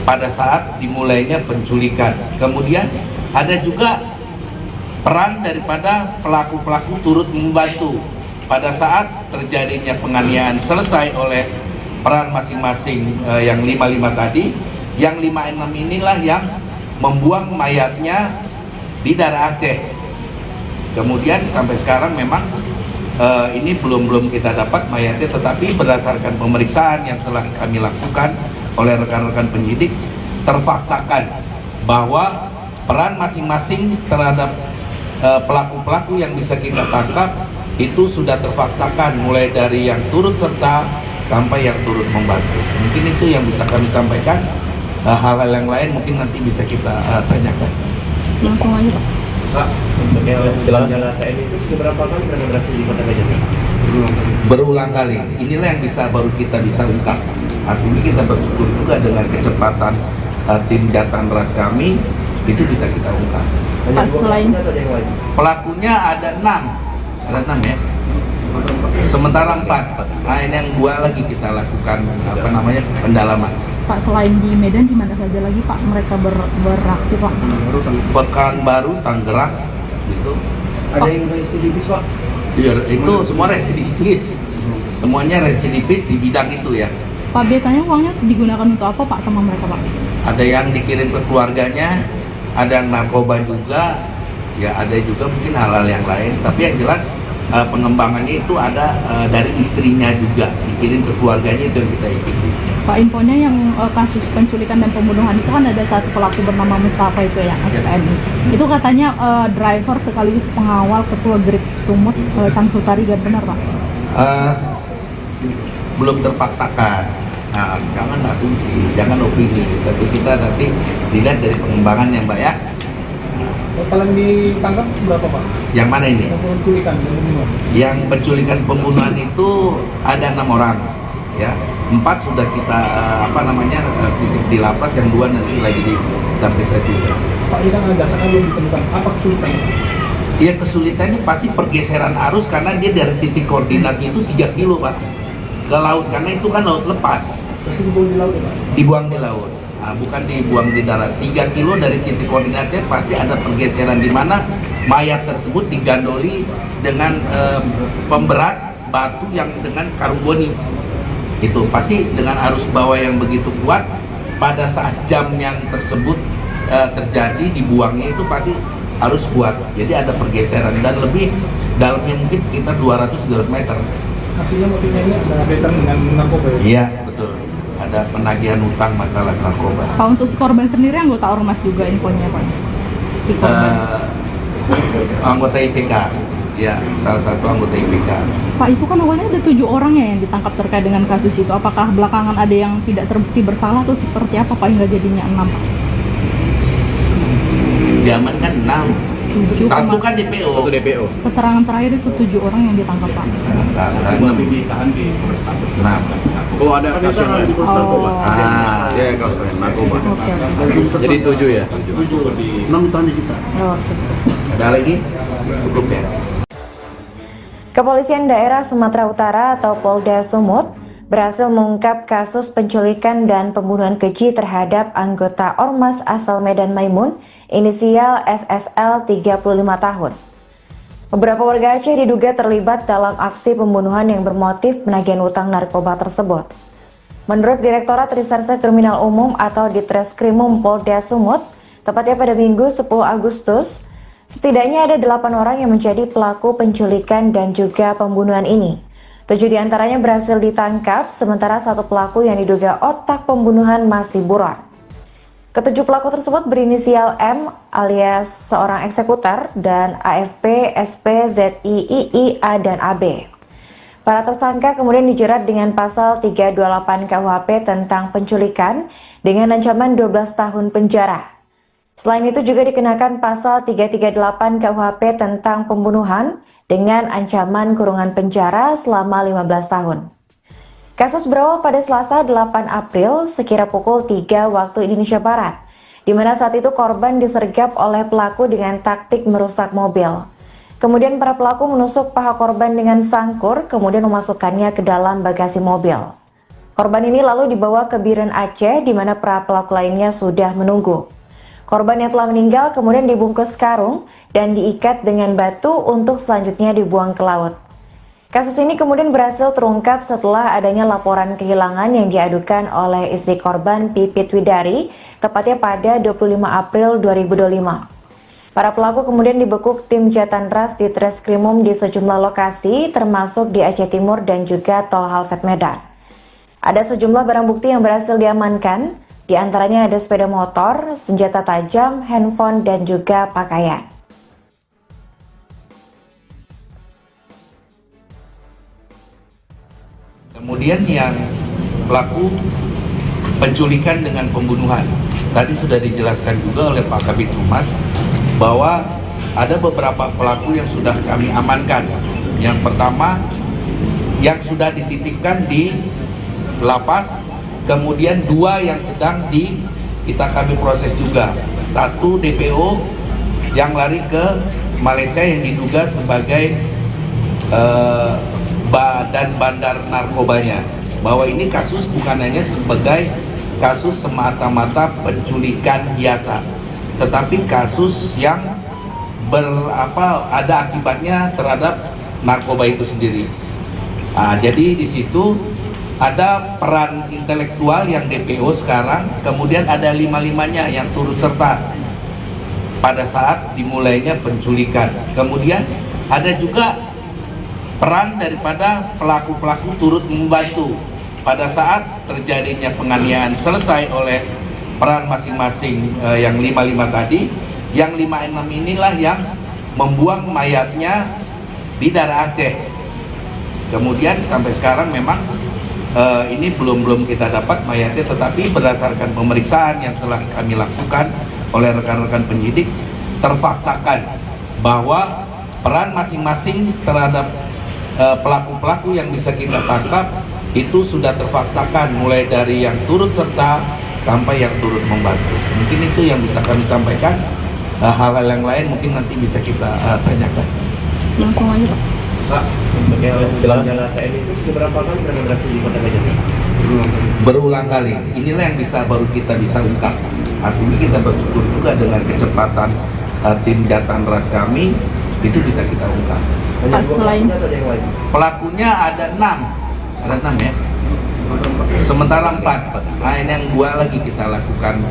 Speaker 2: pada saat dimulainya penculikan. Kemudian ada juga peran daripada pelaku-pelaku turut membantu pada saat terjadinya penganiayaan selesai oleh peran masing-masing yang 5-5 tadi. Yang 5-6 inilah yang membuang mayatnya di daerah Aceh. Kemudian sampai sekarang memang ini belum kita dapat mayatnya, tetapi berdasarkan pemeriksaan yang telah kami lakukan oleh rekan-rekan penyidik, terfaktakan bahwa peran masing-masing terhadap pelaku-pelaku yang bisa kita tangkap itu sudah terfaktakan, mulai dari yang turut serta sampai yang turut membantu. Mungkin itu yang bisa kami sampaikan. Hal-hal yang lain mungkin nanti bisa kita tanyakan.
Speaker 3: Langsung aja Pak.
Speaker 4: Pak, untuk yang senjata TNI itu beberapa kali pernah berhasil di Kota Gajah?
Speaker 2: Berulang kali. Inilah yang baru kita bisa ungkap. Artinya kita bersyukur juga dengan kecepatan tim Jatanras kami, itu bisa kita ungkap.
Speaker 3: Pak, selain
Speaker 2: pelakunya ada 6 ya. Sementara 4. Nah, ini yang 2 lagi kita lakukan pendalaman.
Speaker 3: Pak, selain di Medan, di mana saja lagi Pak mereka beraksi Pak?
Speaker 2: Pekanbaru, Tangerang, gitu.
Speaker 5: Ada yang residivis Pak?
Speaker 2: Iya, itu semua residivis. Semuanya residivis di bidang itu ya.
Speaker 3: Pak, biasanya uangnya digunakan untuk apa Pak sama mereka Pak?
Speaker 2: Ada yang dikirim ke keluarganya, ada yang narkoba juga, ya ada juga mungkin hal-hal yang lain. Tapi yang jelas pengembangannya itu ada dari istrinya juga, dikirim ke keluarganya, itu yang kita ikuti.
Speaker 3: Pak, infonya yang kasus penculikan dan pembunuhan itu kan ada satu pelaku bernama Mustafa itu yang SPNI. Itu katanya driver sekaligus pengawal ketua Grip Sumut Tang Sutari, benar Pak?
Speaker 2: Belum terpaktakan. Nah, jangan asumsi, jangan opini, tapi kita nanti dilihat dari pengembangan yang Mbak ya.
Speaker 5: Total yang ditangkap berapa Pak?
Speaker 2: Yang mana ini?
Speaker 5: Penculikan dan pembunuhan.
Speaker 2: Yang penculikan pembunuhan itu ada 6 orang, ya. 4 sudah kita titip di lapas, yang 2 nanti lagi kita periksa juga.
Speaker 5: Pak, ini kan dasarnya belum ditemukan. Apa kesulitan?
Speaker 2: Ya, kesulitannya pasti pergeseran arus karena dia dari titik koordinatnya itu 3 kilo Pak ke laut, karena itu kan laut lepas.
Speaker 5: Tapi dibuang di laut ya Pak?
Speaker 2: Dibuang di laut. Nah, bukan dibuang di darat. 3 kilo dari titik koordinatnya pasti ada pergeseran di mana mayat tersebut digandoli dengan pemberat batu yang dengan karboni. Itu pasti dengan arus bawah yang begitu kuat, pada saat jam yang tersebut terjadi dibuangnya itu pasti harus kuat. Jadi ada pergeseran dan lebih dalamnya mungkin sekitar 200-300 meter.
Speaker 5: Artinya motifnya ini ada kaitan dengan narkoba ya?
Speaker 2: Iya, betul. Ada penagihan utang masalah narkoba.
Speaker 3: Pak, untuk si korban sendiri anggota ormas juga infonya Pak? Si korban.
Speaker 2: Anggota IPK, ya, salah satu anggota IPK.
Speaker 3: Pak, itu kan awalnya ada 7 orang ya yang ditangkap terkait dengan kasus itu. Apakah belakangan ada yang tidak terbukti bersalah atau seperti apa Pak hingga jadinya 6 Pak?
Speaker 2: diamankan 6.
Speaker 3: 7,
Speaker 2: Satu kan DPO.
Speaker 4: Satu DPO.
Speaker 3: keterangan terakhir itu 7 orang yang ditangkap Pak.
Speaker 6: Tapi ditahan di Polres Tabes.
Speaker 2: Nah,
Speaker 4: Oh, ada kasus yang
Speaker 6: di Polres Tabes.
Speaker 4: ya kasus narkoba.
Speaker 3: Oke.
Speaker 4: Jadi 7 ya.
Speaker 6: 6 ditahan di kita.
Speaker 3: Oke.
Speaker 2: ada lagi? Cukup ya.
Speaker 1: Kepolisian Daerah Sumatera Utara atau Polda Sumut berhasil mengungkap kasus penculikan dan pembunuhan keji terhadap anggota Ormas asal Medan Maimun, inisial SSL 35 tahun. Beberapa warga Aceh diduga terlibat dalam aksi pembunuhan yang bermotif penagihan utang narkoba tersebut. Menurut Direktorat Reserse Kriminal Umum atau Ditreskrimum Polda Sumut, tepatnya pada Minggu 10 Agustus, setidaknya ada 8 orang yang menjadi pelaku penculikan dan juga pembunuhan ini. 7 diantaranya berhasil ditangkap, sementara 1 pelaku yang diduga otak pembunuhan masih buron. Ketujuh pelaku tersebut berinisial M alias seorang eksekutor dan AFP, SP, ZI, II, A, dan AB. Para tersangka kemudian dijerat dengan pasal 328 KUHP tentang penculikan dengan ancaman 12 tahun penjara. Selain itu juga dikenakan pasal 338 KUHP tentang pembunuhan dengan ancaman kurungan penjara selama 15 tahun. Kasus berawal pada Selasa 8 April sekira pukul 3 waktu Indonesia Barat, di mana saat itu korban disergap oleh pelaku dengan taktik merusak mobil. Kemudian para pelaku menusuk paha korban dengan sangkur, kemudian memasukkannya ke dalam bagasi mobil. Korban ini lalu dibawa ke Biren Aceh, di mana para pelaku lainnya sudah menunggu. Korban yang telah meninggal kemudian dibungkus karung dan diikat dengan batu untuk selanjutnya dibuang ke laut. Kasus ini kemudian berhasil terungkap setelah adanya laporan kehilangan yang diadukan oleh istri korban Pipit Widari, tepatnya pada 25 April 2025. Para pelaku kemudian dibekuk tim Jatanras di Treskrimum di sejumlah lokasi, termasuk di Aceh Timur dan juga Tol Halfet Medan. Ada sejumlah barang bukti yang berhasil diamankan, di antaranya ada sepeda motor, senjata tajam, handphone, dan juga pakaian.
Speaker 2: Kemudian yang pelaku penculikan dengan pembunuhan. Tadi sudah dijelaskan juga oleh Pak Kabid Humas bahwa ada beberapa pelaku yang sudah kami amankan. Yang pertama yang sudah dititipkan di lapas, kemudian 2 yang sedang kami proses juga. 1 DPO yang lari ke Malaysia yang diduga sebagai badan bandar narkobanya, bahwa ini kasus bukan hanya sebagai kasus semata-mata penculikan biasa, tetapi kasus yang ada akibatnya terhadap narkoba itu sendiri. Jadi di situ ada peran intelektual yang DPO sekarang, kemudian ada 5-5-nya yang turut serta pada saat dimulainya penculikan. Kemudian ada juga peran daripada pelaku-pelaku turut membantu pada saat terjadinya penganiayaan selesai oleh peran masing-masing yang 5-5 tadi. Yang 5-6 inilah yang membuang mayatnya di daerah Aceh. Kemudian sampai sekarang memang ini belum kita dapat mayatnya, tetapi berdasarkan pemeriksaan yang telah kami lakukan oleh rekan-rekan penyidik, terfaktakan bahwa peran masing-masing terhadap pelaku-pelaku yang bisa kita tangkap itu sudah terfaktakan, mulai dari yang turut serta sampai yang turut membantu. Mungkin itu yang bisa kami sampaikan. Hal-hal yang lain mungkin nanti bisa kita tanyakan.
Speaker 3: Langsung aja Pak.
Speaker 4: Pak, untuk yang senjata TNI itu beberapa kali pernah beraksi di Kota Gajah?
Speaker 2: Berulang kali. Inilah yang baru kita bisa ungkap. Artinya kita bersyukur juga dengan kecepatan tim Jatanras kami itu bisa kita ungkap.
Speaker 3: Pak, selain
Speaker 2: Pelakunya ada 6 ya. Sementara 4. Nah, ini yang 2 lagi kita lakukan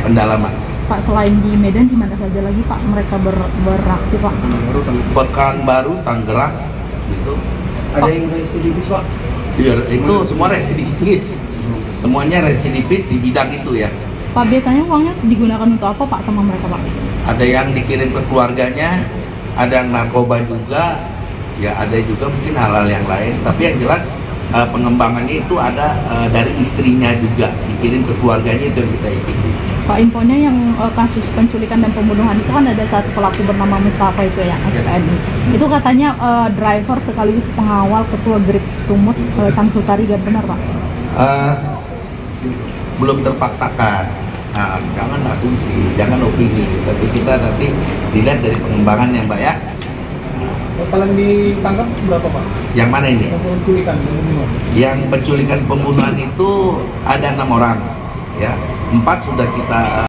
Speaker 2: pendalaman.
Speaker 3: Pak, selain di Medan di mana saja lagi Pak mereka beraksi Pak?
Speaker 2: Pekanbaru, Tangerang gitu.
Speaker 5: Ada yang residivis Pak?
Speaker 2: Iya, itu semua residivis. Semuanya residivis di bidang itu ya.
Speaker 3: Pak, biasanya uangnya digunakan untuk apa Pak sama mereka Pak?
Speaker 2: Ada yang dikirim ke keluarganya, ada yang narkoba juga, ya ada juga mungkin hal-hal yang lain. Tapi yang jelas pengembangannya itu ada dari istrinya juga, dikirim ke keluarganya, itu yang kita ikuti.
Speaker 3: Pak, infonya yang kasus penculikan dan pembunuhan itu kan ada satu pelaku bernama Mustafa itu yang ex-TNI. Itu katanya driver sekaligus pengawal ketua Grip Sumut Sang Sutari, benar Pak?
Speaker 2: Belum terpaksakan. Nah, jangan asumsi, jangan opini, tapi kita nanti dilihat dari pengembangannya, Mbak ya.
Speaker 5: Total yang ditangkap berapa Pak?
Speaker 2: Yang mana ini?
Speaker 5: Penculikan, pembunuhan.
Speaker 2: Yang penculikan pembunuhan itu ada 6 orang, ya. 4 sudah kita